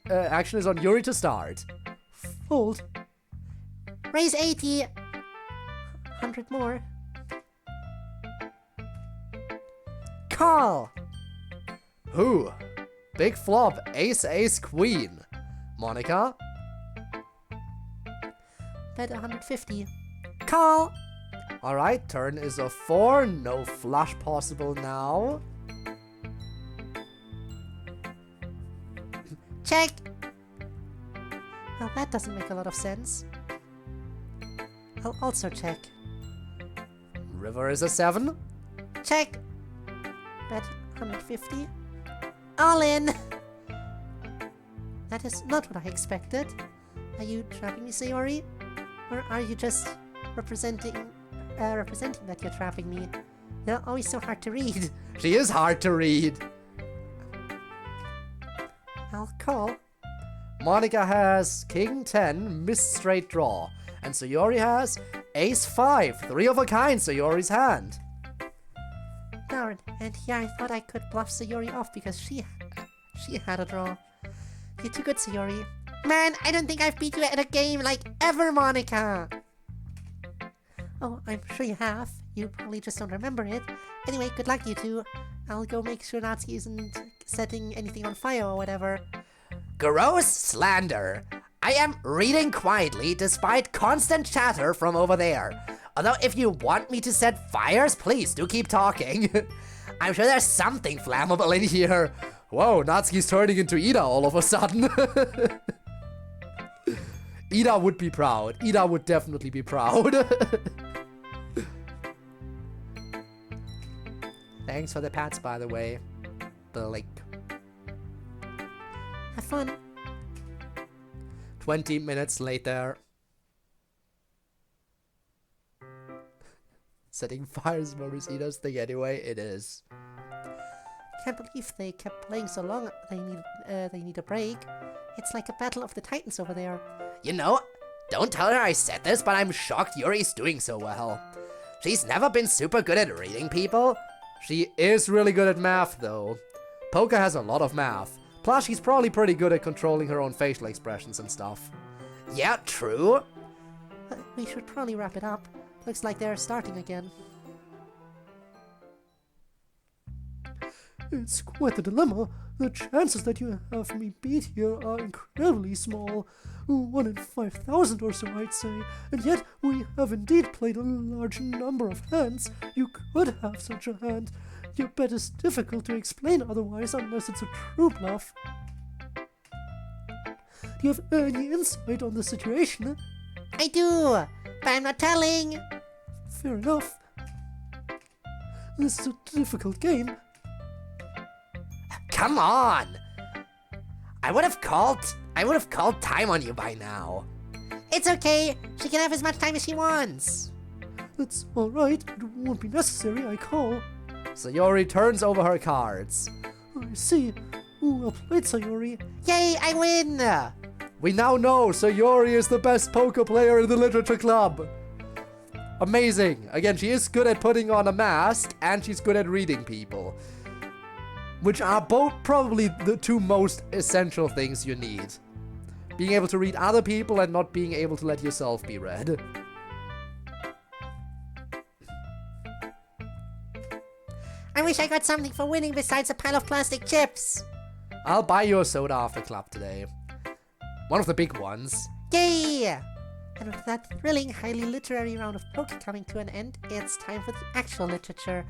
Yuri to start. Fold. Raise 80! 100 more. Call! Who? Big flop, ace, ace, queen. Monica? Bet 150. Call! Alright, turn is a 4, no flush possible now. Check! Well, that doesn't make a lot of sense. I'll also check. River is a 7. Check! Bet 150. All in! That is not what I expected. Are you trapping me, Sayori? Or are you just representing that you're trapping me? You're always so hard to read. She is hard to read. I'll call. Monica has King 10, missed straight draw. And Sayori has Ace 5, 3 of a kind, Sayori's hand. Darn, and yeah, I thought I could bluff Sayori off because she had a draw. You're too good, Sayori. Man, I don't think I've beat you at a game like ever, Monica! Oh, I'm sure you have. You probably just don't remember it. Anyway, good luck, you two. I'll go make sure Natsuki isn't setting anything on fire or whatever. Gross slander. I am reading quietly despite constant chatter from over there. Although if you want me to set fires, please do keep talking. I'm sure there's something flammable in here. Whoa, Natsuki's turning into Ida all of a sudden. Ida would be proud. Ida would definitely be proud. Thanks for the pats, by the way. Blake. Have fun. 20 minutes later. Setting fires is Ida's thing anyway, it is. Can't believe they kept playing so long. They need a break. It's like a battle of the titans over there. You know, don't tell her I said this, but I'm shocked Yuri's doing so well. She's never been super good at reading people. She is really good at math, though. Poker has a lot of math. Plus, she's probably pretty good at controlling her own facial expressions and stuff. Yeah, true. We should probably wrap it up. Looks like they're starting again. It's quite the dilemma. The chances that you have me beat here are incredibly small. 1 in 5,000 or so, I'd say. And yet, we have indeed played a large number of hands. You could have such a hand. Your bet is difficult to explain otherwise, unless it's a true bluff. Do you have any insight on the situation? I do, but I'm not telling. Fair enough. This is a difficult game. Come on! I would have called time on you by now. It's okay. She can have as much time as she wants. That's alright. It won't be necessary, I call. Sayori turns over her cards. I see. Well played, Sayori. Yay, I win! We now know Sayori is the best poker player in the literature club. Amazing. Again, she is good at putting on a mask, and she's good at reading people. Which are both probably the two most essential things you need. Being able to read other people and not being able to let yourself be read. I wish I got something for winning besides a pile of plastic chips. I'll buy you a soda after club today. One of the big ones. Yay! And with that thrilling, highly literary round of poker coming to an end, it's time for the actual literature.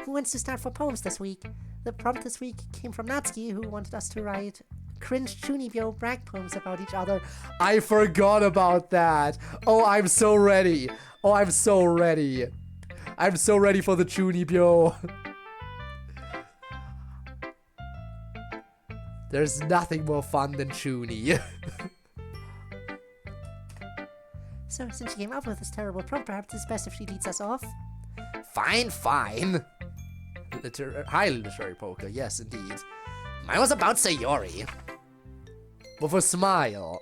Who wants to start for poems this week? The prompt this week came from Natsuki, who wanted us to write cringe Chunibyo brag poems about each other. I forgot about that. Oh, I'm so ready. Oh, I'm so ready. I'm so ready for the Chunibyo. There's nothing more fun than Chuni. So, since she came up with this terrible prompt, perhaps it's best if she leads us off. Fine. Highly literary poker, yes indeed. Mine was about Sayori. With a smile.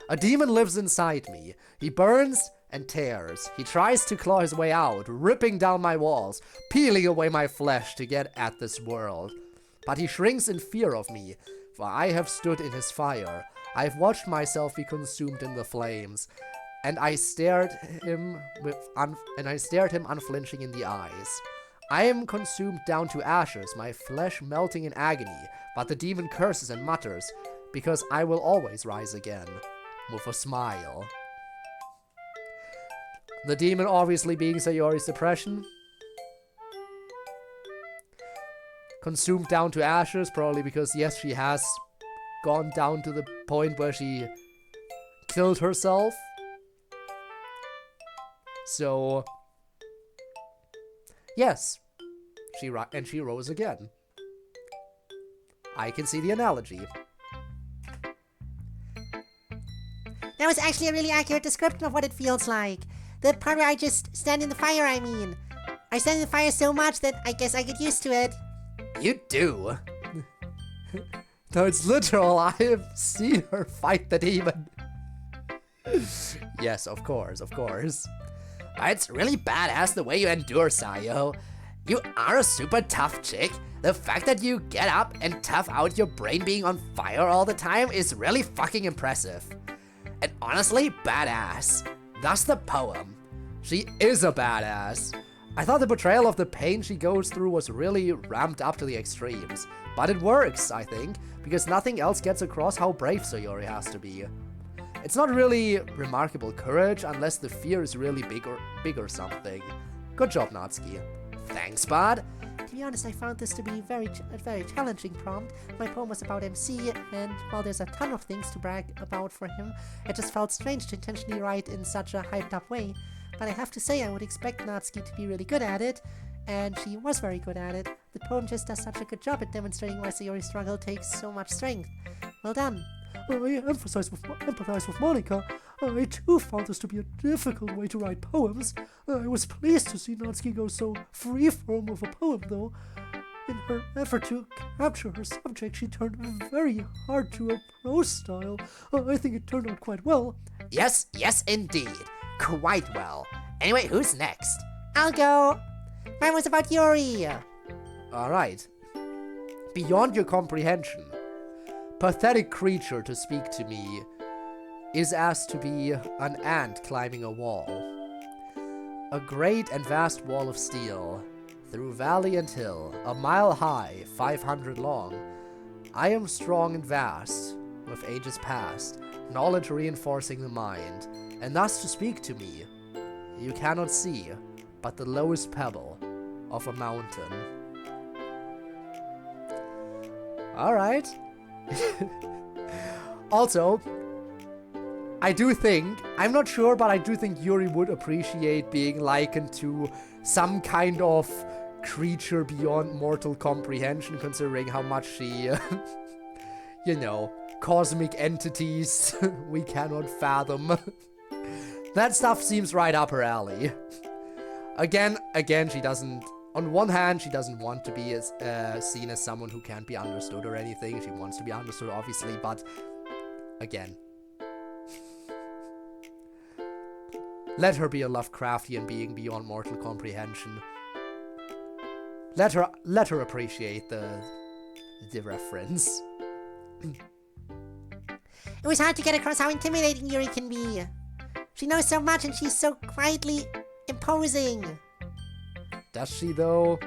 A demon lives inside me. He burns and tears. He tries to claw his way out, ripping down my walls, peeling away my flesh to get at this world. But he shrinks in fear of me, for I have stood in his fire. I have watched myself be consumed in the flames, and I stared him unflinching in the eyes. I am consumed down to ashes, my flesh melting in agony, but the demon curses and mutters, because I will always rise again, with a smile. The demon obviously being Sayori's depression. Consumed down to ashes, probably because, yes, she has gone down to the point where she killed herself. So, yes, she rose again. I can see the analogy. That was actually a really accurate description of what it feels like. The part where I just stand in the fire, I mean. I stand in the fire so much that I guess I get used to it. You do. No, it's literal. I have seen her fight the demon. Yes, of course, of course. It's really badass the way you endure, Sayo. You are a super tough chick. The fact that you get up and tough out your brain being on fire all the time is really fucking impressive. And honestly, badass. Thus the poem. She is a badass. I thought the portrayal of the pain she goes through was really ramped up to the extremes. But it works, I think, because nothing else gets across how brave Sayori has to be. It's not really remarkable courage unless the fear is really big or something. Good job, Natsuki. Thanks, bud. To be honest, I found this to be a very challenging prompt. My poem was about MC, and while there's a ton of things to brag about for him, it just felt strange to intentionally write in such a hyped up way. But I have to say, I would expect Natsuki to be really good at it, and she was very good at it. The poem just does such a good job at demonstrating why Sayori's struggle takes so much strength. Well done. I empathize with Monica. I too found this to be a difficult way to write poems. I was pleased to see Natsuki go so freeform with a poem, though. In her effort to capture her subject, she turned very hard to a prose style. I think it turned out quite well. Yes, indeed. Quite well. Anyway, who's next? I'll go. Mine was about Yuri. Alright. Beyond your comprehension. Pathetic creature to speak to me is as to be an ant climbing a wall. A great and vast wall of steel, through valley and hill, a mile high, 500 long. I am strong and vast, with ages past, knowledge reinforcing the mind, and thus to speak to me, you cannot see but the lowest pebble of a mountain. Alright. Also, I do think, I'm not sure, but I do think Yuri would appreciate being likened to some kind of creature beyond mortal comprehension, considering how much she, you know, cosmic entities we cannot fathom. That stuff seems right up her alley. Again, she doesn't, on one hand, she doesn't want to be seen as someone who can't be understood or anything. She wants to be understood, obviously, but again, let her be a Lovecraftian being beyond mortal comprehension. Let her appreciate the reference. It was hard to get across how intimidating Yuri can be. She knows so much and she's so quietly imposing. Does she though?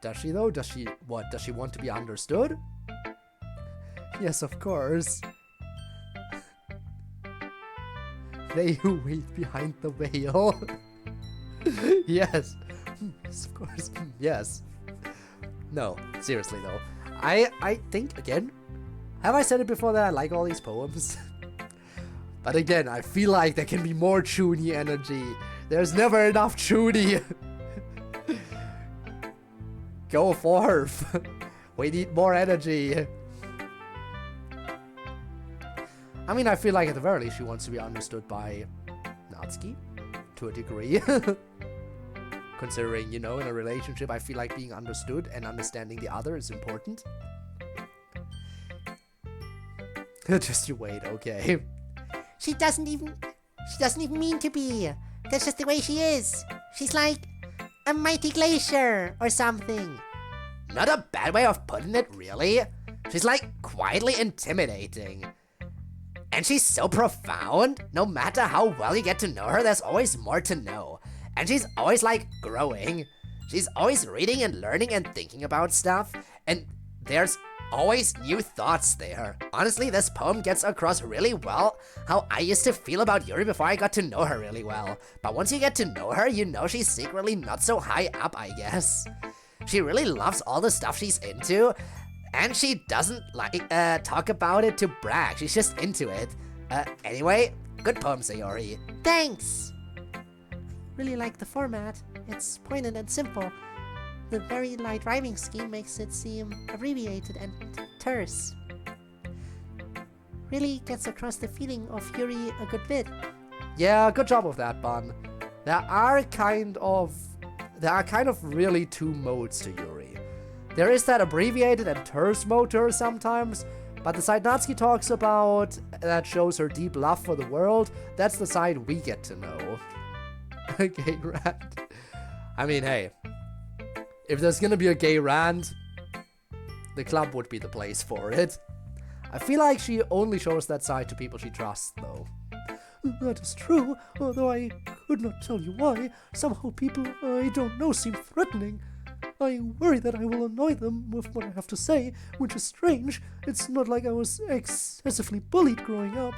Does she what? Does she want to be understood? Yes, of course. They who wait behind the veil. Yes. Yes, of course. Yes. No, seriously though. I think, again, have I said it before that I like all these poems? But again, I feel like there can be more Chuni energy. There's never enough Chuni. Go forth. We need more energy. I mean, I feel like at the very least she wants to be understood by Natsuki. To a degree. Considering, you know, in a relationship, I feel like being understood and understanding the other is important. Just you wait, okay. She doesn't even mean to be. That's just the way she is. She's like a mighty glacier or something. Not a bad way of putting it, really. She's like quietly intimidating. And she's so profound. No matter how well you get to know her, there's always more to know. And she's always like growing. She's always reading and learning and thinking about stuff. And there's always new thoughts there. Honestly, this poem gets across really well how I used to feel about Yuri before I got to know her really well. But once you get to know her, you know she's secretly not so high up, I guess. She really loves all the stuff she's into, and she doesn't like talk about it to brag. She's just into it. Anyway, good poem, Sayori. Thanks! Really like the format. It's poignant and simple. The very light rhyming scheme makes it seem abbreviated and terse. Really gets across the feeling of Yuri a good bit. Yeah, good job with that, Bun. There are kind of really two modes to Yuri. There is that abbreviated and terse mode to her sometimes, but the side Natsuki talks about that shows her deep love for the world, that's the side we get to know. Gay rant. I mean, hey, if there's gonna be a gay rant, the club would be the place for it. I feel like she only shows that side to people she trusts, though. That is true, although I could not tell you why. Somehow people I don't know seem threatening. I worry that I will annoy them with what I have to say, which is strange. It's not like I was excessively bullied growing up.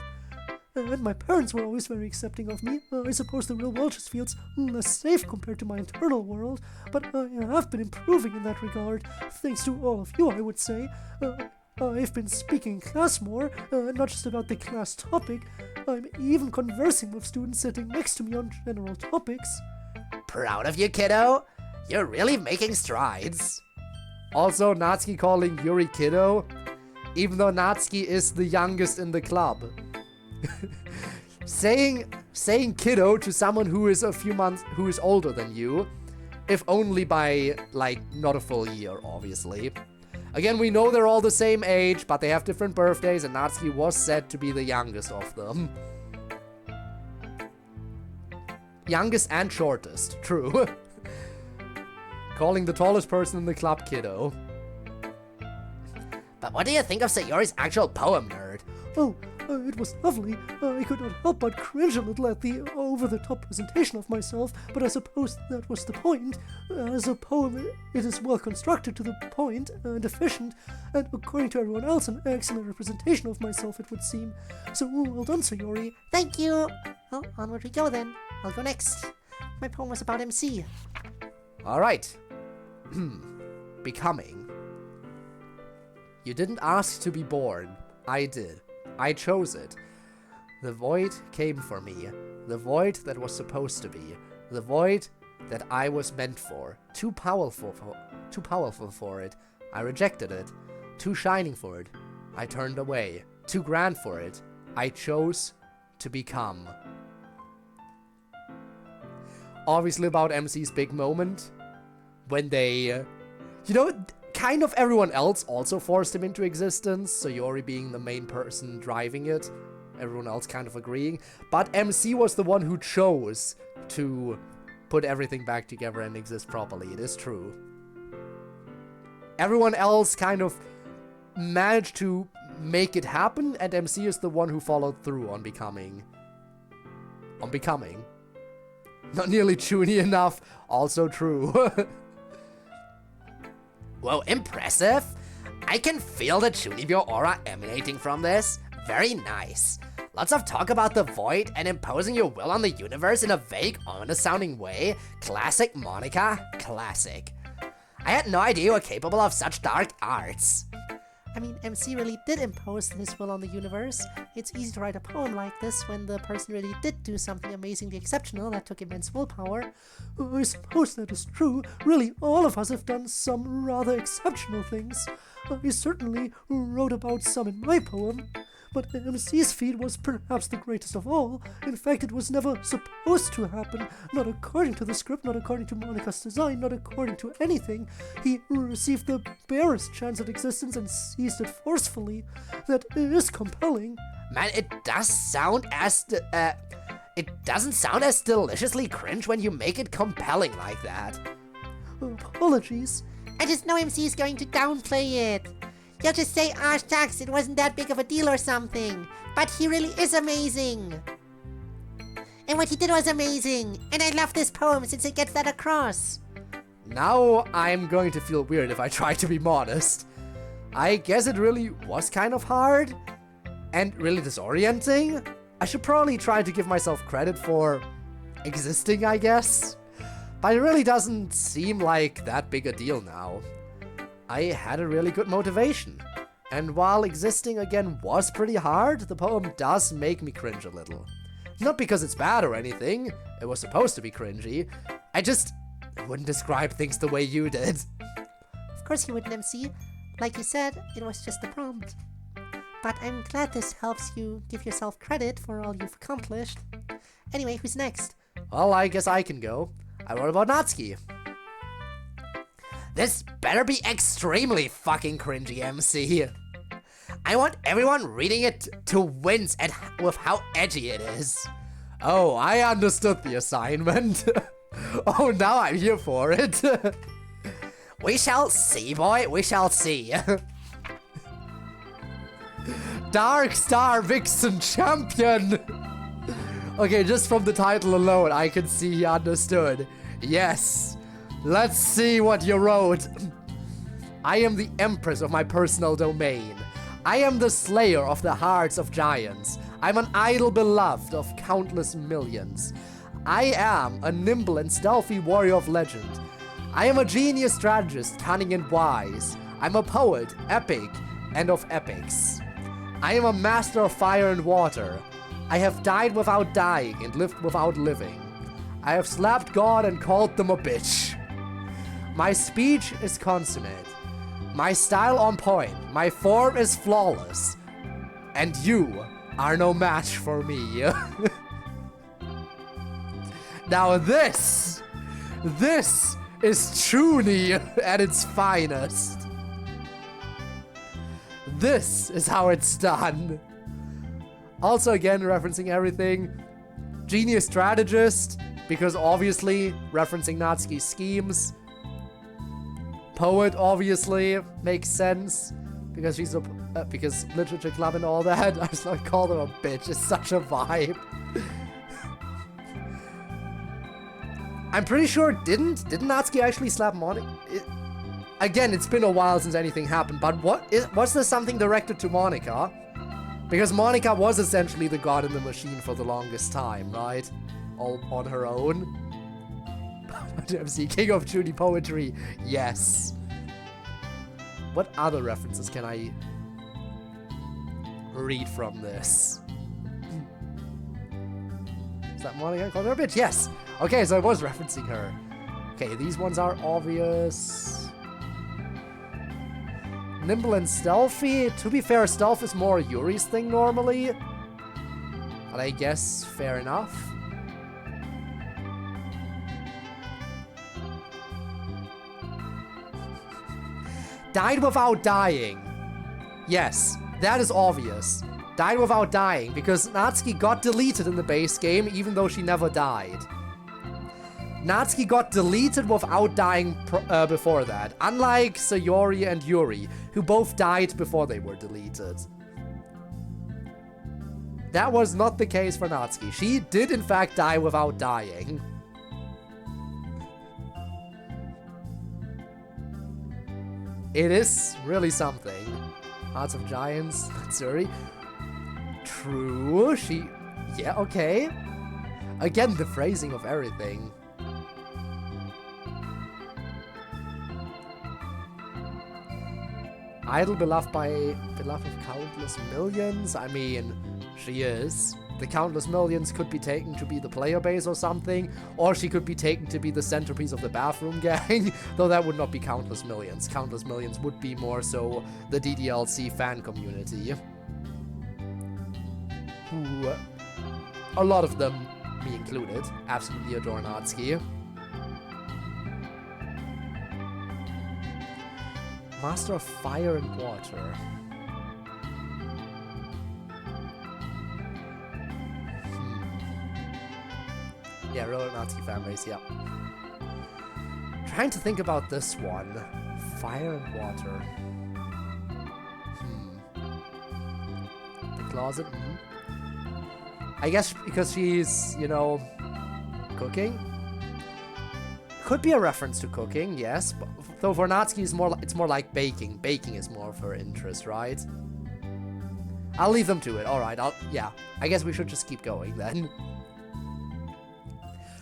And my parents were always very accepting of me. I suppose the real world just feels less safe compared to my internal world, but I have been improving in that regard, thanks to all of you, I would say. I've been speaking in class more, not just about the class topic. I'm even conversing with students sitting next to me on general topics. Proud of you, kiddo. You're really making strides. Also, Natsuki calling Yuri kiddo, even though Natsuki is the youngest in the club. saying kiddo to someone who is who is older than you, if only by, like, not a full year, obviously. Again, we know they're all the same age, but they have different birthdays, and Natsuki was said to be the youngest of them. Youngest and shortest, true. Calling the tallest person in the club kiddo. But what do you think of Sayori's actual poem, nerd? Oh, it was lovely. I could not help but cringe a little at the over-the-top presentation of myself, but I suppose that was the point. As a poem, it is well constructed to the point and efficient, and according to everyone else, an excellent representation of myself, it would seem. So, well done, Sayori. Thank you. Well, onward we go then. I'll go next. My poem was about MC. Alright. Becoming. You didn't ask to be born. I did. I chose it. The void came for me. The void that was supposed to be. The void that I was meant for. Too powerful for it. I rejected it. Too shining for it. I turned away. Too grand for it. I chose to become. Obviously about MC's big moment. When they, kind of everyone else also forced him into existence, Sayori being the main person driving it, everyone else kind of agreeing, but MC was the one who chose to put everything back together and exist properly, it is true. Everyone else kind of managed to make it happen, and MC is the one who followed through on becoming. Not nearly chuny enough, also true. Whoa, impressive! I can feel the Chunibyo aura emanating from this. Very nice. Lots of talk about the void and imposing your will on the universe in a vague, ominous-sounding way. Classic Monica. Classic. I had no idea you were capable of such dark arts. I mean, MC really did impose his will on the universe. It's easy to write a poem like this when the person really did do something amazingly exceptional that took immense willpower. I suppose that is true. Really, all of us have done some rather exceptional things. I certainly wrote about some in my poem. But MC's feat was perhaps the greatest of all. In fact, it was never supposed to happen. Not according to the script, not according to Monica's design, not according to anything. He received the barest chance at existence and seized it forcefully. That is compelling. Man, it does sound as... it doesn't sound as deliciously cringe when you make it compelling like that. Apologies. I just know MC is going to downplay it. He'll just say, "Ah, shucks, it wasn't that big of a deal or something." But he really is amazing. And what he did was amazing. And I love this poem since it gets that across. Now I'm going to feel weird if I try to be modest. I guess it really was kind of hard. And really disorienting. I should probably try to give myself credit for existing, I guess. But it really doesn't seem like that big a deal now. I had a really good motivation. And while existing again was pretty hard, the poem does make me cringe a little. Not because it's bad or anything, it was supposed to be cringy. I just wouldn't describe things the way you did. Of course you wouldn't, MC. Like you said, it was just a prompt. But I'm glad this helps you give yourself credit for all you've accomplished. Anyway, who's next? Well, I guess I can go. I wrote about Natsuki. This better be extremely fucking cringy, MC. I want everyone reading it to wince at with how edgy it is. Oh, I understood the assignment. Oh, now I'm here for it. We shall see, boy, we shall see. Dark Star Vixen Champion! Okay, just from the title alone, I can see he understood. Yes. Let's see what you wrote. I am the empress of my personal domain. I am the slayer of the hearts of giants. I'm an idol beloved of countless millions. I am a nimble and stealthy warrior of legend. I am a genius strategist, cunning and wise. I'm a poet, epic, and of epics. I am a master of fire and water. I have died without dying and lived without living. I have slapped God and called them a bitch. My speech is consummate. My style on point. My form is flawless. And you are no match for me. Now this is truly at its finest. This is how it's done. Also, again, referencing everything. Genius strategist, because obviously referencing Natsuki's schemes. Poet, obviously, makes sense, because she's a because literature club and all that. I just like call them a bitch. It's such a vibe. I'm pretty sure didn't Natsuki actually slap Monika? Again, it's been a while since anything happened, but was there something directed to Monika? Because Monika was essentially the god in the machine for the longest time, right? All on her own. MC, King of Judy Poetry, yes. What other references can I read from this? Is that Monika called her a bitch? Yes! Okay, so I was referencing her. Okay, these ones are obvious. Nimble and stealthy. To be fair, stealth is more Yuri's thing normally. But I guess fair enough. Died without dying. Yes, that is obvious. Died without dying, because Natsuki got deleted in the base game even though she never died. Natsuki got deleted without dying before that, unlike Sayori and Yuri, who both died before they were deleted. That was not the case for Natsuki. She did in fact die without dying. It is really something. Hearts of Giants, Matsuri. True, yeah, okay. Again, the phrasing of everything. Idol beloved of countless millions? I mean, she is. The countless millions could be taken to be the player base or something, or she could be taken to be the centerpiece of the bathroom gang, though that would not be countless millions. Countless millions would be more so the DDLC fan community. Who, a lot of them, me included, absolutely adore Natsuki. Master of Fire and Water. Yeah, real Natsuki fanbase, yeah. Trying to think about this one. Fire and water. The closet. I guess because she's, you know, cooking. Could be a reference to cooking, yes. But though for Natsuki, it's more like baking. Baking is more of her interest, right? I'll leave them to it. All right. Yeah. I guess we should just keep going then.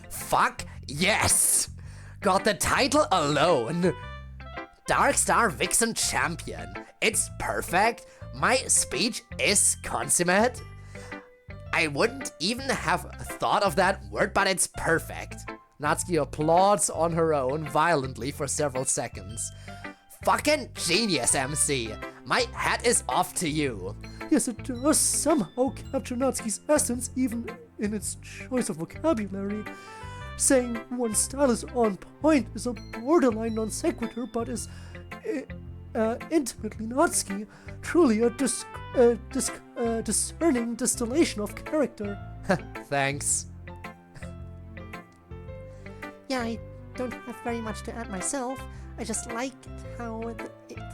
Fuck yes! Got the title alone. Dark Star Vixen Champion. It's perfect. My speech is consummate. I wouldn't even have thought of that word, but it's perfect. Natsuki applauds on her own violently for several seconds. Fucking genius, MC. My hat is off to you. Yes, it does somehow capture Natsuki's essence, even in its choice of vocabulary. Saying one style is on point is a borderline non sequitur, but is intimately Nazi, truly a discerning distillation of character. Thanks. Yeah, I don't have very much to add myself. I just liked how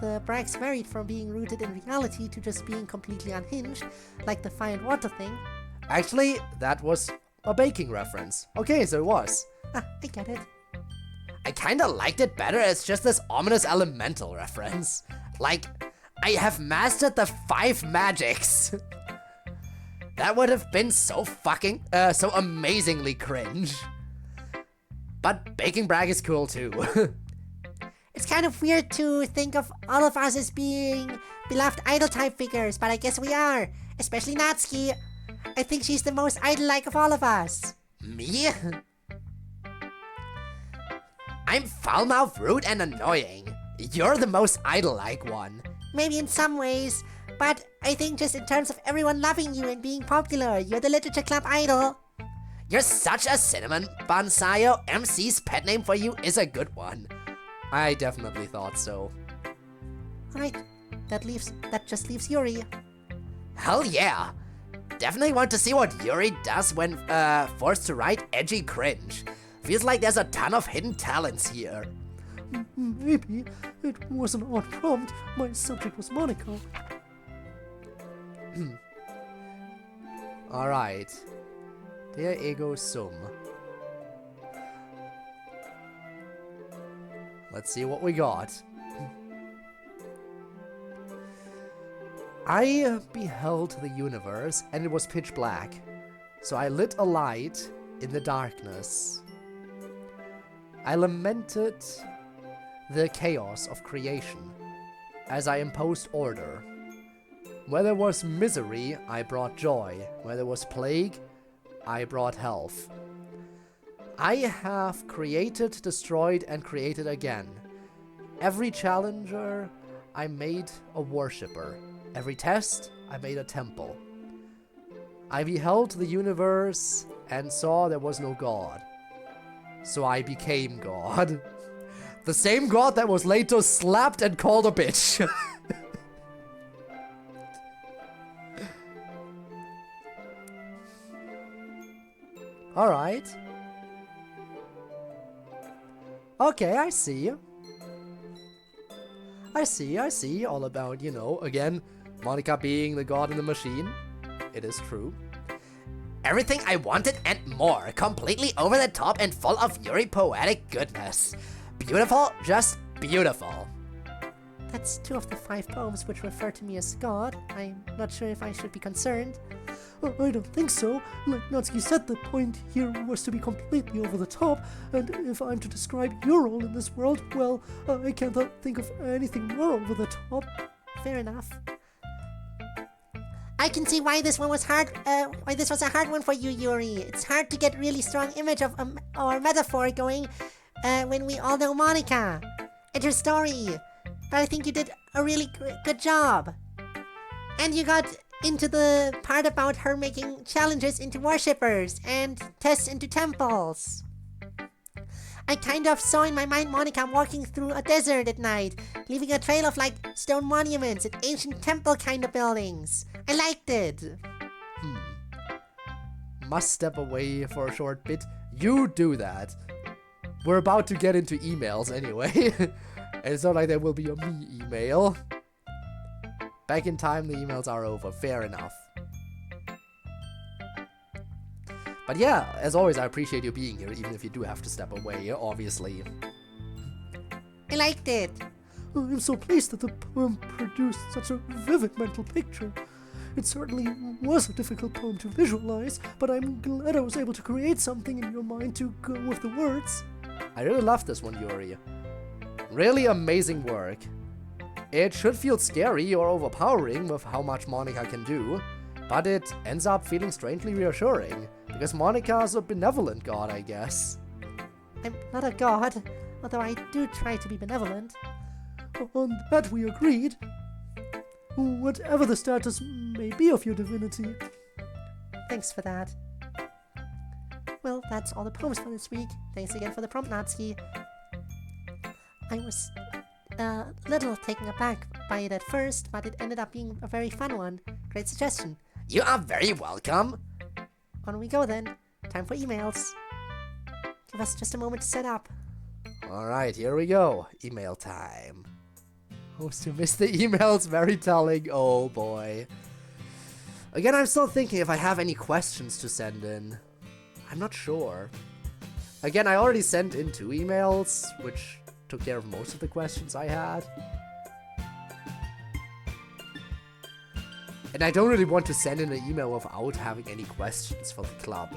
the brags varied from being rooted in reality to just being completely unhinged, like the fire and water thing. Actually, that was a baking reference. Okay, so it was. Ah, I get it. I kinda liked it better as just this ominous elemental reference. Like, I have mastered the 5 magics. That would have been so so amazingly cringe. But baking brag is cool too. It's kind of weird to think of all of us as being beloved idol type figures, but I guess we are. Especially Natsuki. I think she's the most idol-like of all of us. Me? I'm foul-mouthed, rude, and annoying. You're the most idol-like one. Maybe in some ways, but I think just in terms of everyone loving you and being popular, you're the literature club idol. You're such a cinnamon bun, Sayo. MC's pet name for you is a good one. I definitely thought so. Alright, that just leaves Yuri. Hell yeah. Definitely want to see what Yuri does when forced to write edgy cringe. Feels like there's a ton of hidden talents here. Maybe it was an odd prompt. My subject was Monica. Alright. Der Ego Sum. Let's see what we got. I beheld the universe and it was pitch black, so I lit a light in the darkness. I lamented the chaos of creation as I imposed order. Where there was misery, I brought joy. Where there was plague, I brought health. I have created, destroyed, and created again. Every challenger, I made a worshipper. Every test, I made a temple. I beheld the universe and saw there was no God. So I became God. The same God that was later slapped and called a bitch. Alright. Okay, I see. I see. All about, you know, again, Monica being the god in the machine. It is true. Everything I wanted and more. Completely over the top and full of Yuri poetic goodness. Beautiful, just beautiful. That's 2 of the 5 poems which refer to me as God. I'm not sure if I should be concerned. I don't think so. Like Natsuki said, the point here was to be completely over the top, and if I'm to describe your role in this world, well, I can't think of anything more over the top. Fair enough. I can see why this one was hard. Why this was a hard one for you, Yuri. It's hard to get really strong image of or metaphor going when we all know Monica and her story. But I think you did a really good job. And you got into the part about her making challenges into worshippers and tests into temples. I kind of saw in my mind Monica walking through a desert at night, leaving a trail of like stone monuments and ancient temple kind of buildings. I liked it. Must step away for a short bit. You do that. We're about to get into emails anyway. And it's not like there will be a me email. Back in time, the emails are over. Fair enough. But yeah, as always, I appreciate you being here, even if you do have to step away, obviously. I liked it. I'm so pleased that the poem produced such a vivid mental picture. It certainly was a difficult poem to visualize, but I'm glad I was able to create something in your mind to go with the words. I really love this one, Yuri. Really amazing work. It should feel scary or overpowering with how much Monica can do, but it ends up feeling strangely reassuring, because Monica's a benevolent god, I guess. I'm not a god, although I do try to be benevolent. On that we agreed. Whatever the status may be of your divinity. Thanks for that. well, that's all the prompts for this week. Thanks again for the prompt, Natsuki. I was a little taken aback by it at first, but it ended up being a very fun one. Great suggestion. You are very welcome. On we go then. Time for emails. Give us just a moment to set up. Alright, here we go. Email time. Oh, to miss the emails, very telling. Oh boy. Again, I'm still thinking if I have any questions to send in. I'm not sure. Again, I already sent in 2 emails, which took care of most of the questions I had. And I don't really want to send in an email without having any questions for the club.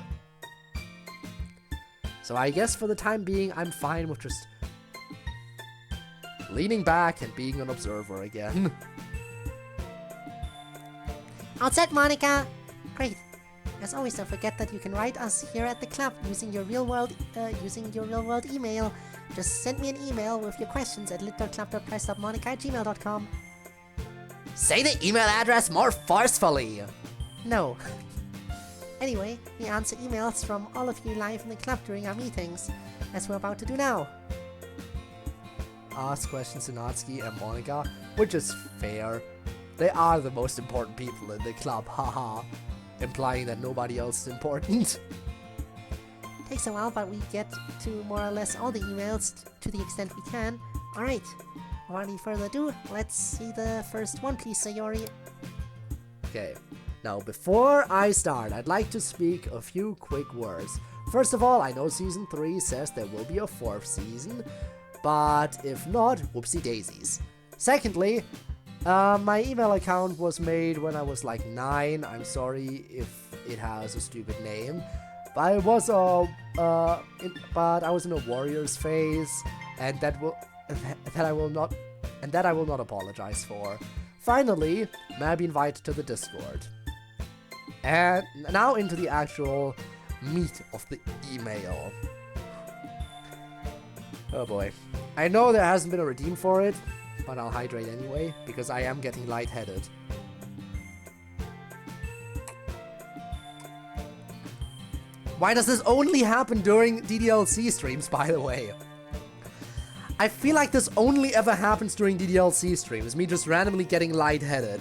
So I guess for the time being, I'm fine with just leaning back and being an observer again. All set, Monica! Great. As always, don't forget that you can write us here at the club using your real world email. Just send me an email with your questions at lit.club.press.monica@gmail.com. Say the email address more forcefully. No. Anyway, we answer emails from all of you live in the club during our meetings, as we're about to do now. Ask questions to Natsuki and Monica, which is fair. They are the most important people in the club, haha. Implying that nobody else is important. Takes a while, but we get to more or less all the emails to the extent we can. Alright, without any further ado, let's see the first one, please, Sayori. Okay, now before I start, I'd like to speak a few quick words. First of all, I know Season 3 says there will be a 4th season, but if not, whoopsie daisies. Secondly, my email account was made when I was like 9. I'm sorry if it has a stupid name, but I was in a Warriors phase, and that I will not apologize for. Finally, may I be invited to the Discord. And now into the actual meat of the email. Oh boy. I know there hasn't been a redeem for it, but I'll hydrate anyway, because I am getting lightheaded. Why does this only happen during DDLC streams, by the way? I feel like this only ever happens during DDLC streams, me just randomly getting lightheaded.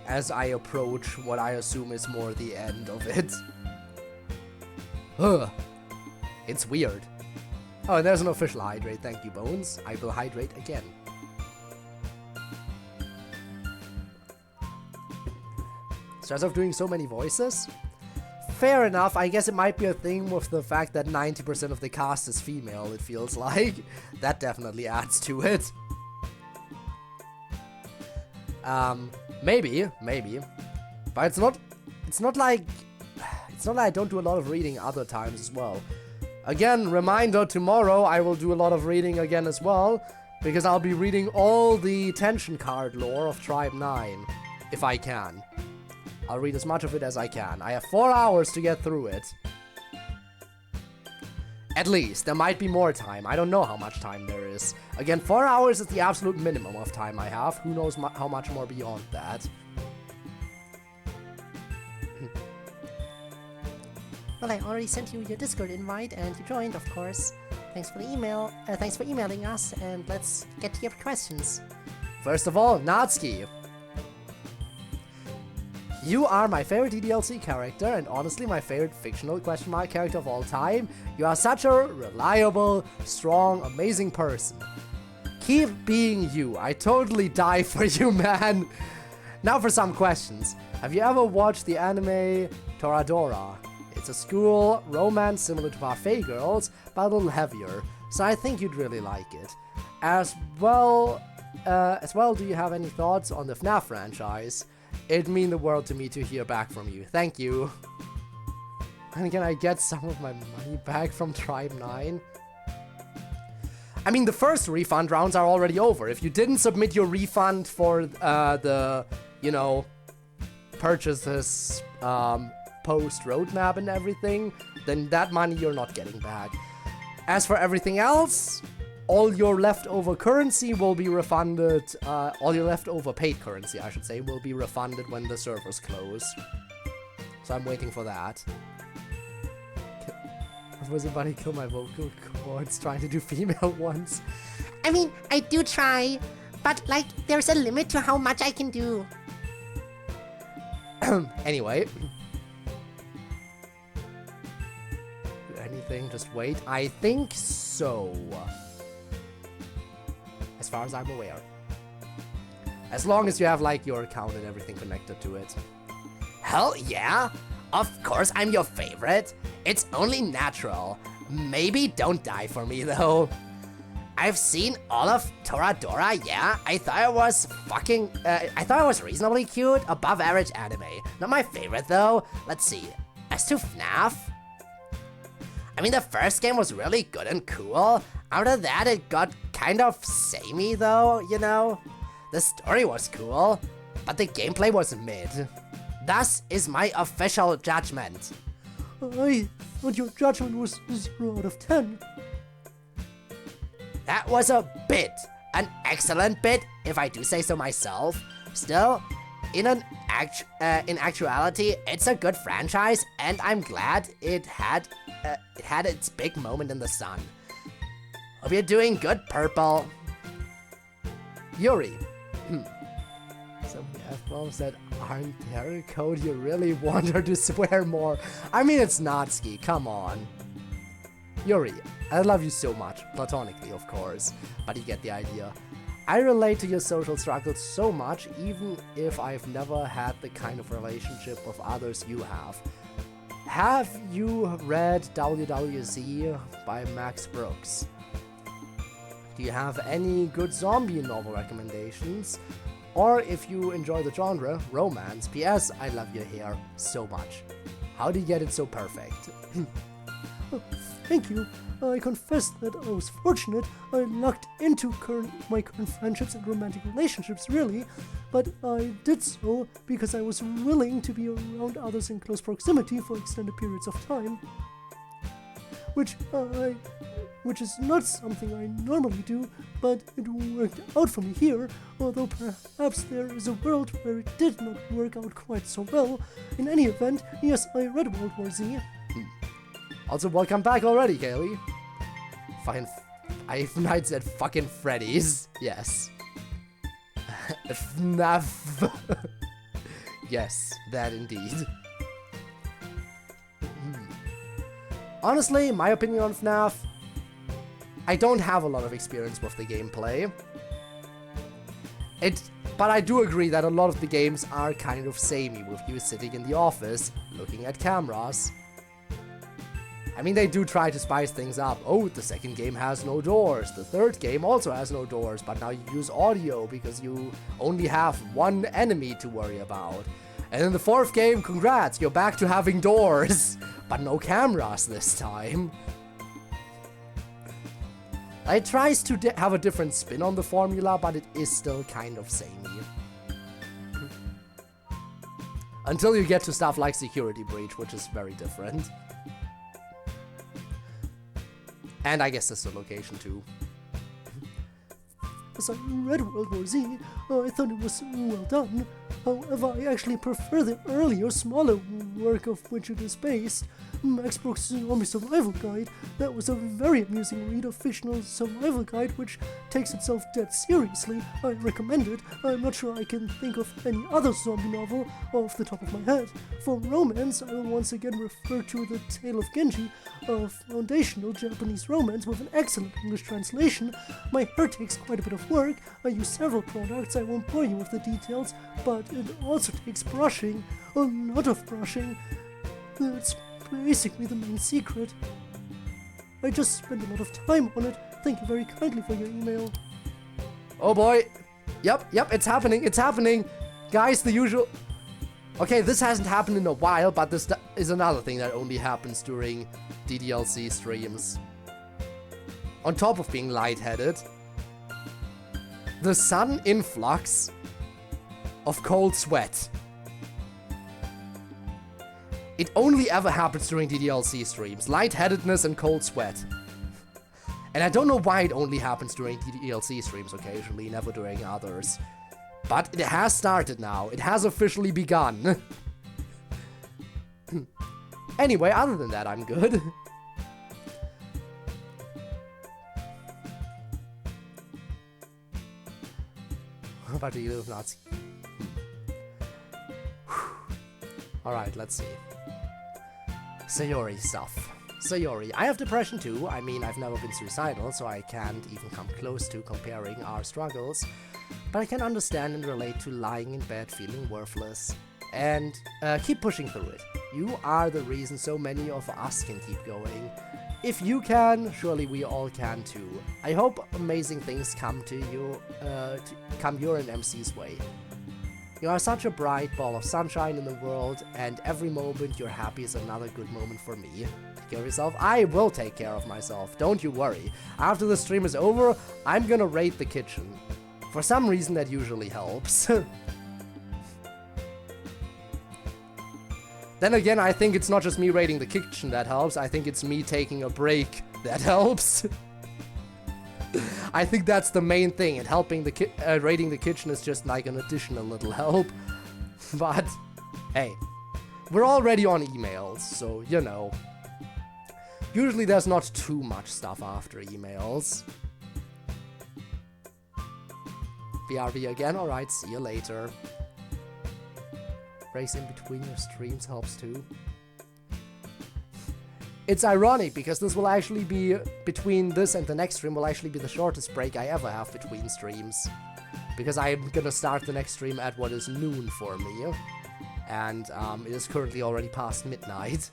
As I approach what I assume is more the end of it. Ugh. It's weird. Oh, and there's an official hydrate, thank you, Bones. I will hydrate again. Stress of doing so many voices? Fair enough, I guess it might be a thing with the fact that 90% of the cast is female, it feels like. That definitely adds to it. Maybe. But it's not like I don't do a lot of reading other times as well. Again, reminder, tomorrow I will do a lot of reading again as well, because I'll be reading all the tension card lore of Tribe 9, if I can. I'll read as much of it as I can. I have 4 hours to get through it. At least. There might be more time. I don't know how much time there is. Again, 4 hours is the absolute minimum of time I have. Who knows how much more beyond that. Well, I already sent you your Discord invite, and you joined, of course. Thanks for the email. Thanks for emailing us, and let's get to your questions. First of all, Natsuki. You are my favorite DDLC character, and honestly my favorite fictional question mark character of all time. You are such a reliable, strong, amazing person. Keep being you. I totally die for you, man. Now for some questions. Have you ever watched the anime Toradora? It's a school romance similar to Parfait Girls, but a little heavier, so I think you'd really like it. As well, do you have any thoughts on the FNAF franchise? It'd mean the world to me to hear back from you. Thank you. And can I get some of my money back from Tribe 9? I mean, the first refund rounds are already over. If you didn't submit your refund for the, purchases, post roadmap and everything, then that money you're not getting back. As for everything else, all your leftover currency will be refunded, all your leftover paid currency, I should say, will be refunded when the servers close. So I'm waiting for that. Was somebody kill my vocal cords trying to do female ones? I mean, I do try, but like, there's a limit to how much I can do. Anyway. Anything? Just wait. I think so. As far as I'm aware. As long as you have like your account and everything connected to it. Hell yeah! Of course I'm your favorite. It's only natural. Maybe don't die for me though. I've seen all of Toradora, yeah. I thought it was reasonably cute, above average anime. Not my favorite though. Let's see. As to FNAF, I mean the first game was really good and cool. After that it got kind of samey though, you know. The story was cool, but the gameplay was mid. Thus is my official judgment. I thought your judgment was 0 out of 10. That was a bit. An excellent bit, if I do say so myself. Still, in actuality, it's a good franchise, and I'm glad it had its big moment in the sun. Hope you're doing good, Purple. Yuri. Some F-bombs that aren't there, Code. You really want her to swear more. I mean, it's Natsuki, come on. Yuri, I love you so much, platonically of course, but you get the idea. I relate to your social struggles so much, even if I've never had the kind of relationship with others you have. Have you read WWZ by Max Brooks? Do you have any good zombie novel recommendations? Or if you enjoy the genre, romance. P.S. I love your hair so much. How do you get it so perfect? Oh, thank you. I confess that I was fortunate. I lucked into my current friendships and romantic relationships, really. But I did so because I was willing to be around others in close proximity for extended periods of time. Which is not something I normally do, but it worked out for me here, although perhaps there is a world where it did not work out quite so well. In any event, yes, I read World War Z. Also, welcome back already, Kaylee. Fucking Five Nights at fucking Freddy's. Yes. FNAF. Yes, that indeed. Honestly, my opinion on FNAF, I don't have a lot of experience with the gameplay. But I do agree that a lot of the games are kind of samey, with you sitting in the office, looking at cameras. I mean, they do try to spice things up. Oh, the second game has no doors. The third game also has no doors, but now you use audio because you only have one enemy to worry about. And in the fourth game, congrats, you're back to having doors, but no cameras this time. It tries to have a different spin on the formula, but it is still kind of samey. Until you get to stuff like Security Breach, which is very different. And I guess that's the location too. As I read World War Z, I thought it was well done. However, I actually prefer the earlier, smaller work of which it is based, Max Brooks' Zombie Survival Guide. That was a very amusing read, a fictional survival guide which takes itself dead seriously. I recommend it. I'm not sure I can think of any other zombie novel off the top of my head. For romance, I will once again refer to The Tale of Genji, a foundational Japanese romance with an excellent English translation. My hair takes quite a bit of work. I use several products. I won't bore you with the details, but it also takes brushing, a lot of brushing. That's basically the main secret. I just spent a lot of time on it. Thank you very kindly for your email. Oh boy. Yep, it's happening, Guys, the usual... Okay, this hasn't happened in a while, but this is another thing that only happens during DDLC streams. On top of being lightheaded, the sudden influx of cold sweat. It only ever happens during DDLC streams. Lightheadedness and cold sweat. And I don't know why it only happens during DDLC streams occasionally, never during others. But it has started now. It has officially begun. Anyway, other than that, I'm good. But you live nuts. Alright, let's see. Sayori stuff. Sayori. I have depression too. I mean, I've never been suicidal, so I can't even come close to comparing our struggles. But I can understand and relate to lying in bed feeling worthless. And keep pushing through it. You are the reason so many of us can keep going. If you can, surely we all can too. I hope amazing things come to you, come your and MC's way. You are such a bright ball of sunshine in the world, and every moment you're happy is another good moment for me. Take care of yourself. I will take care of myself, don't you worry. After the stream is over, I'm gonna raid the kitchen. For some reason that usually helps. Then again, I think it's not just me raiding the kitchen that helps, I think it's me taking a break that helps. I think that's the main thing, and helping the raiding the kitchen is just like an additional little help. But, hey, we're already on emails, so, you know. Usually there's not too much stuff after emails. BRB again? Alright, see you later. Breaks in between your streams helps too. It's ironic because this will actually be, between this and the next stream, will actually be the shortest break I ever have between streams. Because I'm gonna start the next stream at what is noon for me. And it is currently already past midnight.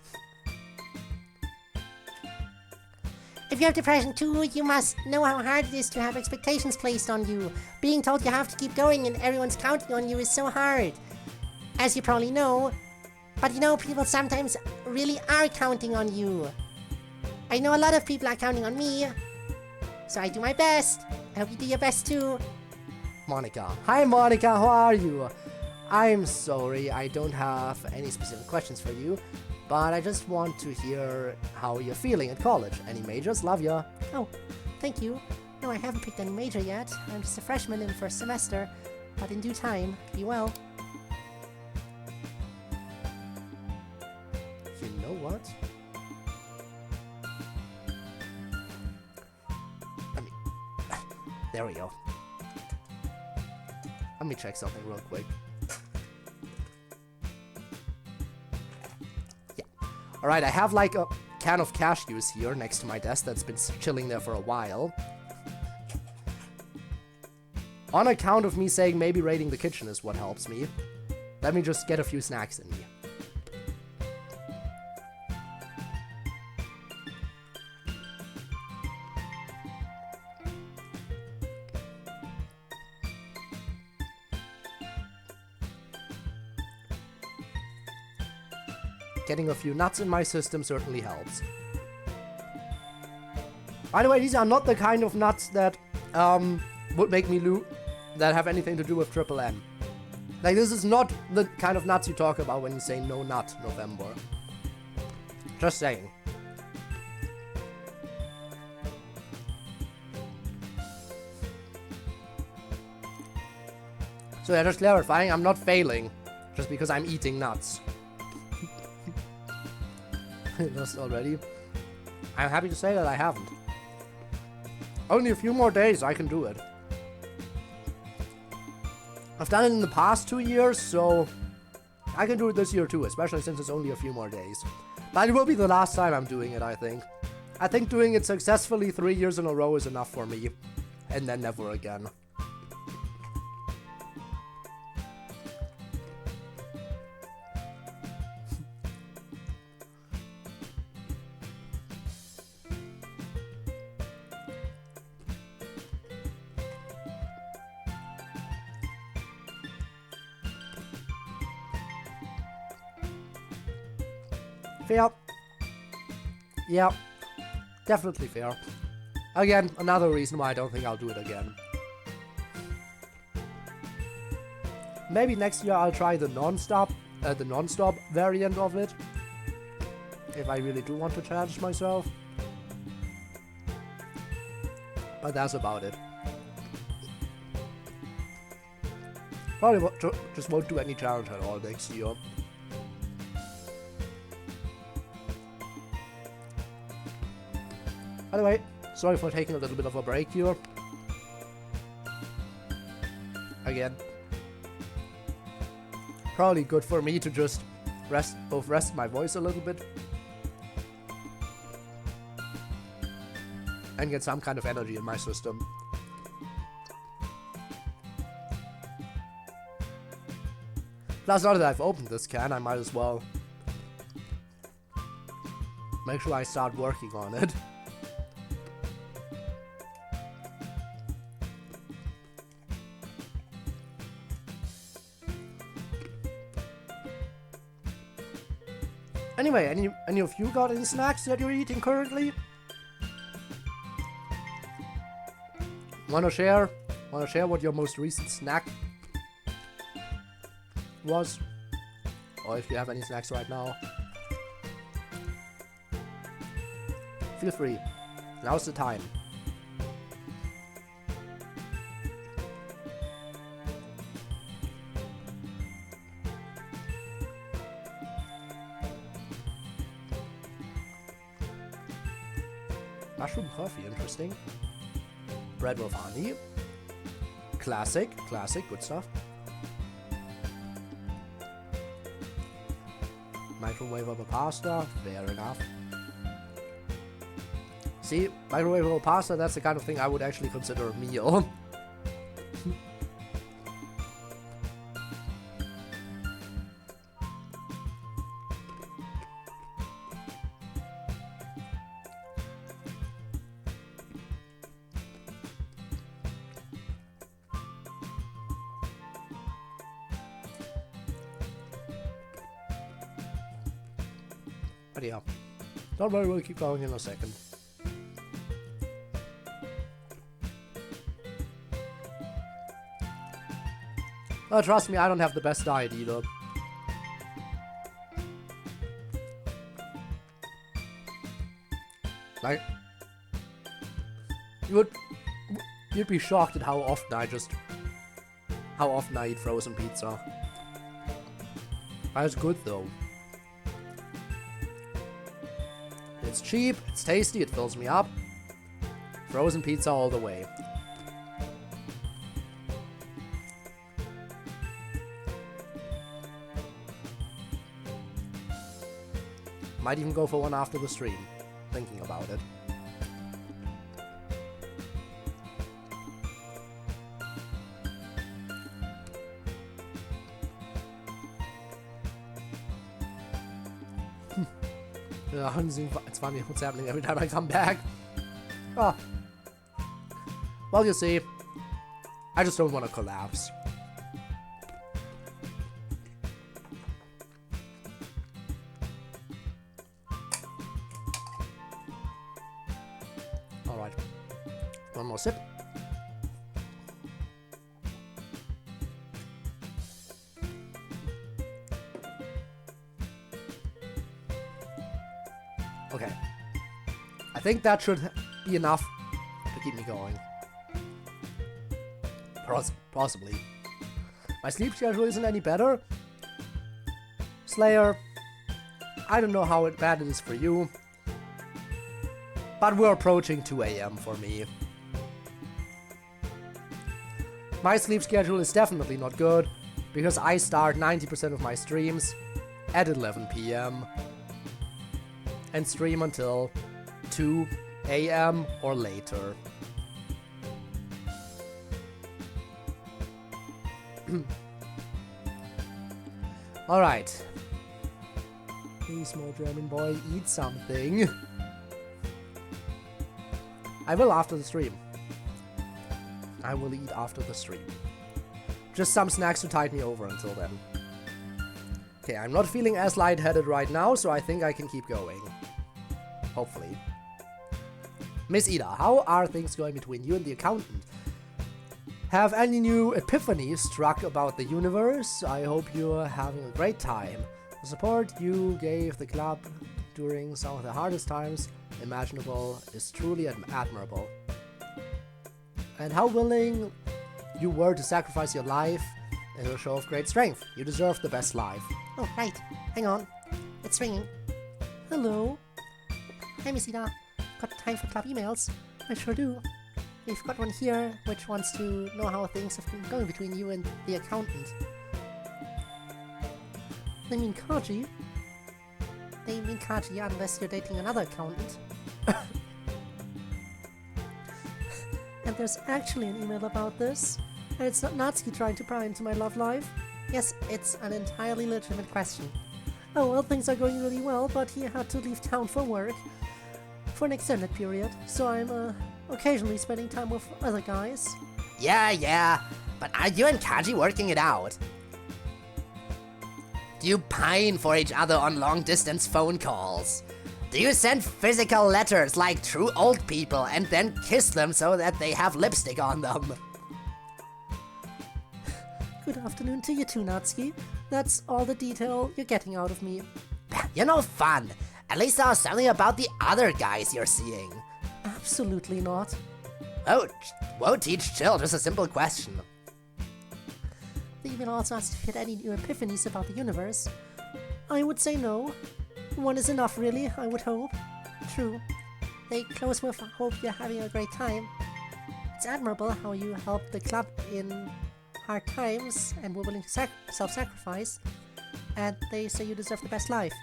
If you have depression too, you must know how hard it is to have expectations placed on you. Being told you have to keep going and everyone's counting on you is so hard. As you probably know, but you know, people sometimes really are counting on you. I know a lot of people are counting on me, so I do my best. I hope you do your best too. Monica. Hi Monica, how are you? I'm sorry, I don't have any specific questions for you, but I just want to hear how you're feeling at college. Any majors? Love ya. Oh, thank you. No, I haven't picked any major yet. I'm just a freshman in the first semester, but in due time, be well. You know what? There we go. Let me check something real quick. Yeah. Alright, I have like a can of cashews here next to my desk that's been chilling there for a while. On account of me saying maybe raiding the kitchen is what helps me, let me just get a few snacks in me. Getting a few nuts in my system certainly helps. By the way, these are not the kind of nuts that would make me that have anything to do with Triple M. Like, this is not the kind of nuts you talk about when you say no nut November. Just saying. So yeah, just clarifying, I'm not failing just because I'm eating nuts. Lost already. I'm happy to say that I haven't. Only a few more days, I can do it. I've done it in the past 2 years, so I can do it this year too, especially since it's only a few more days. But it will be the last time I'm doing it, I think. I think doing it successfully 3 years in a row is enough for me. And then never again. Fair. Yep. Definitely fair. Again, another reason why I don't think I'll do it again. Maybe next year I'll try the non-stop variant of it. If I really do want to challenge myself. But that's about it. Probably just won't do any challenge at all next year. By the way, sorry for taking a little bit of a break here. Again. Probably good for me to just rest my voice a little bit. And get some kind of energy in my system. Plus, now that I've opened this can, I might as well make sure I start working on it. Anyway, any of you got any snacks that you're eating currently? Wanna share what your most recent snack was? Or if you have any snacks right now. Feel free. Now's the time. Mushroom coffee, interesting. Bread with honey. Classic, good stuff. Microwavable pasta, fair enough. See, microwavable pasta, that's the kind of thing I would actually consider a meal. But yeah, don't worry, we'll keep going in a second. Oh, trust me, I don't have the best diet either. Like, you'd be shocked at how often I eat frozen pizza. That's good though. It's cheap, it's tasty, it fills me up. Frozen pizza all the way. Might even go for one after the stream, thinking about it. It's funny what's happening every time I come back. Oh. Well, you see, I just don't want to collapse. Alright. One more sip. Okay. I think that should be enough to keep me going. Possibly. My sleep schedule isn't any better. Slayer, I don't know how bad it is for you, but we're approaching 2 AM for me. My sleep schedule is definitely not good, because I start 90% of my streams at 11 PM. And stream until 2 AM or later. Alright. Please, small German boy, eat something. I will after the stream. I will eat after the stream. Just some snacks to tide me over until then. Okay, I'm not feeling as lightheaded right now, so I think I can keep going. Hopefully. Miss Ida, how are things going between you and the accountant? Have any new epiphanies struck about the universe? I hope you're having a great time. The support you gave the club during some of the hardest times imaginable is truly admirable. And how willing you were to sacrifice your life is a show of great strength. You deserve the best life. Oh, right. Hang on. It's ringing. Hello. Hi, Miss Ida. got time for club emails? I sure do. We've got one here which wants to know how things have been going between you and the accountant. They mean Kaji? They mean Kaji unless you're dating another accountant. And there's actually an email about this. And it's not Natsuki trying to pry into my love life. Yes, it's an entirely legitimate question. Oh, well, things are going really well, but he had to leave town for work. For an extended period. So I'm, occasionally spending time with other guys. Yeah, but are you and Kaji working it out? Do you pine for each other on long-distance phone calls? Do you send physical letters like true old people and then kiss them so that they have lipstick on them? Good afternoon to you too, Natsuki. That's all the detail you're getting out of me. You're no fun. At least there was something about the other guys you're seeing. Absolutely not. Oh, whoa, teach chill, just a simple question. The email also asked if you had any new epiphanies about the universe. I would say no. One is enough, really, I would hope. True. They close with hope you're having a great time. It's admirable how you helped the club in hard times and were willing to self-sacrifice. And they say you deserve the best life.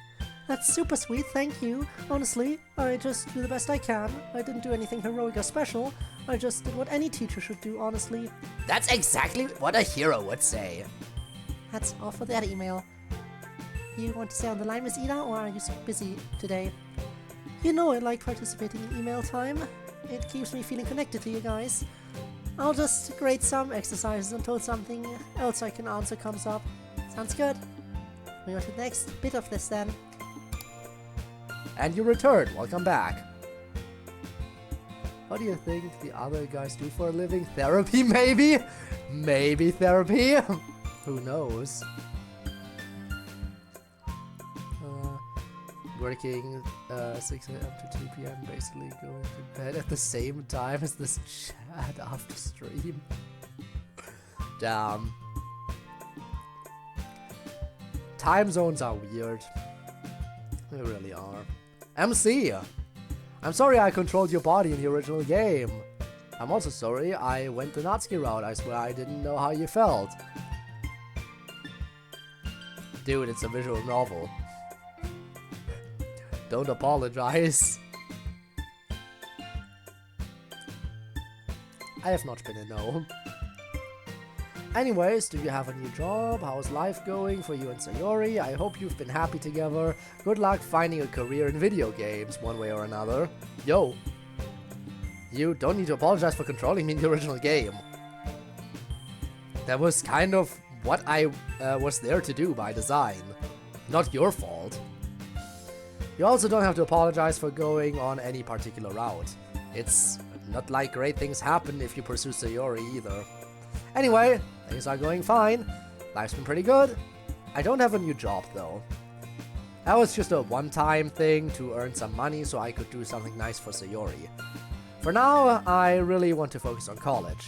That's super sweet, thank you. Honestly, I just do the best I can. I didn't do anything heroic or special. I just did what any teacher should do, honestly. That's exactly what a hero would say. That's all for that email. You want to stay on the line, Miss Ida, or are you so busy today? You know I like participating in email time. It keeps me feeling connected to you guys. I'll just grade some exercises until something else I can answer comes up. Sounds good. We on to the next bit of this then. And you return. Welcome back. What do you think the other guys do for a living? Therapy, maybe? Maybe therapy? Who knows? Working 6 a.m. to 2 p.m. basically going to bed at the same time as this chat after stream. Damn. Time zones are weird. They really are. MC! I'm sorry I controlled your body in the original game. I'm also sorry I went the Natsuki route. I swear I didn't know how you felt. Dude, it's a visual novel. Don't apologize. I have not been a no. Anyways, do you have a new job? How's life going for you and Sayori? I hope you've been happy together. Good luck finding a career in video games, one way or another. Yo. You don't need to apologize for controlling me in the original game. That was kind of what I was there to do by design. Not your fault. You also don't have to apologize for going on any particular route. It's not like great things happen if you pursue Sayori either. Anyway, things are going fine. Life's been pretty good. I don't have a new job though. That was just a one-time thing to earn some money so I could do something nice for Sayori. For now, I really want to focus on college.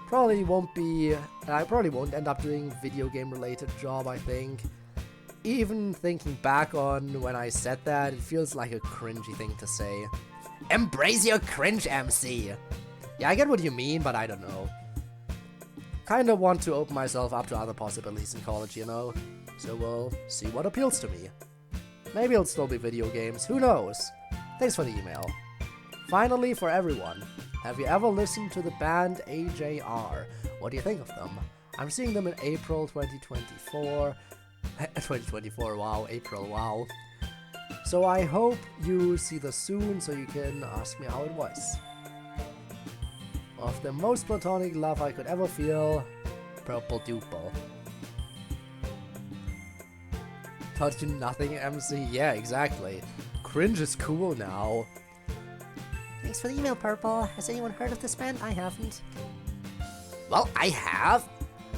I probably won't end up doing video game related job, I think. Even thinking back on when I said that, it feels like a cringy thing to say. Embrace your cringe, MC. Yeah, I get what you mean, but I don't know. Kinda want to open myself up to other possibilities in college, you know? So we'll see what appeals to me. Maybe it'll still be video games, who knows? Thanks for the email. Finally, for everyone, have you ever listened to the band AJR? What do you think of them? I'm seeing them in April 2024. 2024, wow, April, wow. So I hope you see this soon so you can ask me how it was. Of the most platonic love I could ever feel, Purple Duple. Taught you nothing, MC? Yeah, exactly. Cringe is cool now. Thanks for the email, Purple. Has anyone heard of this band? I haven't. Well, I have.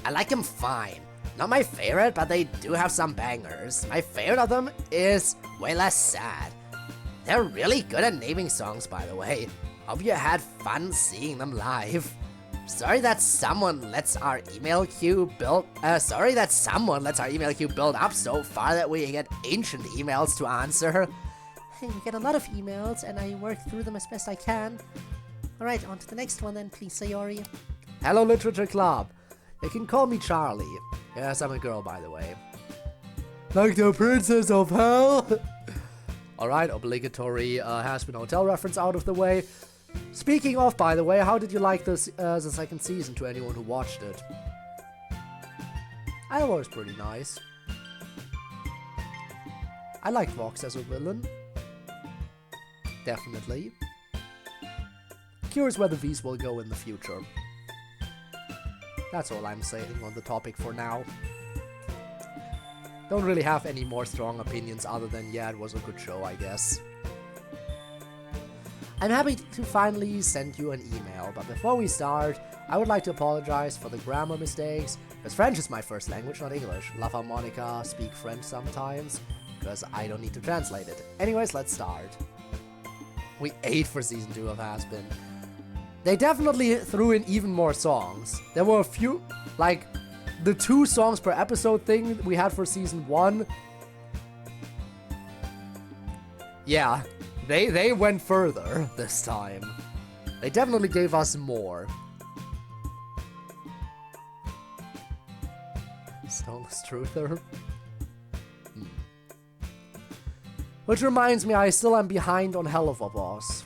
I like them fine. Not my favorite, but they do have some bangers. My favorite of them is Way Less Sad. They're really good at naming songs, by the way. Hope you had fun seeing them live. Sorry that someone lets our email queue build up so far that we get ancient emails to answer. Hey, we get a lot of emails, and I work through them as best I can. Alright, on to the next one then, please, Sayori. Hello, Literature Club. You can call me Charlie. Yes, I'm a girl, by the way. Like the Princess of Hell? Alright, obligatory Has-Been Hotel reference out of the way. Speaking of, by the way, how did you like this, the second season to anyone who watched it? I thought it was pretty nice. I liked Vox as a villain. Definitely. Curious where the V's will go in the future. That's all I'm saying on the topic for now. Don't really have any more strong opinions other than, yeah, it was a good show, I guess. I'm happy to finally send you an email, but before we start, I would like to apologize for the grammar mistakes, because French is my first language, not English. Love how Monica speak French sometimes, because I don't need to translate it. Anyways, let's start. We ate for season 2 of Has-Been. They definitely threw in even more songs. There were a few, like, the 2 songs per episode thing we had for season 1. Yeah, they went further this time. They definitely gave us more. Soulless Truther. Which reminds me, I still am behind on Hell of a Boss.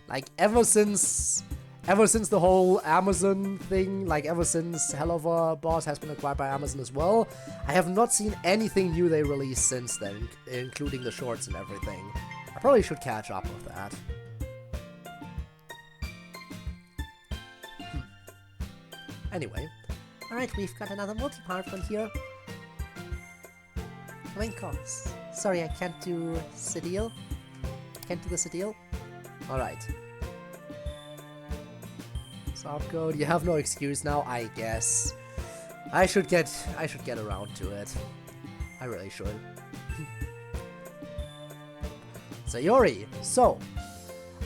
Like, ever since the whole Amazon thing, like ever since Hell of a Boss has been acquired by Amazon as well, I have not seen anything new they released since then, including the shorts and everything. I probably should catch up with that. Anyway. Alright, we've got another multi-part one here. Winkos. Sorry, I can't do Cedille. Can't do the Cedille. Alright. Softcode, you have no excuse now, I guess. I should get around to it. I really should. Sayori, so,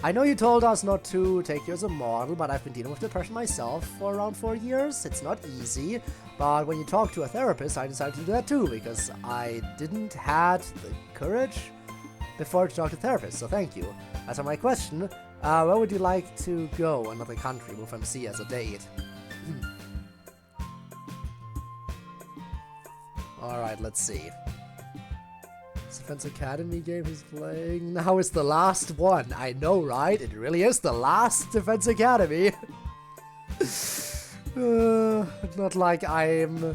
I know you told us not to take you as a model, but I've been dealing with depression myself for around 4 years. It's not easy, but when you talk to a therapist, I decided to do that too, because I didn't had the courage before to talk to therapists, so thank you. As for my question, where would you like to go? Another country with MC as a date? Alright, let's see. Defense Academy game he's playing now is the last one. I know, right? It really is the last Defense Academy. Not like I'm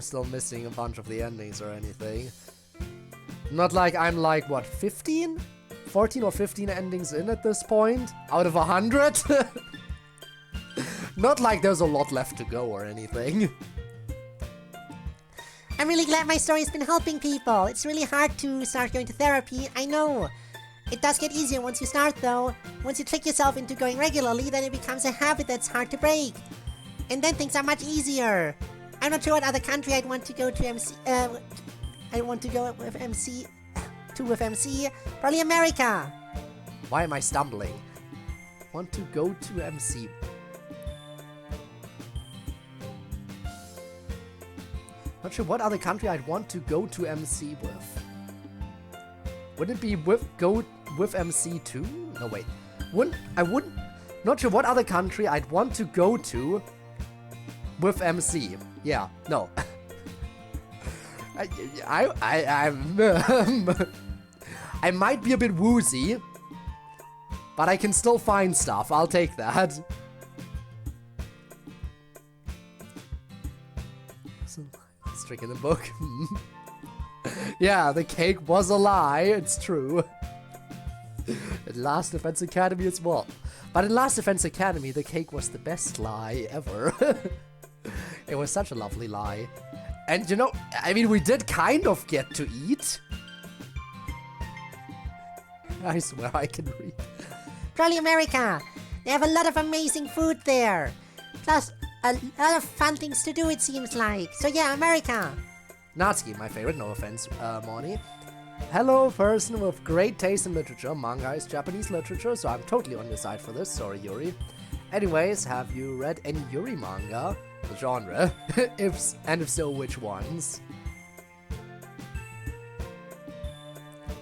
still missing a bunch of the endings or anything. Not like I'm like, what, 15? 14 or 15 endings in at this point? Out of 100? Not like there's a lot left to go or anything. I'm really glad my story's been helping people. It's really hard to start going to therapy, I know. It does get easier once you start though. Once you trick yourself into going regularly, then it becomes a habit that's hard to break. And then things are much easier. I'm not sure what other country I'd want to go to MC, I want to go with MC, probably America. Why am I stumbling? Want to go to MC. Not sure what other country I'd want to go to MC with. Wouldn't it be go with MC too? No, wait. Not sure what other country I'd want to go to with MC. Yeah, no. I might be a bit woozy, but I can still find stuff. I'll take that. Trick in the book. Yeah, the cake was a lie, it's true. In Last Defense Academy as well. But in Last Defense Academy, the cake was the best lie ever. It was such a lovely lie. And you know, I mean, we did kind of get to eat. I swear I can read. Probably America. They have a lot of amazing food there. Plus, a lot of fun things to do, it seems like. So yeah, America. Natsuki, my favorite, no offense, Moni. Hello, person with great taste in literature. Manga is Japanese literature, so I'm totally on your side for this. Sorry, Yuri. Anyways, have you read any Yuri manga? The genre? if so, which ones?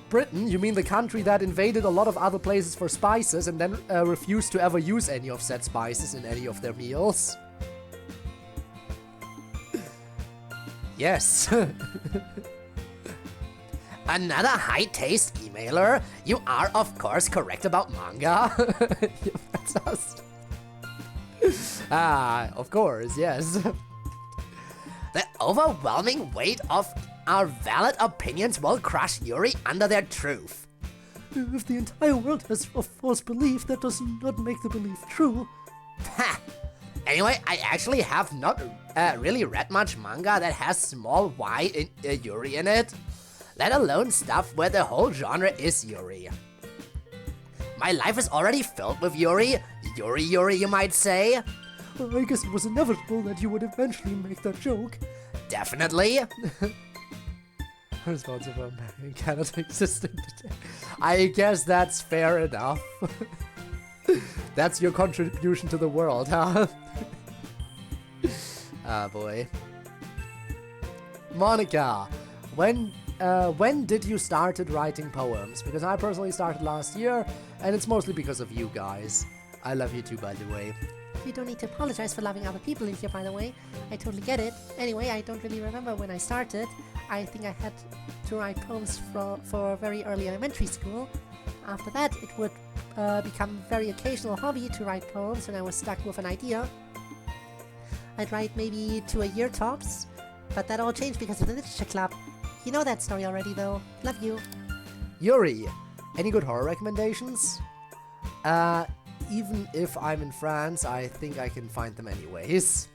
Britain? You mean the country that invaded a lot of other places for spices and then refused to ever use any of said spices in any of their meals? Yes. Another high-taste emailer? You are, of course, correct about manga. You're fantastic. Of course, yes. The overwhelming weight of our valid opinions will crush Yuri under their truth. If the entire world has a false belief, that does not make the belief true. Ha! Anyway, I actually have not really read much manga that has small y in Yuri in it, let alone stuff where the whole genre is Yuri. My life is already filled with Yuri, you might say. I guess it was inevitable that you would eventually make that joke. Definitely. Responsive for man cannot exist in today. I guess that's fair enough. That's your contribution to the world, huh? Ah, boy. Monica, when did you started writing poems? Because I personally started last year, and it's mostly because of you guys. I love you too, by the way. You don't need to apologize for loving other people in here, by the way. I totally get it. Anyway, I don't really remember when I started. I think I had to write poems for very early elementary school. After that, it would become a very occasional hobby to write poems when I was stuck with an idea. I'd write maybe 2 a year tops, but that all changed because of the literature club. You know that story already, though. Love you. Yuri, any good horror recommendations? Even if I'm in France, I think I can find them anyways.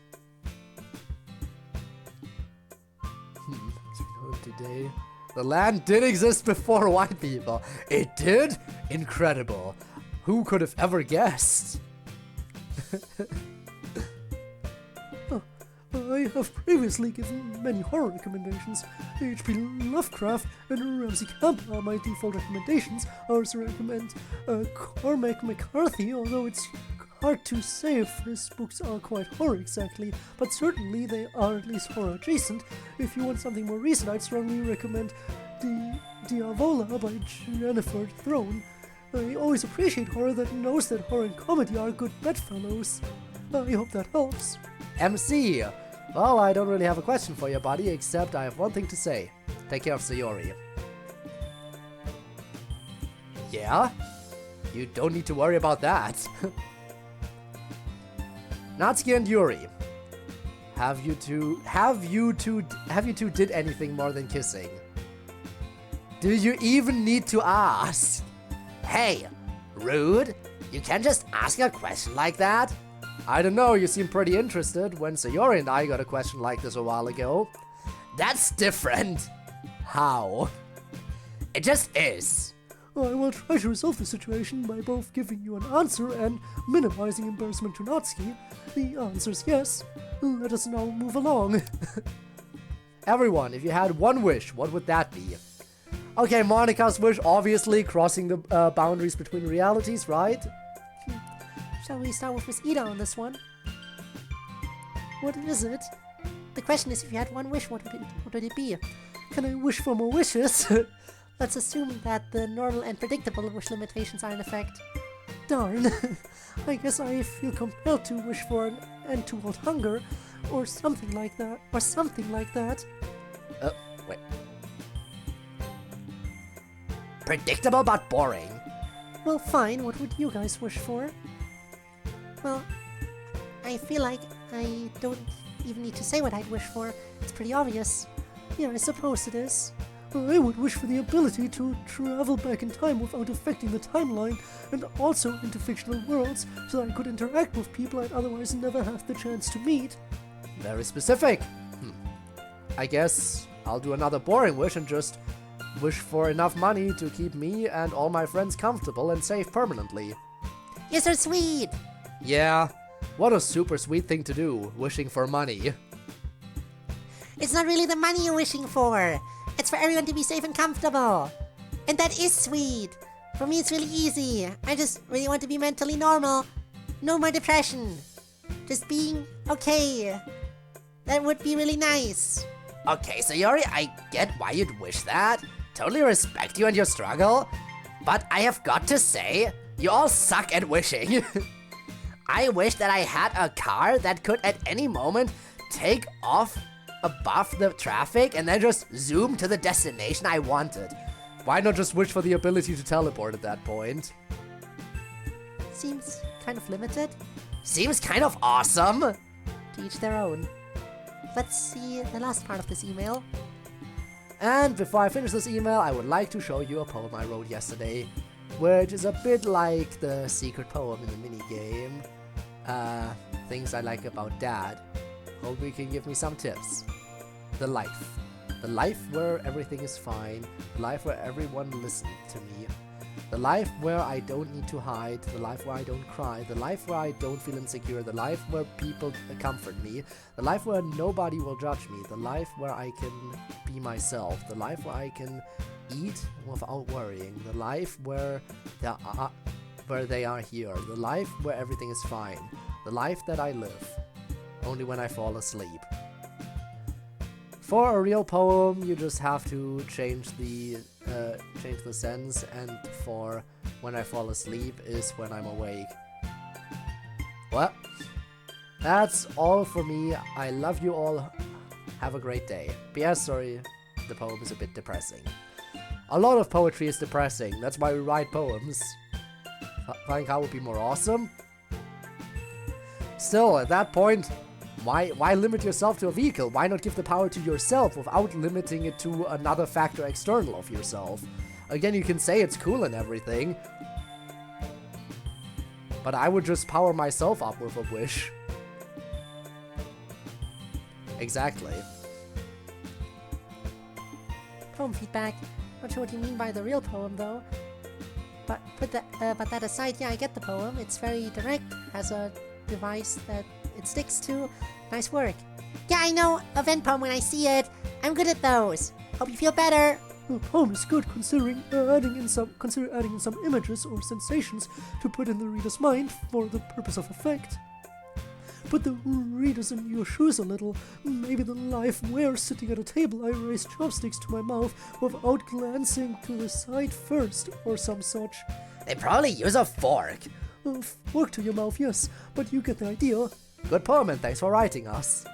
Today. The land did exist before white people. It did? Incredible. Who could have ever guessed? I have previously given many horror recommendations. H.P. Lovecraft and Ramsey Campbell are my default recommendations. I also recommend Cormac McCarthy, although it's hard to say if his books are quite horror exactly, but certainly they are at least horror adjacent. If you want something more recent, I'd strongly recommend Diavola by Jennifer Throne. I always appreciate horror that knows that horror and comedy are good bedfellows. I hope that helps. MC! Well, I don't really have a question for you, buddy, except I have one thing to say. Take care of Sayori. Yeah? You don't need to worry about that. Natsuki and Yuri. Have you two did anything more than kissing? Do you even need to ask? Hey, rude. You can't just ask a question like that. I don't know, you seem pretty interested when Sayori and I got a question like this a while ago. That's different. How? It just is. I will try to resolve the situation by both giving you an answer and minimizing embarrassment to Natsuki. The answer's yes. Let us now move along. Everyone, if you had one wish, what would that be? Okay, Monica's wish, obviously crossing the boundaries between realities, right? Shall we start with Miss Ida on this one? What is it? The question is, if you had one wish, what would it be? Can I wish for more wishes? Let's assume that the normal and predictable wish limitations are in effect. Darn. I guess I feel compelled to wish for an end to world hunger, or something like that. Wait. Predictable but boring. Well, fine. What would you guys wish for? Well, I feel like I don't even need to say what I'd wish for. It's pretty obvious. Yeah, I suppose it is. I would wish for the ability to travel back in time without affecting the timeline, and also into fictional worlds, so that I could interact with people I'd otherwise never have the chance to meet. Very specific. I guess I'll do another boring wish and just wish for enough money to keep me and all my friends comfortable and safe permanently. You're so sweet! Yeah, what a super sweet thing to do, wishing for money. It's not really the money you're wishing for. It's for everyone to be safe and comfortable. And that is sweet. For me, it's really easy. I just really want to be mentally normal. No more depression. just being okay. That would be really nice. Okay, Sayori, I get why you'd wish that. Totally respect you and your struggle. But I have got to say, you all suck at wishing. I wish that I had a car that could at any moment take off above the traffic and then just zoom to the destination I wanted. Why not just wish for the ability to teleport at that point? Seems kind of limited. Seems kind of awesome. To each their own. Let's see the last part of this email. And before I finish this email, I would like to show you a poem I wrote yesterday, which is a bit like the secret poem in the minigame. Things I like about Dad. Hope you can give me some tips. The life. The life where everything is fine. The life where everyone listens to me. The life where I don't need to hide. The life where I don't cry. The life where I don't feel insecure. The life where people comfort me. The life where nobody will judge me. The life where I can be myself. The life where I can eat without worrying. The life where they are here. The life where everything is fine. The life that I live. Only when I fall asleep. For a real poem, you just have to change the sense, and for when I fall asleep is when I'm awake. Well, that's all for me. I love you all. Have a great day. P.S. Sorry, the poem is a bit depressing. A lot of poetry is depressing. That's why we write poems. Think how would be more awesome? Still, at that point, why limit yourself to a vehicle? Why not give the power to yourself without limiting it to another factor external of yourself? Again, you can say it's cool and everything, but I would just power myself up with a wish. Exactly. Poem feedback. Not sure what you mean by the real poem though. But but that aside, yeah, I get the poem. It's very direct. Has a device that it sticks to. Nice work. Yeah, I know. Event poem when I see it. I'm good at those. Hope you feel better. The poem is good considering adding in some images or sensations to put in the reader's mind for the purpose of effect. Put the readers in your shoes a little. Maybe the life where sitting at a table I raise chopsticks to my mouth without glancing to the side first or some such. They probably use a fork. Fork to your mouth, yes, but you get the idea. Good poem, and thanks for writing us.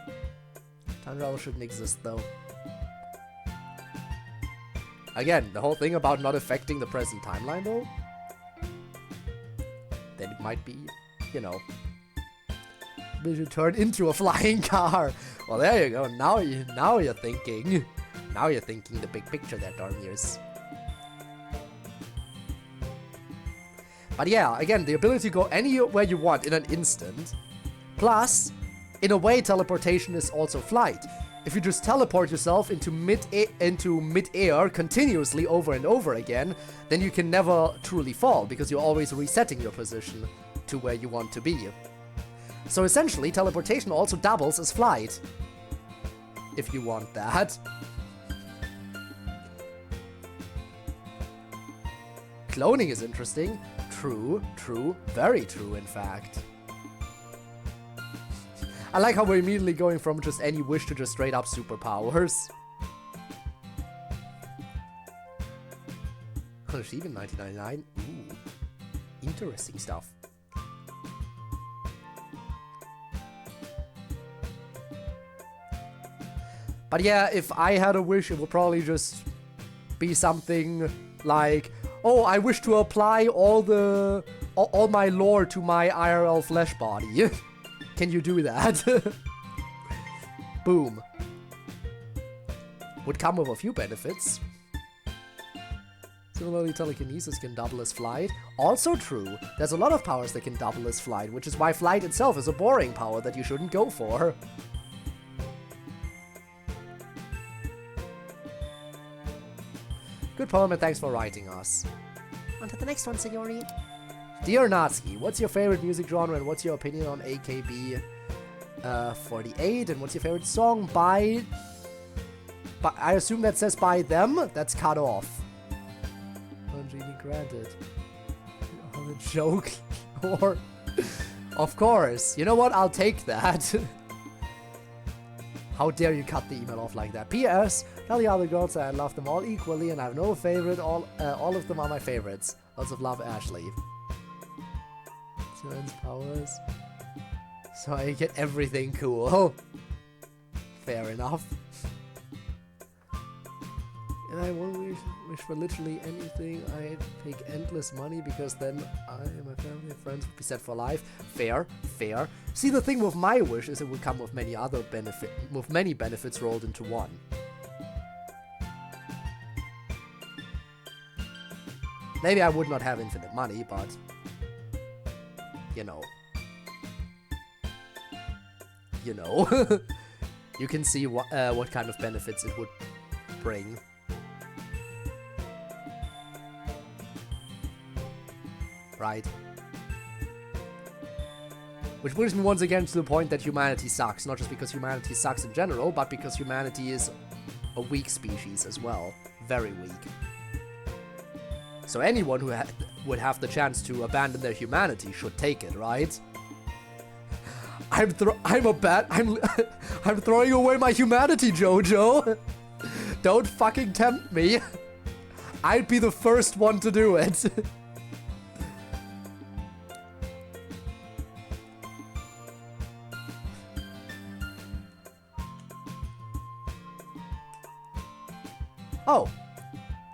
Time travel shouldn't exist though. Again, the whole thing about not affecting the present timeline though, then it might be, you know, we should turn into a flying car. Well, there you go. Now you're thinking. Now you're thinking the big picture there, Darmiers. But yeah, again, the ability to go anywhere you want in an instant. Plus, in a way, teleportation is also flight. If you just teleport yourself into mid-air continuously over and over again, then you can never truly fall, because you're always resetting your position to where you want to be. So essentially, teleportation also doubles as flight. If you want that. Cloning is interesting. True, very true, in fact. I like how we're immediately going from just any wish to just straight up superpowers. Even 1999. Ooh, interesting stuff. But yeah, if I had a wish, it would probably just be something like, oh, I wish to apply all my lore to my IRL flesh body. Can you do that? Boom. Would come with a few benefits. Similarly, telekinesis can double as flight. Also true, there's a lot of powers that can double as flight, which is why flight itself is a boring power that you shouldn't go for. Good poem, and thanks for writing us. On to the next one, Sayori. Dear Natsuki, what's your favorite music genre and what's your opinion on AKB 48? And what's your favorite song by I assume that says by them? That's cut off. Genie granted. A joke? Of course. You know what? I'll take that. How dare you cut the email off like that? P.S. Tell the other girls that I love them all equally and I have no favorite. All of them are my favorites. Lots of love, Ashley. Turns powers. So I get everything cool. Fair enough. And I won't wish for literally anything. I'd pick endless money because then I and my family and friends would be set for life. Fair, fair. See, the thing with my wish is it would come with many other with many benefits rolled into one. Maybe I would not have infinite money, but you know. You can see what kind of benefits it would bring. Right. Which brings me once again to the point that humanity sucks. Not just because humanity sucks in general, but because humanity is a weak species as well. Very weak. So anyone who would have the chance to abandon their humanity should take it, right? I'm throwing away my humanity, Jojo. Don't fucking tempt me. I'd be the first one to do it. Oh,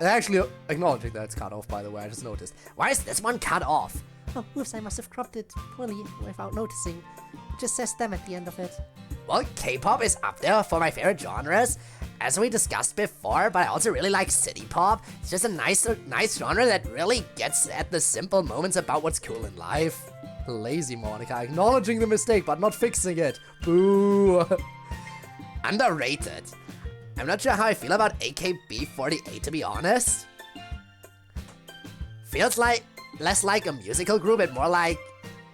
actually acknowledging that it's cut off, by the way, I just noticed. Why is this one cut off? Oh, oops, I must have cropped it poorly without noticing. It just says them at the end of it. Well, K-pop is up there for my favorite genres, as we discussed before, but I also really like city pop. It's just a nice genre that really gets at the simple moments about what's cool in life. Lazy Monica, acknowledging the mistake, but not fixing it. Boo. Underrated. I'm not sure how I feel about AKB48, to be honest. Feels like less like a musical group and more like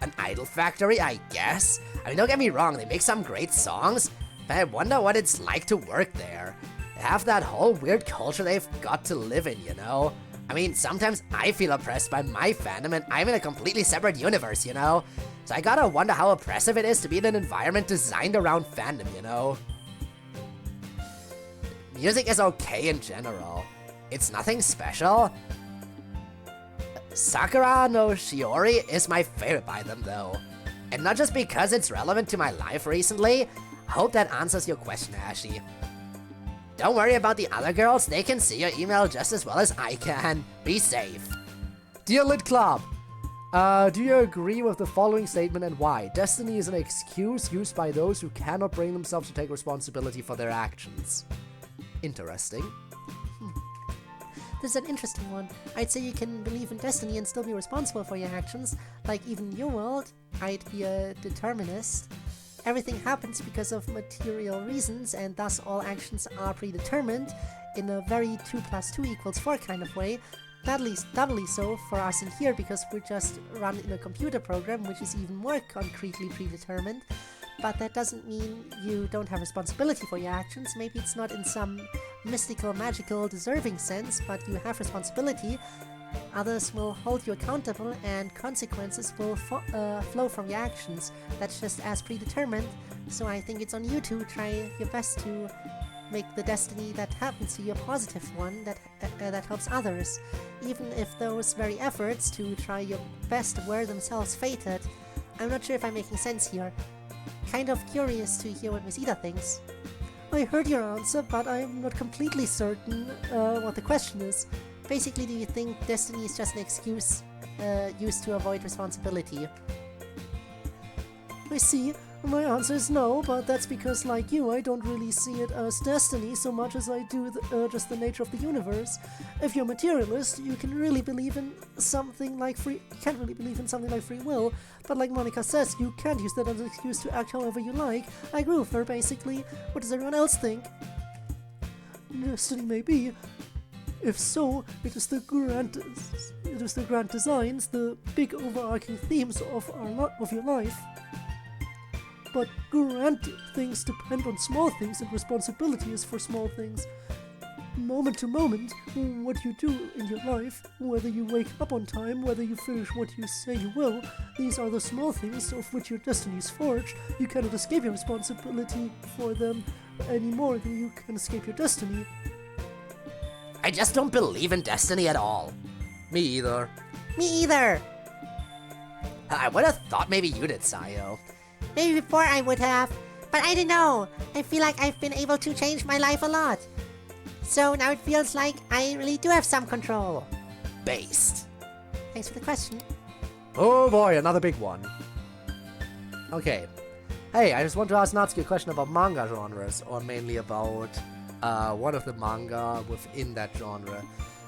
an idol factory, I guess. I mean, don't get me wrong, they make some great songs, but I wonder what it's like to work there. They have that whole weird culture they've got to live in, you know? I mean, sometimes I feel oppressed by my fandom and I'm in a completely separate universe, you know? So I gotta wonder how oppressive it is to be in an environment designed around fandom, you know? Music is okay in general. It's nothing special. Sakura no Shiori is my favorite by them though. And not just because it's relevant to my life recently. Hope that answers your question, Ashy. Don't worry about the other girls, they can see your email just as well as I can. Be safe. Dear Lit Club, do you agree with the following statement and why? Destiny is an excuse used by those who cannot bring themselves to take responsibility for their actions. Interesting. This is an interesting one. I'd say you can believe in destiny and still be responsible for your actions. Like even in your world, I'd be a determinist. Everything happens because of material reasons, and thus all actions are predetermined in a very 2 + 2 = 4 kind of way. Doubly so for us in here because we're just run in a computer program, which is even more concretely predetermined. But that doesn't mean you don't have responsibility for your actions. Maybe it's not in some mystical, magical, deserving sense, but you have responsibility. Others will hold you accountable and consequences will flow from your actions. That's just as predetermined. So I think it's on you to try your best to make the destiny that happens to you a positive one that helps others. Even if those very efforts to try your best were themselves fated. I'm not sure if I'm making sense here. Kind of curious to hear what Miss Ida thinks. I heard your answer, but I'm not completely certain what the question is. Basically, do you think destiny is just an excuse used to avoid responsibility? I see. My answer is no, but that's because, like you, I don't really see it as destiny so much as I do just the nature of the universe. If you're a materialist, you can really believe in something like free. You can't really believe in something like free will. But like Monica says, you can't use that as an excuse to act however you like. I agree with her, basically. What does everyone else think? Destiny may be. If so, it is the grand designs, the big overarching themes of your life. But grand things depend on small things, and responsibility is for small things. moment to moment, what you do in your life, whether you wake up on time, whether you finish what you say you will, these are the small things of which your destiny is forged. You cannot escape your responsibility for them any more than you can escape your destiny. I just don't believe in destiny at all. Me either. Me either. I would have thought maybe you did, Sayo. Maybe before I would have, but I don't know. I feel like I've been able to change my life a lot. So now it feels like I really do have some control. Based. Thanks for the question. Oh boy, another big one. Okay. Hey, I just want to ask Natsuki a question about manga genres, or mainly about one of the manga within that genre.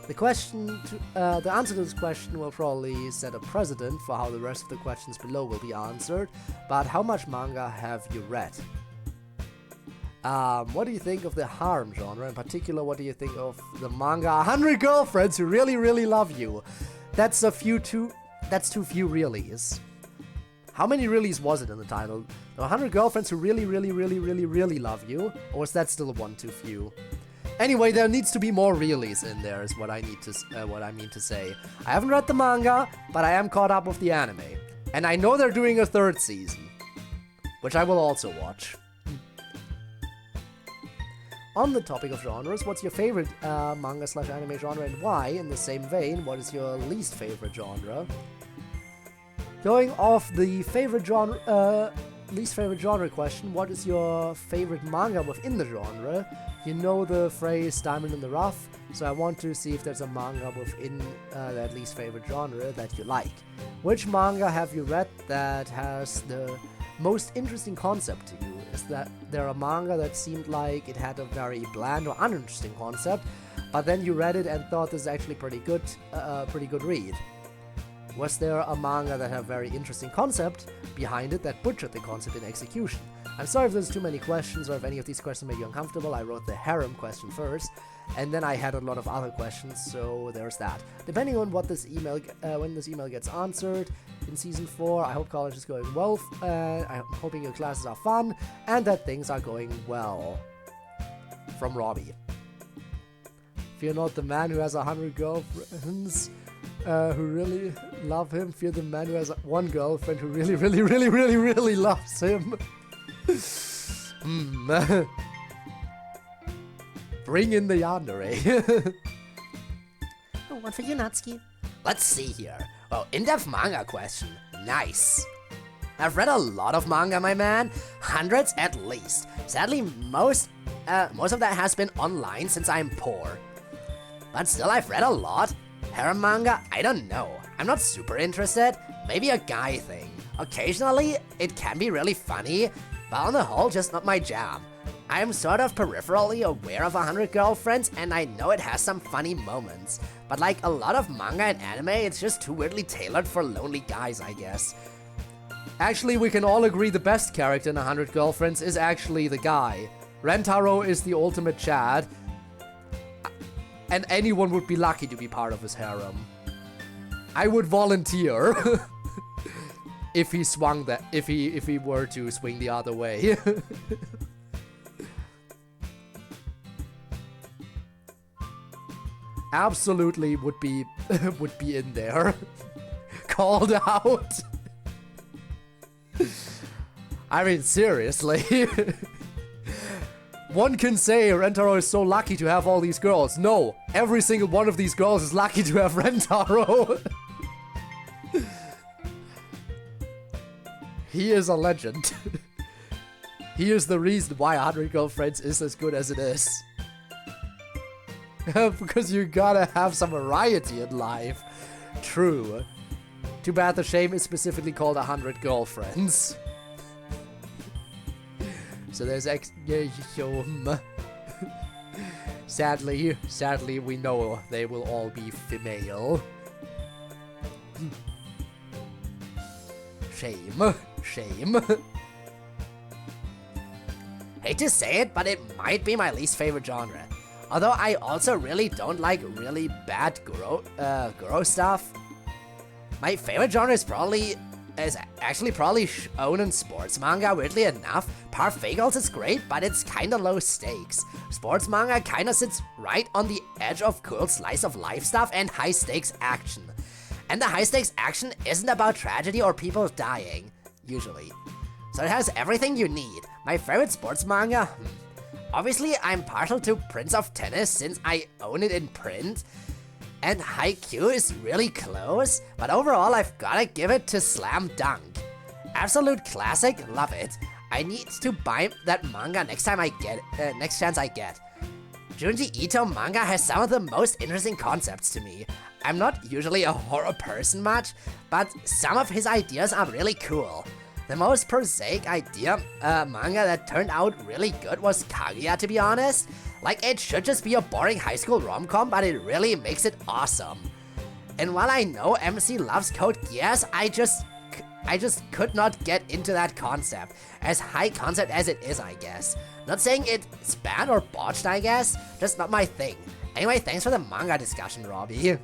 The answer to this question will probably set a precedent for how the rest of the questions below will be answered, but how much manga have you read? What do you think of the harem genre? In particular, what do you think of the manga 100 Girlfriends Who Really, Really Love You? That's too few reallys. How many reallys was it in the title? The 100 Girlfriends Who Really, Really, Really, Really, Really Love You? Or is that still one too few? Anyway, there needs to be more reallys in there, is what I mean to say. I haven't read the manga, but I am caught up with the anime. And I know they're doing a 3rd season, which I will also watch. On the topic of genres, what's your favorite manga/anime genre and why? In the same vein, what is your least favorite genre? Going off the least favorite genre question, what is your favorite manga within the genre? You know the phrase diamond in the rough, so I want to see if there's a manga within that least favorite genre that you like. Which manga have you read that has the most interesting concept to you? Is that there a manga that seemed like it had a very bland or uninteresting concept, but then you read it and thought this is actually pretty good read? Was there a manga that had a very interesting concept behind it that butchered the concept in execution? I'm sorry if there's too many questions or if any of these questions made you uncomfortable. I wrote the harem question first, and then I had a lot of other questions, so there's that. Depending on what this email, when this email gets answered in Season 4, I hope college is going well, I'm hoping your classes are fun, and that things are going well. From Robbie. Fear not the man who has 100 girlfriends who really love him. Fear the man who has one girlfriend who really, really, really, really, really loves him. Bring in the yandere. Oh, one for you, Natsuki. Let's see here. Oh, in-depth manga question. Nice. I've read a lot of manga, my man. Hundreds at least. Sadly, most of that has been online since I'm poor. But still, I've read a lot. Harem manga? I don't know. I'm not super interested. Maybe a guy thing. Occasionally, it can be really funny, but on the whole, just not my jam. I am sort of peripherally aware of 100 Girlfriends, and I know it has some funny moments. But like a lot of manga and anime, it's just too weirdly tailored for lonely guys, I guess. Actually, we can all agree the best character in 100 Girlfriends is actually the guy. Rentaro is the ultimate Chad, and anyone would be lucky to be part of his harem. I would volunteer if he swung that, if he were to swing the other way. Absolutely would be in there. Called out. I mean, seriously. One can say Rentaro is so lucky to have all these girls. No, every single one of these girls is lucky to have Rentaro. He is a legend. He is the reason why 100 Girlfriends is as good as it is. Because you gotta have some variety in life. True. Too bad the shame is specifically called 100 Girlfriends. So there's sadly we know they will all be female. Shame. Hate to say it, but it might be my least favorite genre. Although I also really don't like really bad guru stuff. My favorite genre is probably is actually probably shonen sports manga, weirdly enough. Perfect Girls is great, but it's kinda low stakes. Sports manga kinda sits right on the edge of cool slice of life stuff and high stakes action. And the high stakes action isn't about tragedy or people dying, usually. So it has everything you need. My favorite sports manga? Obviously, I'm partial to Prince of Tennis since I own it in print. And Haikyuu is really close, but overall I've gotta give it to Slam Dunk. Absolute classic, love it. I need to buy that manga next chance I get. Junji Ito manga has some of the most interesting concepts to me. I'm not usually a horror person much, but some of his ideas are really cool. The most prosaic manga that turned out really good was Kaguya, to be honest. Like, it should just be a boring high school rom-com, but it really makes it awesome. And while I know MC loves Code Geass, I just could not get into that concept. As high concept as it is, I guess. Not saying it's bad or botched, I guess, just not my thing. Anyway, thanks for the manga discussion, Robbie.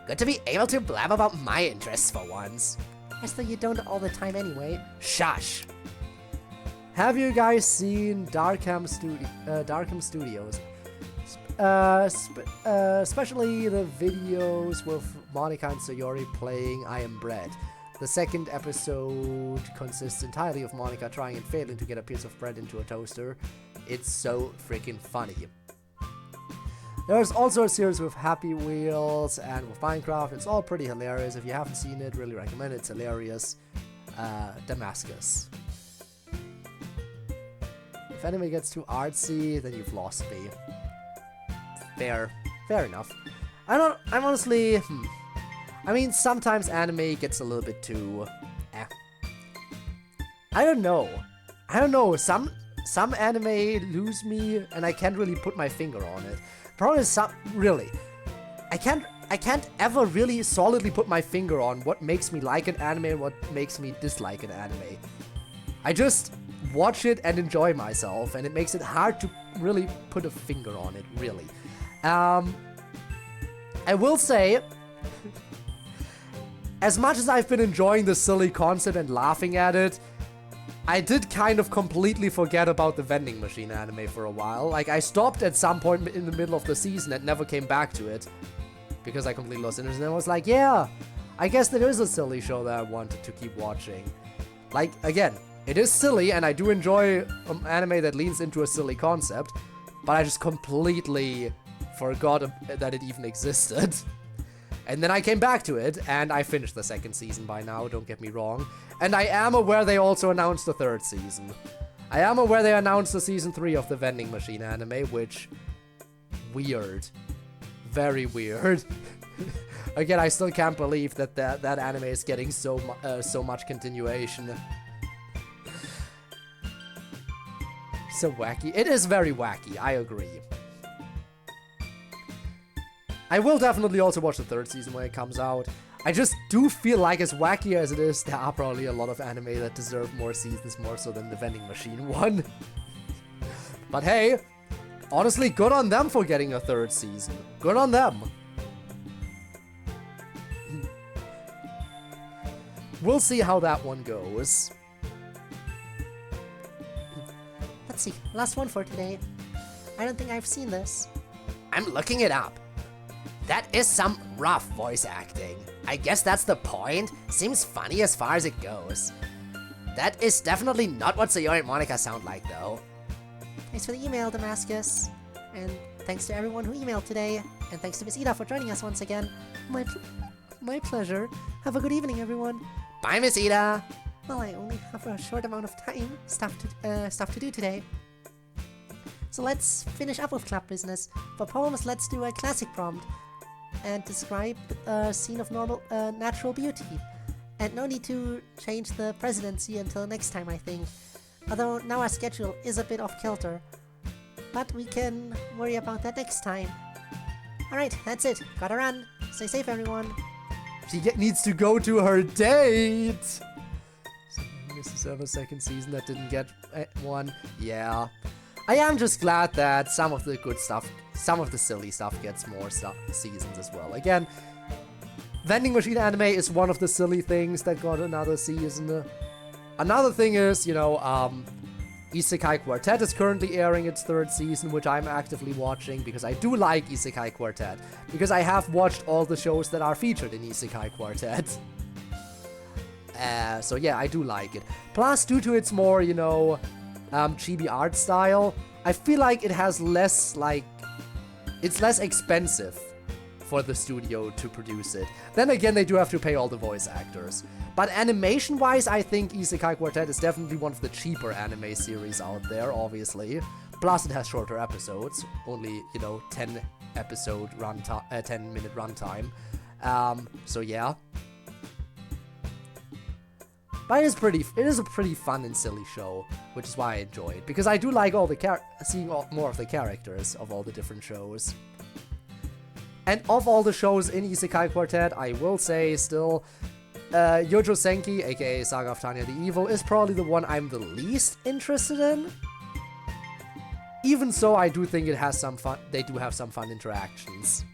Good to be able to blab about my interests for once. As though you don't all the time anyway. Shush. Have you guys seen Darkham Studios? Especially the videos with Monica and Sayori playing I Am Bread. The second episode consists entirely of Monica trying and failing to get a piece of bread into a toaster. It's so freaking funny. There's also a series with Happy Wheels and with Minecraft. It's all pretty hilarious. If you haven't seen it, really recommend it. It's hilarious. Damascus. If anime gets too artsy, then you've lost me. Fair enough. I'm honestly, I mean, sometimes anime gets a little bit too, I don't know. Some anime lose me, and I can't really put my finger on it. Problem is, I can't ever really solidly put my finger on what makes me like an anime and what makes me dislike an anime. I just watch it and enjoy myself, and it makes it hard to really put a finger on it, really. I will say, as much as I've been enjoying the silly concept and laughing at it, I did kind of completely forget about the vending machine anime for a while. Like, I stopped at some point in the middle of the season and never came back to it, because I completely lost interest, and I was like, yeah, I guess there is a silly show that I wanted to keep watching. Like, again, it is silly, and I do enjoy anime that leans into a silly concept, but I just completely forgot that it even existed. And then I came back to it, and I finished the second season by now, don't get me wrong. And I am aware they also announced the third season. I am aware they announced the season 3 of the vending machine anime, which... weird. Very weird. Again, I still can't believe that anime is getting so much continuation. So wacky. It is very wacky, I agree. I will definitely also watch the third season when it comes out. I just do feel like, as wacky as it is, there are probably a lot of anime that deserve more seasons, more so than the vending machine one. But hey, honestly, good on them for getting a third season. Good on them. We'll see how that one goes. Let's see, last one for today. I don't think I've seen this. I'm looking it up. That is some rough voice acting. I guess that's the point. Seems funny as far as it goes. That is definitely not what Sayori and Monica sound like, though. Thanks for the email, Damascus. And thanks to everyone who emailed today. And thanks to Miss Ida for joining us once again. My pleasure. Have a good evening, everyone. Bye, Miss Ida. Well, I only have a short amount of time, stuff to do today. So let's finish up with club business. For poems, let's do a classic prompt and describe a scene of natural beauty. And no need to change the presidency until next time, I think. Although now our schedule is a bit off kilter. But we can worry about that next time. Alright, that's it. Gotta run. Stay safe, everyone. She needs to go to her date! So, Mrs. Ever second season that didn't get one. Yeah. I am just glad that some of the good stuff, some of the silly stuff gets more seasons as well. Again, Vending machine anime is one of the silly things that got another season. Another thing is, you know, Isekai Quartet is currently airing its 3rd season, which I'm actively watching because I do like Isekai Quartet. Because I have watched all the shows that are featured in Isekai Quartet. So yeah, I do like it. Plus, due to its more, you know, chibi art style, I feel like it has less, like, it's less expensive for the studio to produce it. Then again, they do have to pay all the voice actors. But animation-wise, I think Isekai Quartet is definitely one of the cheaper anime series out there, obviously. Plus, it has shorter episodes, only, you know, 10-minute runtime. So yeah. But it is a pretty fun and silly show, which is why I enjoy it. Because I do like all the seeing more of the characters of all the different shows. And of all the shows in Isekai Quartet, I will say still, Yojo Senki, aka Saga of Tanya the Evil, is probably the one I'm the least interested in. Even so, I do think it has some fun. They do have some fun interactions.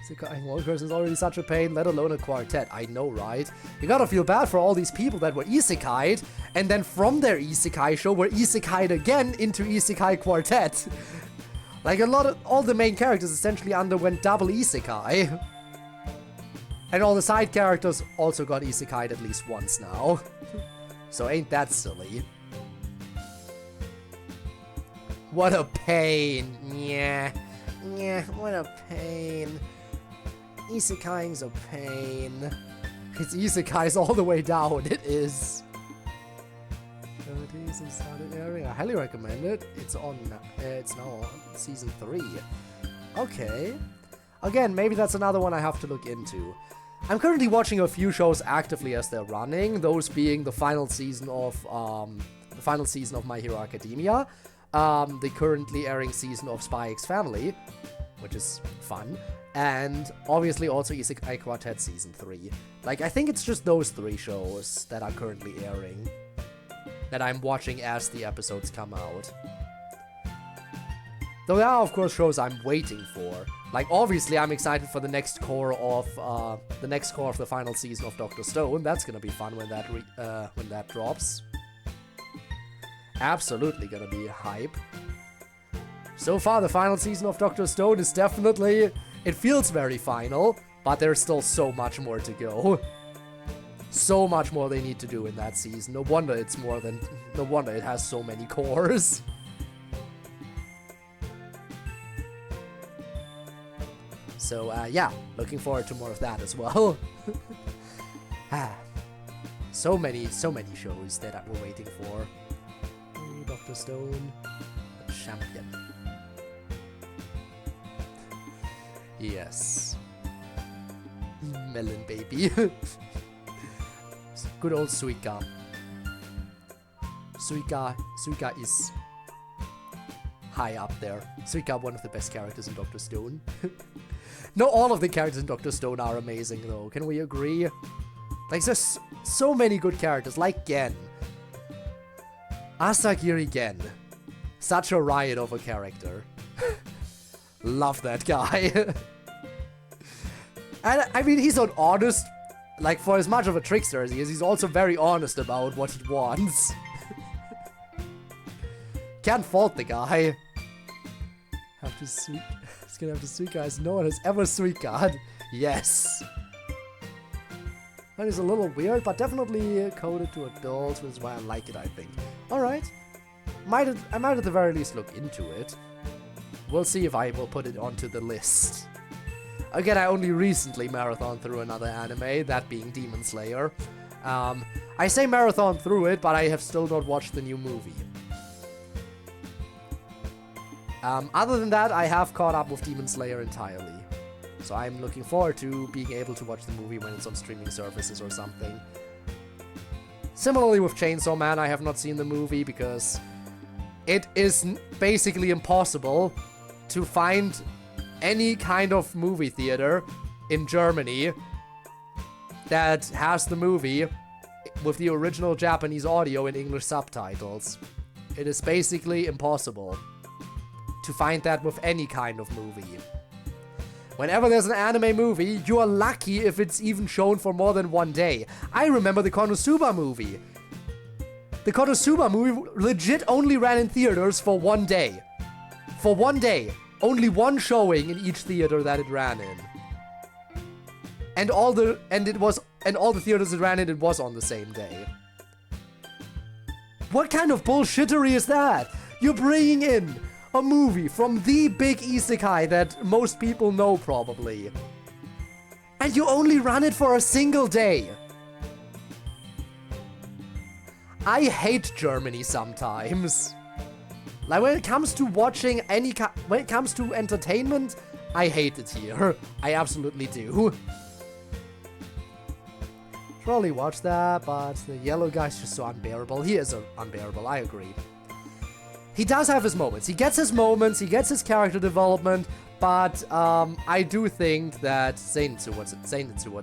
Isekai workers is already such a pain, let alone a quartet. I know, right? You gotta feel bad for all these people that were isekai'd, and then from their isekai show were isekai'd again into Isekai Quartet. Like, all the main characters essentially underwent double isekai. And all the side characters also got isekai'd at least once now. So ain't that silly. What a pain. Yeah, what a pain. Isekai's a pain. It's isekai's all the way down, it is. It is started airing. I highly recommend it. It's now on season 3. Okay. Again, maybe that's another one I have to look into. I'm currently watching a few shows actively as they're running, those being the final season of My Hero Academia, the currently airing season of Spy X Family, which is fun, and obviously also Isekai Quartet season 3. Like, I think it's just those 3 shows that are currently airing that I'm watching as the episodes come out. Though there are, of course, shows I'm waiting for. Like, obviously, I'm excited for the next core of the final season of Dr. Stone. That's gonna be fun when that drops. Absolutely gonna be hype. So far, the final season of Dr. Stone is definitely... It feels very final, but there's still so much more to go. So much more they need to do in that season. No wonder it has so many cores. So, yeah, looking forward to more of that as well. So many shows that we're waiting for. Oh, Dr. Stone, the champion. Yes. Melon baby. Good old Suika. Suika is high up there. Suika, one of the best characters in Dr. Stone. No, all of the characters in Dr. Stone are amazing, though. Can we agree? Like, there's so many good characters, like Gen. Asagiri Gen. Such a riot of a character. Love that guy. And, I mean, he's an honest... Like, for as much of a trickster as he is, he's also very honest about what he wants. Can't fault the guy. Have to sweet... He's gonna have to sweet guys. No one has ever sweet God. Yes. That is a little weird, but definitely coded to adults, which is why I like it, I think. Alright. I might at the very least look into it. We'll see if I will put it onto the list. Again, I only recently marathoned through another anime, that being Demon Slayer. I say marathon through it, but I have still not watched the new movie. Other than that, I have caught up with Demon Slayer entirely. So I'm looking forward to being able to watch the movie when it's on streaming services or something. Similarly with Chainsaw Man, I have not seen the movie because it is basically impossible to find any kind of movie theater in Germany that has the movie with the original Japanese audio and English subtitles. It is basically impossible to find that with any kind of movie. Whenever there's an anime movie, you are lucky if it's even shown for more than one day. I remember the Konosuba movie. The Konosuba movie legit only ran in theaters for one day. For one day. Only one showing in each theater that it ran in. And all the theaters it ran in, it was on the same day. What kind of bullshittery is that? You're bringing in a movie from the big isekai that most people know probably. And you only ran it for a single day. I hate Germany sometimes. Like when it comes to watching when it comes to entertainment, I hate it here. I absolutely do. Probably watch that, but the yellow guy's just so unbearable. He is unbearable, I agree. He does have his moments. He gets his moments, he gets his character development, but I do think that Zenitsu, what's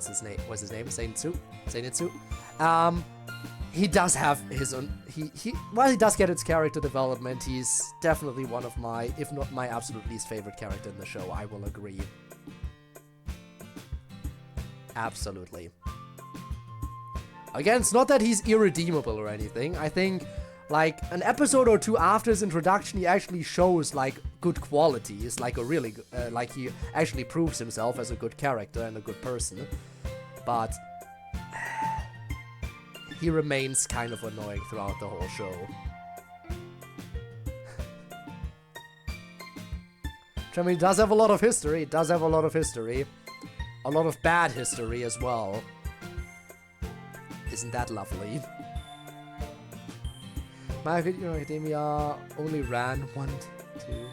his name? Zenitsu? He does have his own, while he does get his character development, he's definitely one of my, if not my absolute least favorite character in the show, I will agree. Absolutely. Again, it's not that he's irredeemable or anything. I think, like, an episode or two after his introduction, he actually shows, like, good qualities, like a really, like, he actually proves himself as a good character and a good person. But he remains kind of annoying throughout the whole show. I mean, it does have a lot of history. It does have a lot of history. A lot of bad history as well. Isn't that lovely? My Hero Academia only ran 1, 2.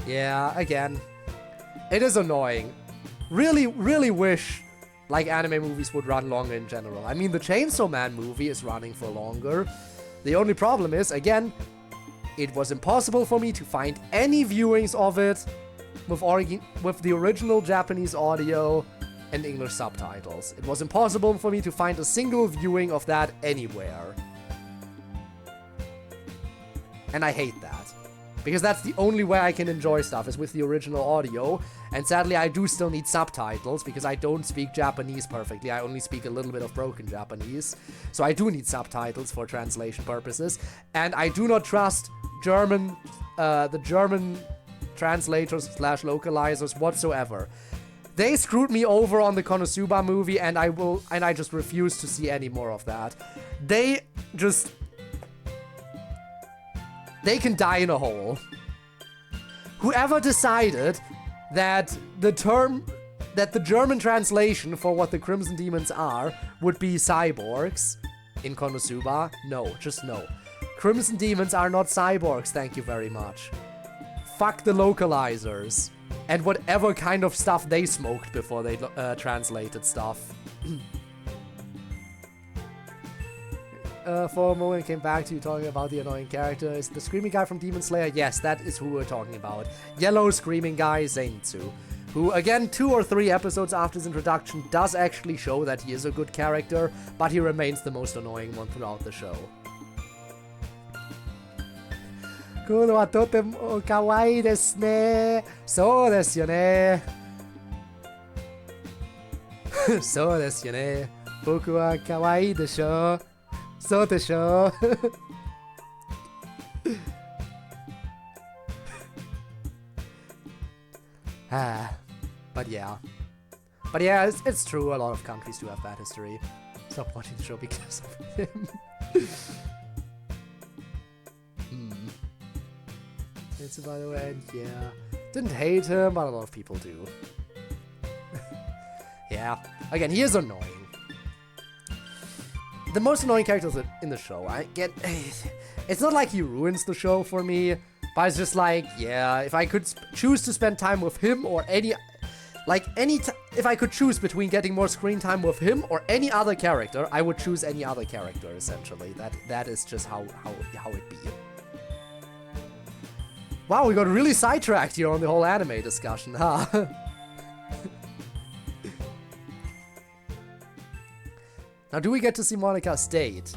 Yeah, again. It is annoying. Really, really wish like anime movies would run longer in general. I mean, the Chainsaw Man movie is running for longer. The only problem is, again, it was impossible for me to find any viewings of it with the original Japanese audio and English subtitles. It was impossible for me to find a single viewing of that anywhere. And I hate that. Because that's the only way I can enjoy stuff, is with the original audio. And sadly, I do still need subtitles, because I don't speak Japanese perfectly. I only speak a little bit of broken Japanese. So I do need subtitles for translation purposes. And I do not trust the German translators / localizers whatsoever. They screwed me over on the Konosuba movie, and I just refuse to see any more of that. They can die in a hole. Whoever decided that the German translation for what the Crimson Demons are would be cyborgs in Konosuba, no, just no. Crimson Demons are not cyborgs, thank you very much. Fuck the localizers. And whatever kind of stuff they smoked before they translated stuff. For a moment, came back to you talking about the annoying character. Is the screaming guy from Demon Slayer? Yes, that is who we're talking about. Yellow screaming guy, Zenitsu. Who, again, 2 or 3 episodes after his introduction, does actually show that he is a good character, but he remains the most annoying one throughout the show. このはとても可愛いですね。そうですよね。そうですよね。僕は可愛いでしょ。そうでしょ。But yeah. But yeah, it's true. A lot of countries do have bad history. Stop watching the show because of him. It's by the way, yeah. Didn't hate him, but a lot of people do. Yeah. Again, he is annoying. The most annoying characters in the show, I get. It's not like he ruins the show for me, but it's just like, yeah, if I could choose to spend time with him or if I could choose between getting more screen time with him or any other character, I would choose any other character, essentially. That is just how it be. Wow, we got really sidetracked here on the whole anime discussion, huh? Now, do we get to see Monika's date?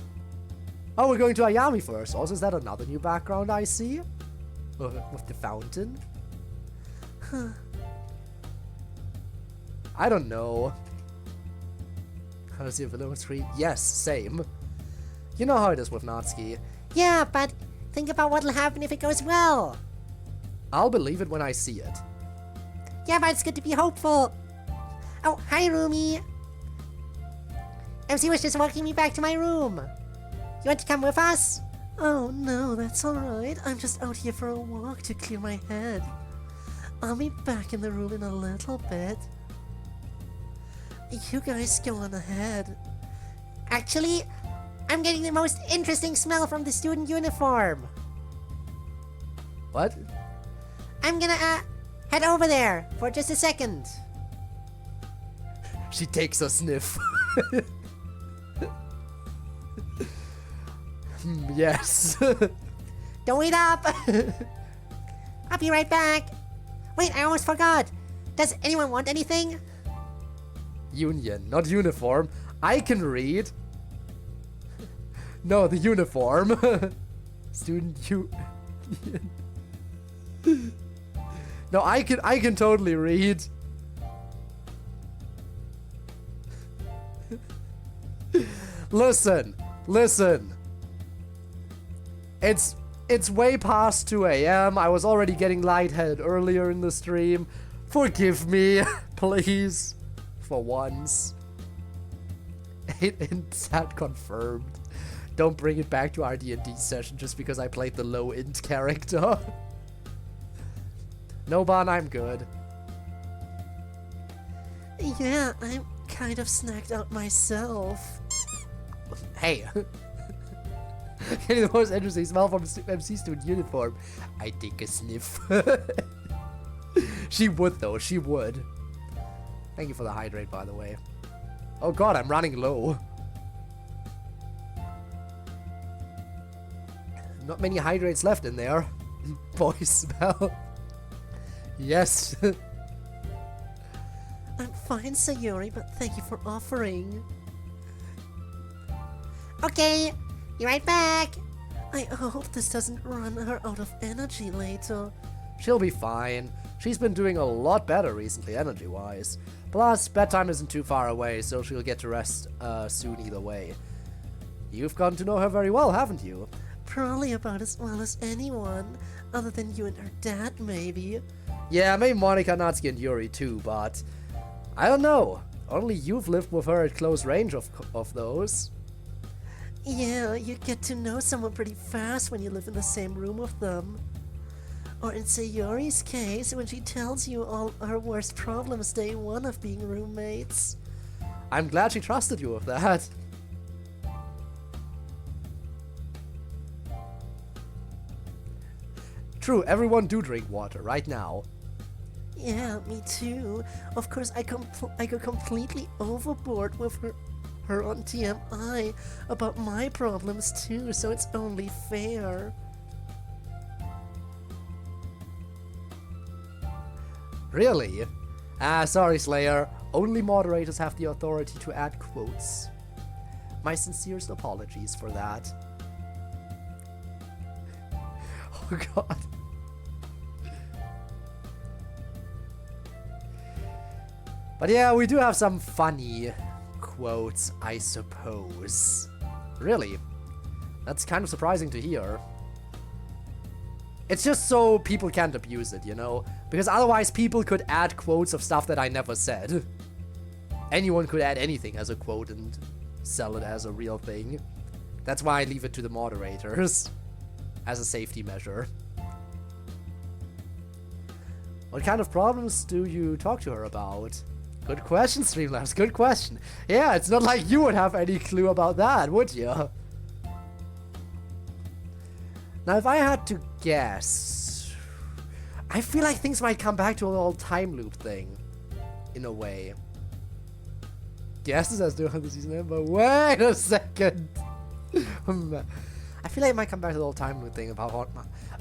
Oh, we're going to Ayami first. Also, is that another new background I see? With the fountain? I don't know. How does he have a low tree? Yes, same. You know how it is with Natsuki. Yeah, but think about what'll happen if it goes well. I'll believe it when I see it. Yeah, but it's good to be hopeful. Oh, hi, Rumi. MC was just walking me back to my room. You want to come with us? Oh no, that's alright. I'm just out here for a walk to clear my head. I'll be back in the room in a little bit. You guys go on ahead. Actually, I'm getting the most interesting smell from the student uniform. What? I'm gonna, head over there for just a second. She takes a sniff. Yes. Don't wait up. I'll be right back. Wait, I almost forgot. Does anyone want anything? Union, not uniform. I can read. No, the uniform. Student No, I can totally read. Listen. It's way past 2 a.m. I was already getting lightheaded earlier in the stream. Forgive me, please. For once. 8 int chat confirmed. Don't bring it back to our D&D session just because I played the low int character. No, Bon, I'm good. Yeah, I'm kind of snacked out myself. Hey. Getting the most interesting smell from MC student uniform. I take a sniff. She would though, she would. Thank you for the hydrate, by the way. Oh god, I'm running low. Not many hydrates left in there. Boy smell. Yes. I'm fine, Sayori, but thank you for offering. Okay, be right back. I hope this doesn't run her out of energy later. She'll be fine. She's been doing a lot better recently, energy-wise. Plus, bedtime isn't too far away, so she'll get to rest soon either way. You've gotten to know her very well, haven't you? Probably about as well as anyone, other than you and her dad, maybe. Yeah, maybe Monica, Natsuki, and Yuri too, but I don't know. Only you've lived with her at close range of those. Yeah, you get to know someone pretty fast when you live in the same room with them. Or in Sayori's case, when she tells you all her worst problems day one of being roommates. I'm glad she trusted you with that. True, everyone do drink water right now. Yeah, me too. Of course, I go completely overboard with her on TMI about my problems too, so it's only fair. Really? Ah, sorry, Slayer. Only moderators have the authority to add quotes. My sincerest apologies for that. Oh god. But yeah, we do have some funny quotes, I suppose. Really? That's kind of surprising to hear. It's just so people can't abuse it, you know? Because otherwise people could add quotes of stuff that I never said. Anyone could add anything as a quote and sell it as a real thing. That's why I leave it to the moderators. As a safety measure. What kind of problems do you talk to her about? Good question, Streamlabs, good question. Yeah, it's not like you would have any clue about that, would you? Now, if I had to guess, I feel like things might come back to an old time loop thing, in a way. Guesses as to the season end, but wait a second. I feel like it might come back to the old time loop thing about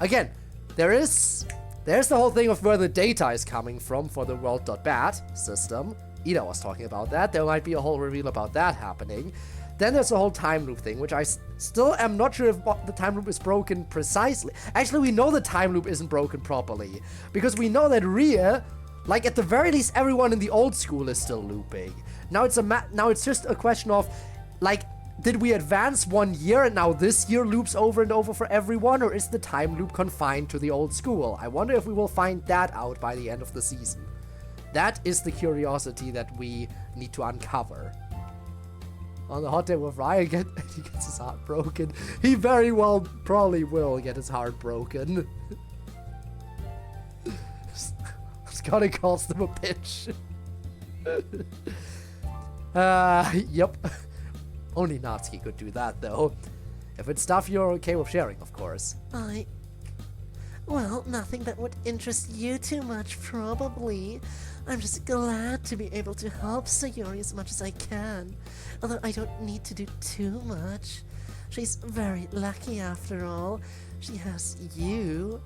again. There's the whole thing of where the data is coming from for the world.bat system. Ida was talking about that. There might be a whole reveal about that happening. Then there's the whole time loop thing, which I still am not sure if the time loop is broken precisely. Actually, we know the time loop isn't broken properly, because we know that Rhea, like at the very least, everyone in the old school is still looping. Now it's just a question of, like, did we advance 1 year and now this year loops over and over for everyone, or is the time loop confined to the old school? I wonder if we will find that out by the end of the season. That is the curiosity that we need to uncover. On the hot day with Ryan, he gets his heart broken. He very well probably will get his heart broken. Scotty calls them a bitch. Yep. Only Natsuki could do that, though. If it's stuff you're okay with sharing, of course. Well, nothing that would interest you too much, probably. I'm just glad to be able to help Sayori as much as I can. Although I don't need to do too much. She's very lucky after all. She has you.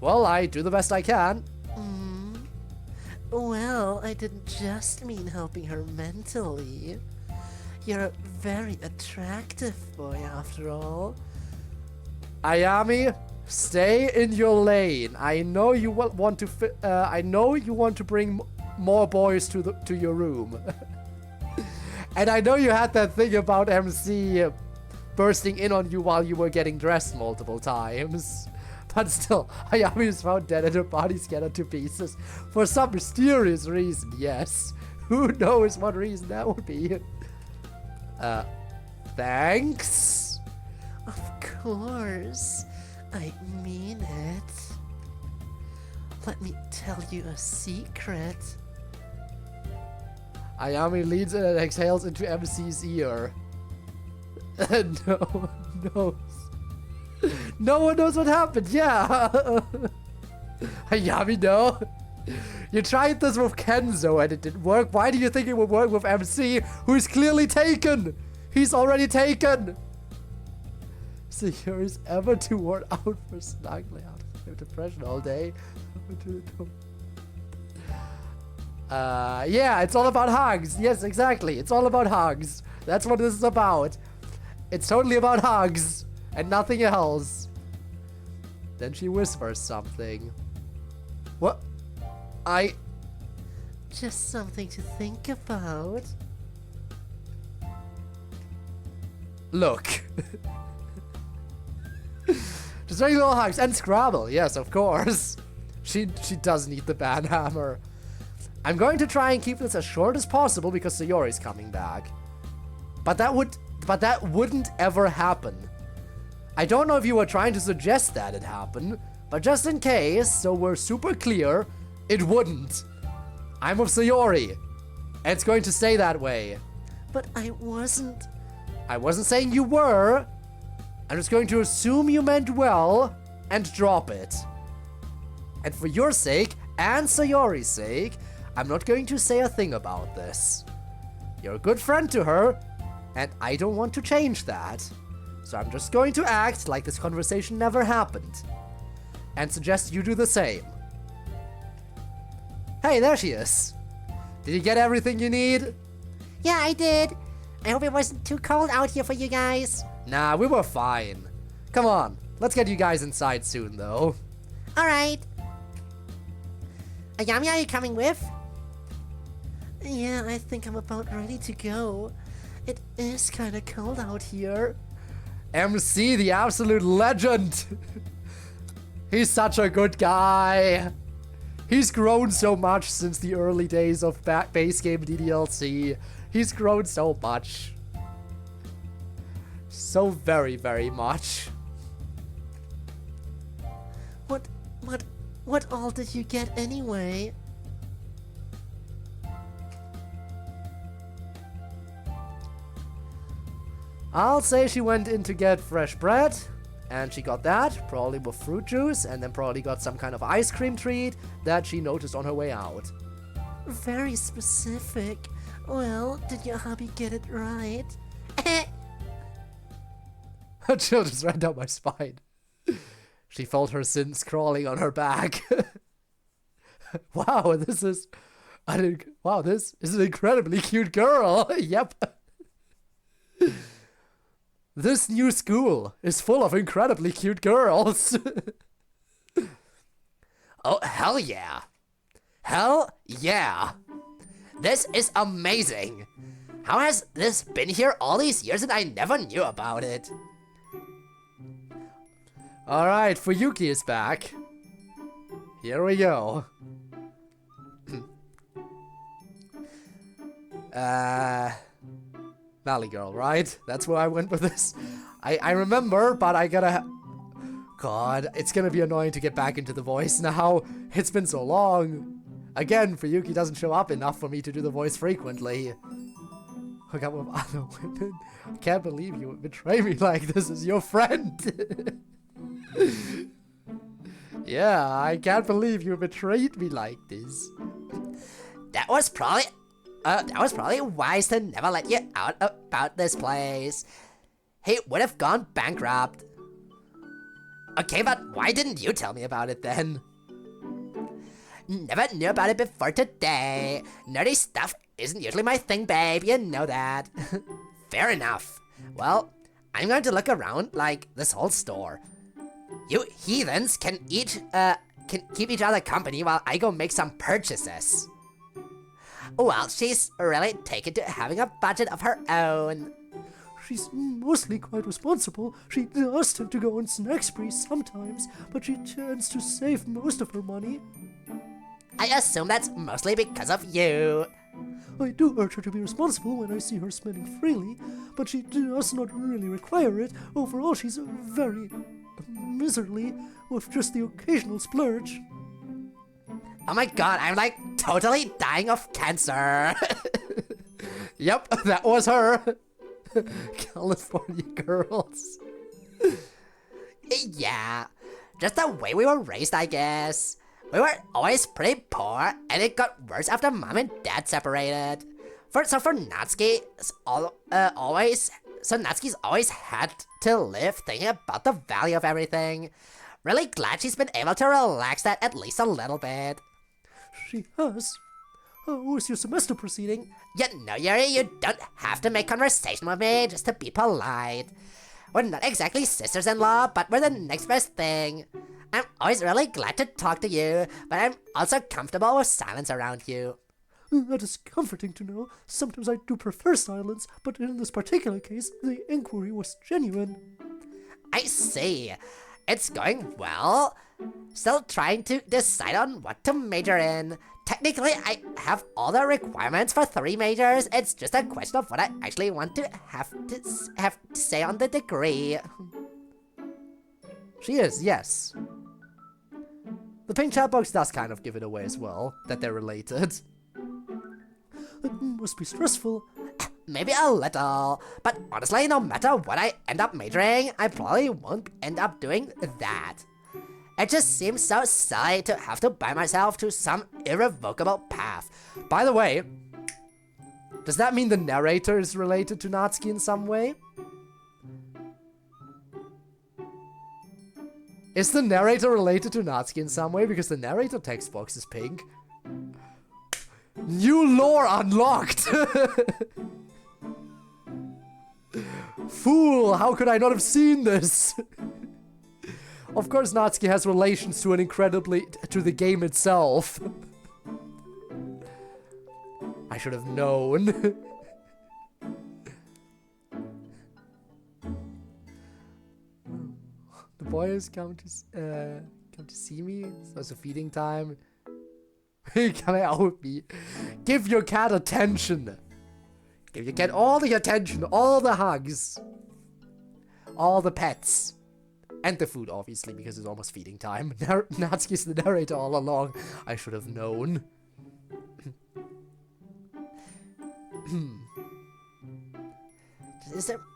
Well, I do the best I can. Well, I didn't just mean helping her mentally. You're a very attractive boy after all. Ayami, stay in your lane. I know you want to bring more boys to your room. And I know you had that thing about MC bursting in on you while you were getting dressed multiple times. But still, Ayami is found dead and her body scattered to pieces. For some mysterious reason, yes. Who knows what reason that would be? Thanks? Of course. I mean it. Let me tell you a secret. Ayami leans in and exhales into MC's ear. No. No one knows what happened, yeah. Ayami, no. You tried this with Kenzo and it didn't work. Why do you think it would work with MC, who is clearly taken? He's already taken. Sayori's ever too worn out for snuggling out of her depression all day. Yeah, it's all about hugs. Yes, exactly. It's all about hugs. That's what this is about. It's totally about hugs and nothing else. Then she whispers something. What? Just something to think about. Look. Just regular little hugs and Scrabble. Yes, of course. She does need the banhammer. I'm going to try and keep this as short as possible because Sayori's coming back. But that wouldn't ever happen. I don't know if you were trying to suggest that it happened, but just in case, so we're super clear, it wouldn't. I'm with Sayori, and it's going to stay that way. But I wasn't saying you were. I'm just going to assume you meant well and drop it. And for your sake and Sayori's sake, I'm not going to say a thing about this. You're a good friend to her, and I don't want to change that. So I'm just going to act like this conversation never happened. And suggest you do the same. Hey, there she is. Did you get everything you need? Yeah, I did. I hope it wasn't too cold out here for you guys. Nah, we were fine. Come on, let's get you guys inside soon, though. Alright. Ayami, are you coming with? Yeah, I think I'm about ready to go. It is kinda cold out here. MC, the absolute legend. He's such a good guy. He's grown so much since the early days of base game DDLC. He's grown so much. So very, very much. What all did you get anyway? I'll say she went in to get fresh bread, and she got that, probably with fruit juice, and then probably got some kind of ice cream treat that she noticed on her way out. Very specific. Well, did your hubby get it right? Her chill just ran down my spine. She felt her sins crawling on her back. Wow, this is an incredibly cute girl. Yep. This new school is full of incredibly cute girls. Oh, hell yeah. Hell yeah. This is amazing. How has this been here all these years and I never knew about it? Alright, Fuyuki is back. Here we go. Valley Girl, right? That's where I went with this. I remember, but I gotta... God, it's gonna be annoying to get back into the voice now. It's been so long. Again, Fuyuki doesn't show up enough for me to do the voice frequently. Hook up with other women. I can't believe you would betray me like this as your friend. Yeah, I can't believe you betrayed me like this. That was probably wise to never let you out about this place. He would have gone bankrupt. Okay, but why didn't you tell me about it then? Never knew about it before today. Nerdy stuff isn't usually my thing, babe. You know that. Fair enough. Well, I'm going to look around like this whole store. You heathens can keep each other company while I go make some purchases. Well, she's really taken to having a budget of her own. She's mostly quite responsible. She does tend to go on snack sprees sometimes, but she tends to save most of her money. I assume that's mostly because of you. I do urge her to be responsible when I see her spending freely, but she does not really require it. Overall, she's very miserly, with just the occasional splurge. Oh my god, I'm like totally dying of cancer. Yep, that was her. California girls. Yeah, just the way we were raised, I guess. We were always pretty poor, and it got worse after mom and dad separated. So Natsuki's always had to live thinking about the value of everything. Really glad she's been able to relax that at least a little bit. She has. How is your semester proceeding? You know, Yuri, you don't have to make conversation with me just to be polite. We're not exactly sisters-in-law, but we're the next best thing. I'm always really glad to talk to you, but I'm also comfortable with silence around you. That is comforting to know. Sometimes I do prefer silence, but in this particular case, the inquiry was genuine. I see. It's going well. Still trying to decide on what to major in. Technically, I have all the requirements for 3 majors. It's just a question of what I actually want to have to say on the degree. She is, yes. The pink chat box does kind of give it away as well, that they're related. That must be stressful. Maybe a little, but honestly, no matter what I end up majoring, I probably won't end up doing that. It just seems so silly to have to bind myself to some irrevocable path. By the way, does that mean the narrator is related to Natsuki in some way? Is the narrator related to Natsuki in some way? Because the narrator text box is pink. New lore unlocked! Fool, how could I not have seen this? Of course Natsuki has relations to to the game itself. I should have known. The boys come to see me, so it's a feeding time. Can I help me? Give your cat attention. Give your cat all the attention, all the hugs, all the pets. And the food, obviously, because it's almost feeding time. Natsuki's the narrator all along. I should have known.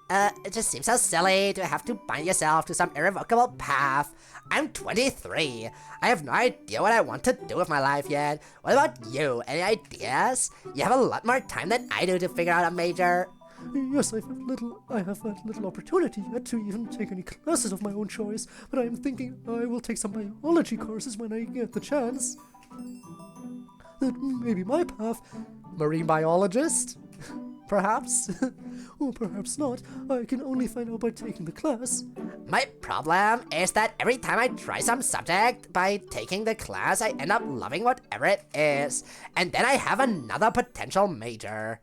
It just seems so silly to have to bind yourself to some irrevocable path. I'm 23. I have no idea what I want to do with my life yet. What about you? Any ideas? You have a lot more time than I do to figure out a major. Yes, I have had little opportunity yet to even take any classes of my own choice, but I am thinking I will take some biology courses when I get the chance. That may be my path. Marine biologist? perhaps? Or perhaps not. I can only find out by taking the class. My problem is that every time I try some subject by taking the class, I end up loving whatever it is. And then I have another potential major.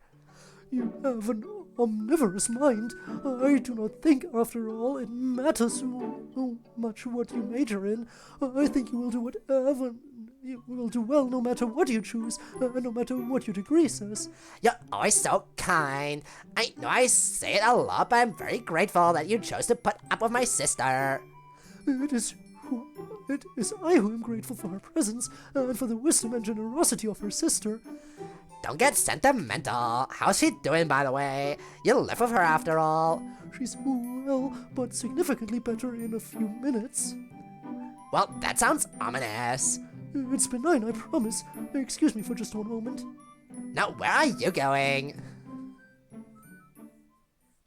You have an omnivorous mind. I do not think, after all, it matters so much what you major in. I think you will do whatever. You will do well no matter what you choose, no matter what your degree says. You're always so kind. I know I say it a lot, but I'm very grateful that you chose to put up with my sister. It is I who am grateful for her presence, and for the wisdom and generosity of her sister. Don't get sentimental. How's she doing, by the way? You live with her after all. She's well, but significantly better in a few minutes. Well, that sounds ominous. It's benign, I promise. Excuse me for just one moment. Now, where are you going?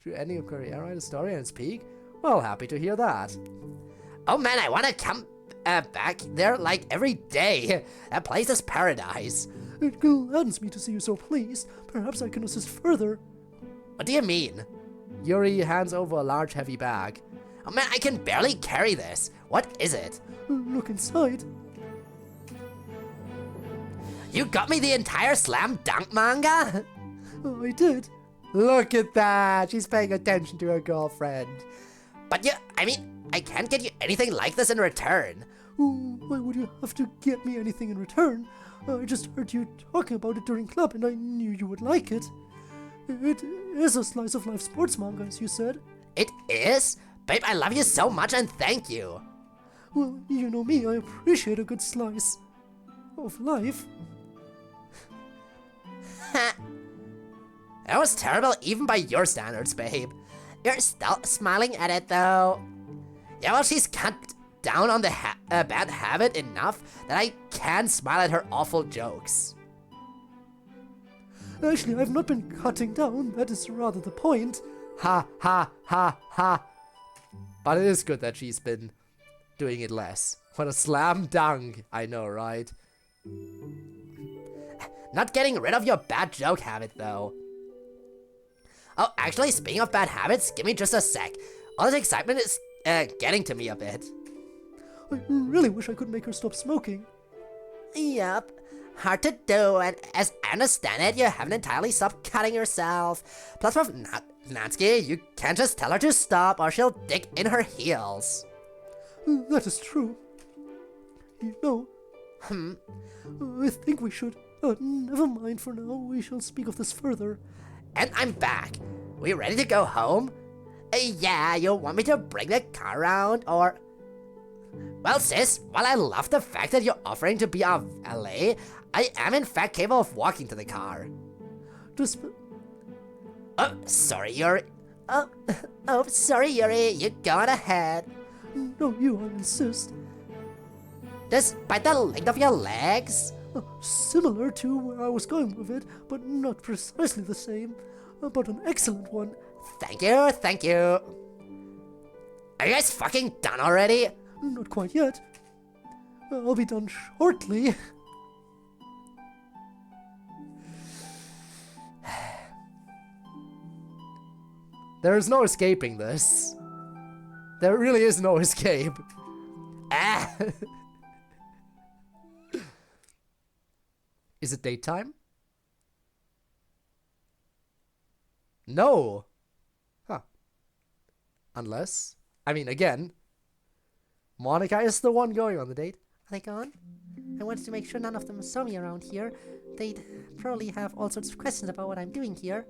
To any of CodeErr write a story and speak? Well, happy to hear that. Oh man, I want to come back there like every day. That place is paradise. It gladdens me to see you so pleased. Perhaps I can assist further. What do you mean? Yuri hands over a large heavy bag. Oh man, I can barely carry this. What is it? Look inside. You got me the entire Slam Dunk manga? I did. Look at that! She's paying attention to her girlfriend. But I can't get you anything like this in return. Why would you have to get me anything in return? I just heard you talking about it during club and I knew you would like it. It is a slice of life sports manga, as you said. It is? Babe, I love you so much and thank you. Well, you know me, I appreciate a good slice of life. That was terrible even by your standards, babe. You're still smiling at it though. Yeah, well, she's cut down on the bad habit enough that I can smile at her awful jokes. Actually, I've not been cutting down, that is rather the point. Ha ha ha ha. But it is good that she's been doing it less. What a slam dunk, I know, right? Not getting rid of your bad joke habit though. Oh, actually, speaking of bad habits, give me just a sec. All this excitement is getting to me a bit. I really wish I could make her stop smoking. Yep, hard to do, and as I understand it, you haven't entirely stopped cutting yourself. Plus with Natsuki, you can't just tell her to stop or she'll dig in her heels. That is true. You know, I think we should. Never mind for now, we shall speak of this further. And I'm back. We ready to go home? Yeah, you want me to bring the car around, or... Well, sis, while I love the fact that you're offering to be our valet, I am in fact capable of walking to the car. Oh, sorry, Yuri. Oh, sorry, Yuri. You go on ahead. No, you, I insist. Despite the length of your legs? Similar to where I was going with it, but not precisely the same. But an excellent one. Thank you, thank you. Are you guys fucking done already? Not quite yet. I'll be done shortly. There is no escaping this. There really is no escape. Ah. Is it daytime? No. Huh. Unless, I mean, again, Monica is the one going on the date. Are they gone? I wanted to make sure none of them saw me around here. They'd probably have all sorts of questions about what I'm doing here.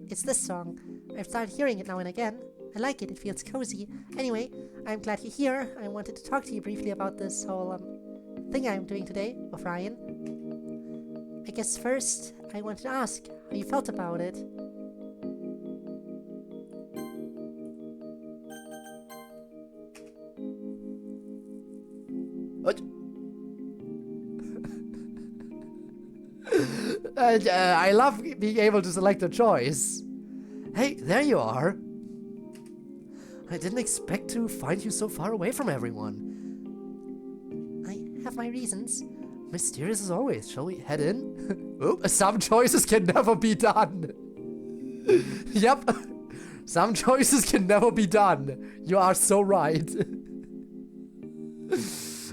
It's this song. I've started hearing it now and again. I like it, it feels cozy. Anyway, I'm glad you're here. I wanted to talk to you briefly about this whole thing I'm doing today with Ryan. I guess first, I wanted to ask how you felt about it. What? I love being able to select a choice. Hey, there you are. I didn't expect to find you so far away from everyone. I have my reasons. Mysterious as always. Shall we head in? Oh, some choices can never be done. Yep. Some choices can never be done. You are so right.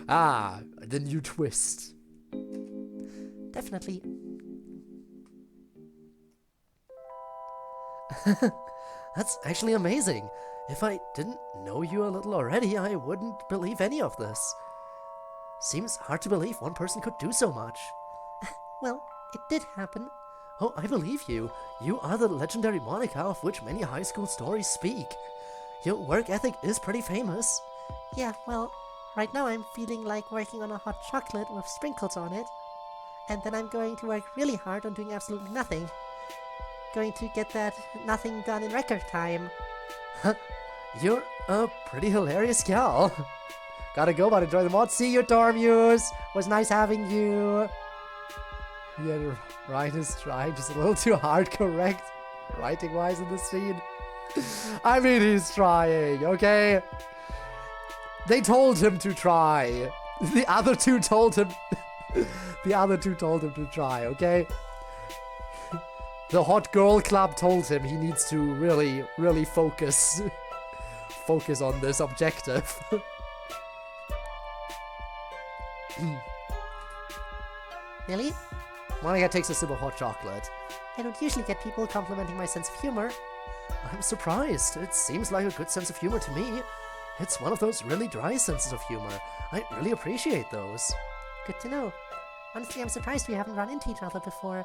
Ah, the new twist. Definitely. That's actually amazing. If I didn't know you a little already, I wouldn't believe any of this. Seems hard to believe one person could do so much. Well, it did happen. Oh, I believe you. You are the legendary Monica of which many high school stories speak. Your work ethic is pretty famous. Yeah, well, right now I'm feeling like working on a hot chocolate with sprinkles on it. And then I'm going to work really hard on doing absolutely nothing. Going to get that nothing done in record time. You're a pretty hilarious gal. Gotta go, but enjoy the mod. See you, Dormuse. Was nice having you. Yeah, Ryan is trying just a little too hard correct writing-wise in this scene. I mean, he's trying, okay? They told him to try. The other two told him... the other two told him to try, okay? The hot girl club told him he needs to really, really focus. Focus on this objective. Really? Monica takes a sip of hot chocolate. I don't usually get people complimenting my sense of humor. I'm surprised. It seems like a good sense of humor to me. It's one of those really dry senses of humor. I really appreciate those. Good to know. Honestly, I'm surprised we haven't run into each other before.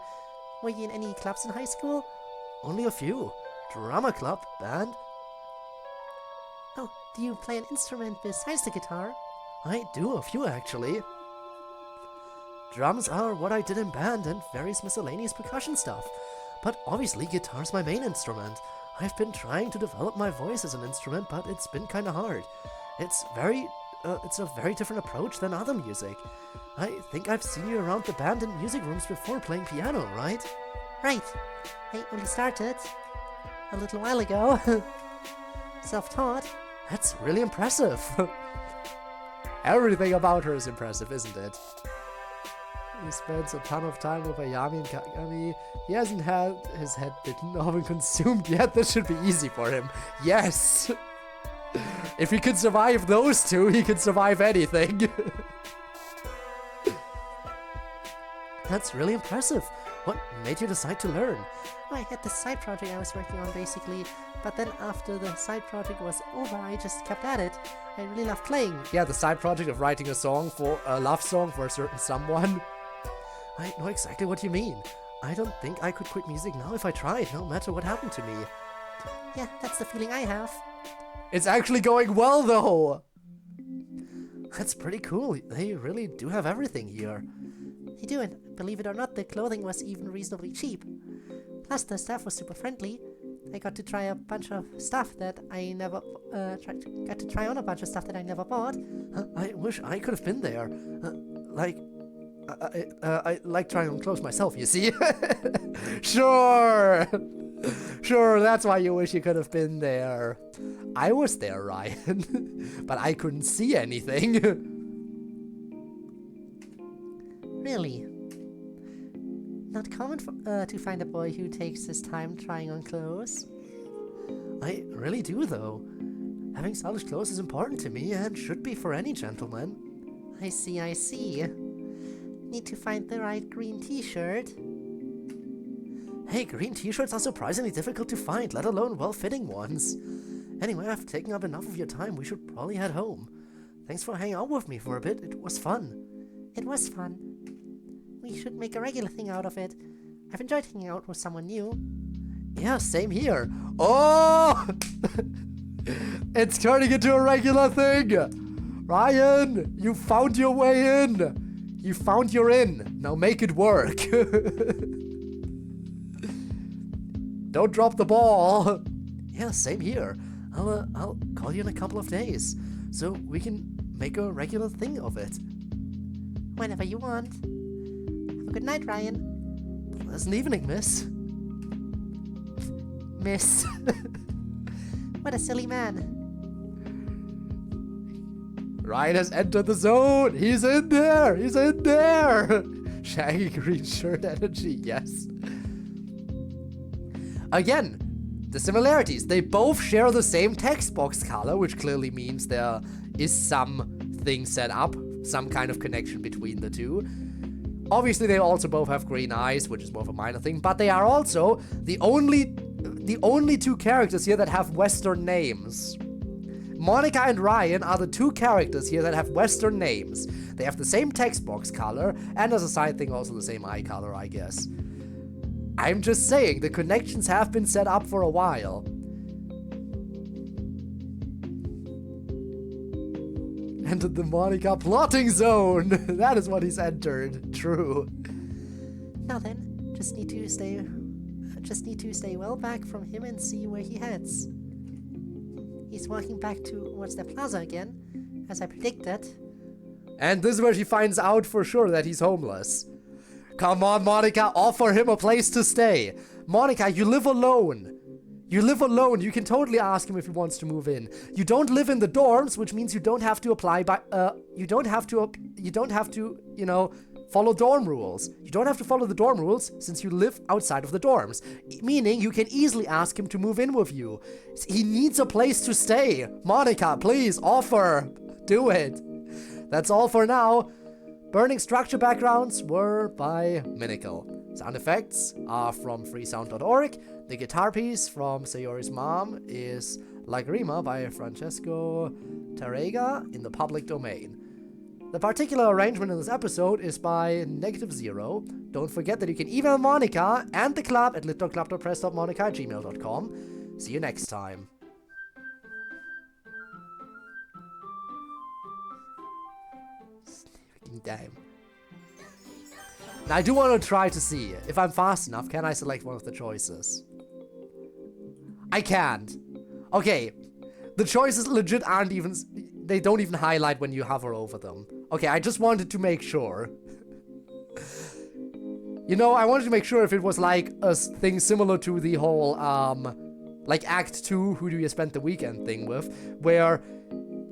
Were you in any clubs in high school? Only a few. Drama club, band. Oh, do you play an instrument besides the guitar? I do a few actually. Drums are what I did in band and various miscellaneous percussion stuff. But obviously guitar's my main instrument. I've been trying to develop my voice as an instrument, but it's been kinda hard. It's a very different approach than other music. I think I've seen you around the band and music rooms before playing piano, right? Right. I only started a little while ago. Self-taught. That's really impressive. Everything about her is impressive, isn't it? He spends a ton of time with Ayami and Kagami. He hasn't had his head bitten or been consumed yet. This should be easy for him. Yes! If he could survive those two, he could survive anything. That's really impressive. What made you decide to learn? I had this side project I was working on basically, but then after the side project was over, I just kept at it. I really love playing. Yeah, the side project of writing a love song for a certain someone. I know exactly what you mean. I don't think I could quit music now if I tried, no matter what happened to me. Yeah, that's the feeling I have. It's actually going well, though! That's pretty cool. They really do have everything here. They do, and believe it or not, the clothing was even reasonably cheap. Plus, the staff was super friendly. I got to try a bunch of stuff that I never got to try on a bunch of stuff that I never bought. I wish I could have been there. I like trying on clothes myself, you see? Sure! Sure, that's why you wish you could have been there. I was there, Ryan. But I couldn't see anything. Really? Not common to find a boy who takes his time trying on clothes. I really do, though. Having stylish clothes is important to me and should be for any gentleman. I see, I see. Need to find the right green t-shirt. Hey, green t-shirts are surprisingly difficult to find, let alone well-fitting ones. Anyway, I've taken up enough of your time. We should probably head home. Thanks for hanging out with me for a bit. It was fun. It was fun. We should make a regular thing out of it. I've enjoyed hanging out with someone new. Yeah, same here. Oh! It's turning into a regular thing! Ryan, you found your way in! You found your in. Now make it work. Don't drop the ball. Yeah, same here. I'll call you in a couple of days, so we can make a regular thing of it. Whenever you want. Have a good night, Ryan. Pleasant evening, miss. Miss. What a silly man. Ryan has entered the zone. He's in there. He's in there. Shaggy green shirt energy, yes. Again, the similarities. They both share the same text box color, which clearly means there is something set up, some kind of connection between the two. Obviously, they also both have green eyes, which is more of a minor thing, but they are also the only two characters here that have Western names. Monica and Ryan are the two characters here that have Western names. They have the same text box color, and as a side thing, also the same eye color, I guess. I'm just saying, the connections have been set up for a while. Entered the Monica plotting zone! That is what he's entered. True. Now then, just need to stay well back from him and see where he heads. He's walking back towards the plaza again, as I predicted. And this is where she finds out for sure that he's homeless. Come on, Monica, offer him a place to stay. Monica, you live alone. You live alone. You can totally ask him if he wants to move in. You don't live in the dorms, which means you don't have to follow dorm rules. You don't have to follow the dorm rules since you live outside of the dorms. Meaning you can easily ask him to move in with you. He needs a place to stay. Monica, please offer. Do it. That's all for now. Burning structure backgrounds were by Minical. Sound effects are from freesound.org. The guitar piece from Sayori's mom is Lagrima by Francesco Tarrega in the public domain. The particular arrangement in this episode is by -0. Don't forget that you can email Monica and the club at lit.club.press.monica@gmail.com. See you next time. Damn. Now I do want to try to see if I'm fast enough. Can I select one of the choices? I can't. Okay, the choices legit aren't even. They don't even highlight when you hover over them. Okay, I just wanted to make sure. You know, I wanted to make sure if it was like a thing similar to the whole like Act 2, who do you spend the weekend thing with, where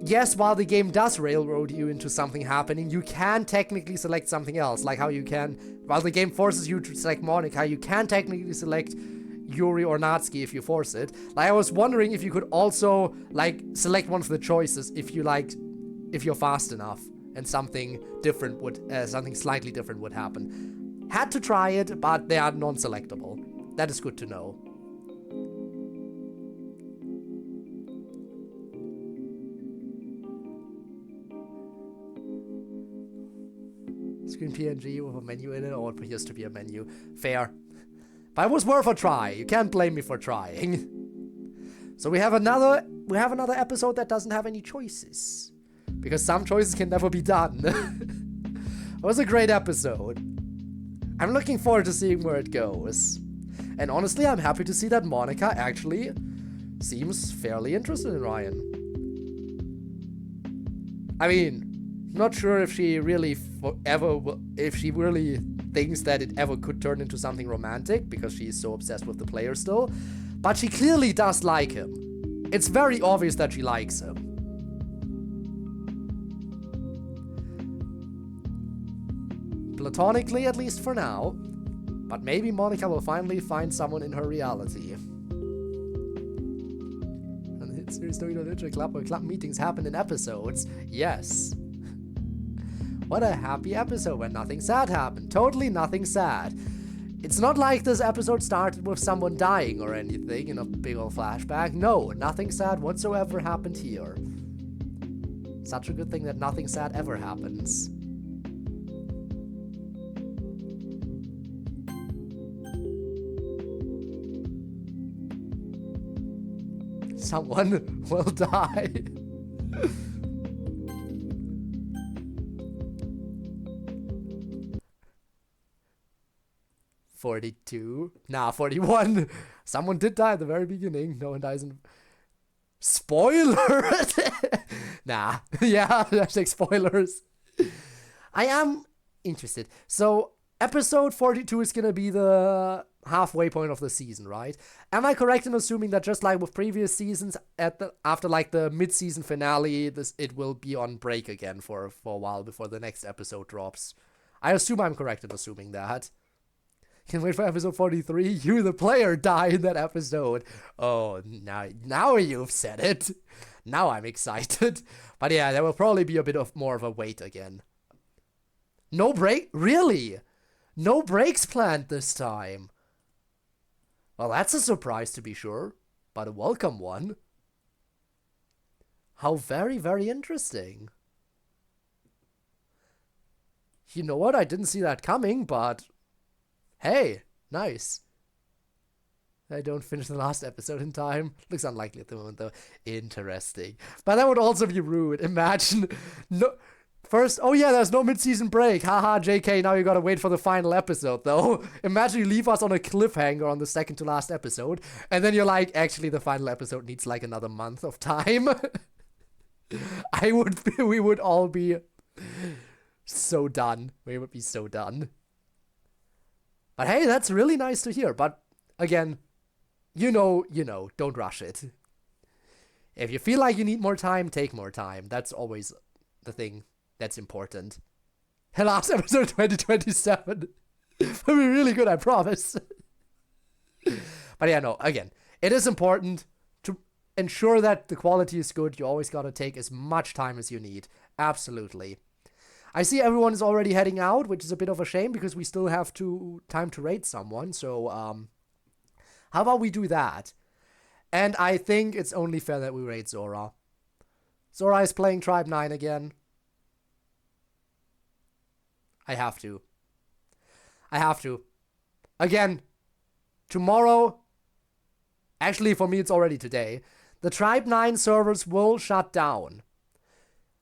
yes, while the game does railroad you into something happening, you can technically select something else. Like how you can, while the game forces you to select Monica, you can technically select Yuri or Natsuki if you force it. Like, I was wondering if you could also, like, select one of the choices if you're fast enough and something different something slightly different would happen. Had to try it, but they are non-selectable. That is good to know. Screen PNG with a menu in it, or it appears to be a menu. Fair. But it was worth a try. You can't blame me for trying. So we have another episode that doesn't have any choices. Because some choices can never be done. It was a great episode. I'm looking forward to seeing where it goes. And honestly, I'm happy to see that Monica actually seems fairly interested in Ryan. I mean, not sure if she really thinks that it ever could turn into something romantic, because she is so obsessed with the player still. But she clearly does like him. It's very obvious that she likes him. Platonically, at least for now. But maybe Monica will finally find someone in her reality. And it's series no literary club where club meetings happen in episodes. Yes. What a happy episode when nothing sad happened. Totally nothing sad. It's not like this episode started with someone dying or anything in a big old flashback. No, nothing sad whatsoever happened here. Such a good thing that nothing sad ever happens. Someone will die. 42. Nah, 41. Someone did die at the very beginning. No one dies in... Spoiler! Nah. Yeah, hashtag spoilers. I am interested. So, episode 42 is gonna be the halfway point of the season, right? Am I correct in assuming that just like with previous seasons, after like the mid-season finale, it will be on break again for a while before the next episode drops? I assume I'm correct in assuming that. Can wait for episode 43. You, the player, die in that episode. Oh, now you've said it. Now I'm excited. But yeah, there will probably be a bit of more of a wait again. No break? Really? No breaks planned this time. Well, that's a surprise to be sure, but a welcome one. How very, very interesting. You know what? I didn't see that coming, but hey, nice. I don't finish the last episode in time. Looks unlikely at the moment, though. Interesting. But that would also be rude. Imagine... no. First, oh yeah, there's no mid-season break. Haha, JK, now you gotta wait for the final episode, though. Imagine you leave us on a cliffhanger on the second to last episode, and then you're like, actually, the final episode needs like another month of time. We would all be so done. We would be so done. But hey, that's really nice to hear. But again, you know, don't rush it. If you feel like you need more time, take more time. That's always the thing that's important. Last episode 2027 will be really good, I promise. But yeah, no, again, it is important to ensure that the quality is good. You always gotta take as much time as you need. Absolutely. I see everyone is already heading out, which is a bit of a shame because we still have time to raid someone. So, how about we do that? And I think it's only fair that we raid Zora. Zora is playing Tribe 9 again. I have to. Again, tomorrow, actually for me it's already today, the Tribe 9 servers will shut down.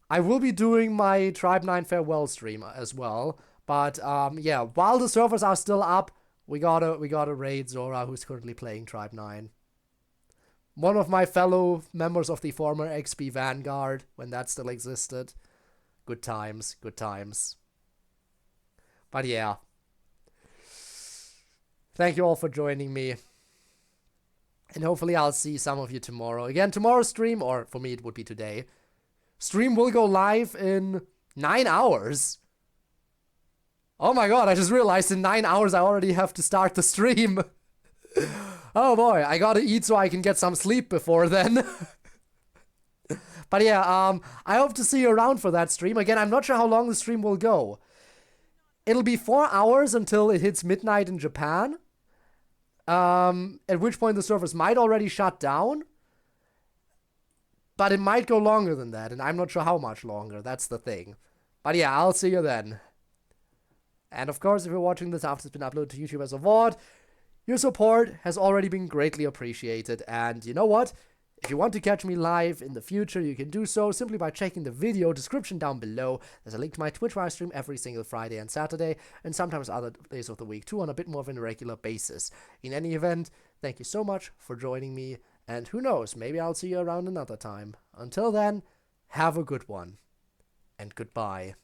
I will be doing my Tribe 9 farewell stream as well, but yeah, while the servers are still up, we gotta raid Zora, who's currently playing Tribe 9. One of my fellow members of the former XP Vanguard, when that still existed. Good times, good times. But yeah. Thank you all for joining me. And hopefully I'll see some of you tomorrow. Again, tomorrow's stream, or for me it would be today. Stream will go live in 9 hours. Oh my god, I just realized in 9 hours I already have to start the stream. Oh boy, I gotta eat so I can get some sleep before then. But yeah, I hope to see you around for that stream. Again, I'm not sure how long the stream will go. It'll be 4 hours until it hits midnight in Japan. At which point the servers might already shut down. But it might go longer than that, and I'm not sure how much longer. That's the thing. But yeah, I'll see you then. And of course, if you're watching this after it's been uploaded to YouTube as a VOD, your support has already been greatly appreciated. And you know what? If you want to catch me live in the future, you can do so simply by checking the video description down below. There's a link to my Twitch where I stream every single Friday and Saturday, and sometimes other days of the week too, on a bit more of an irregular basis. In any event, thank you so much for joining me, and who knows, maybe I'll see you around another time. Until then, have a good one, and goodbye.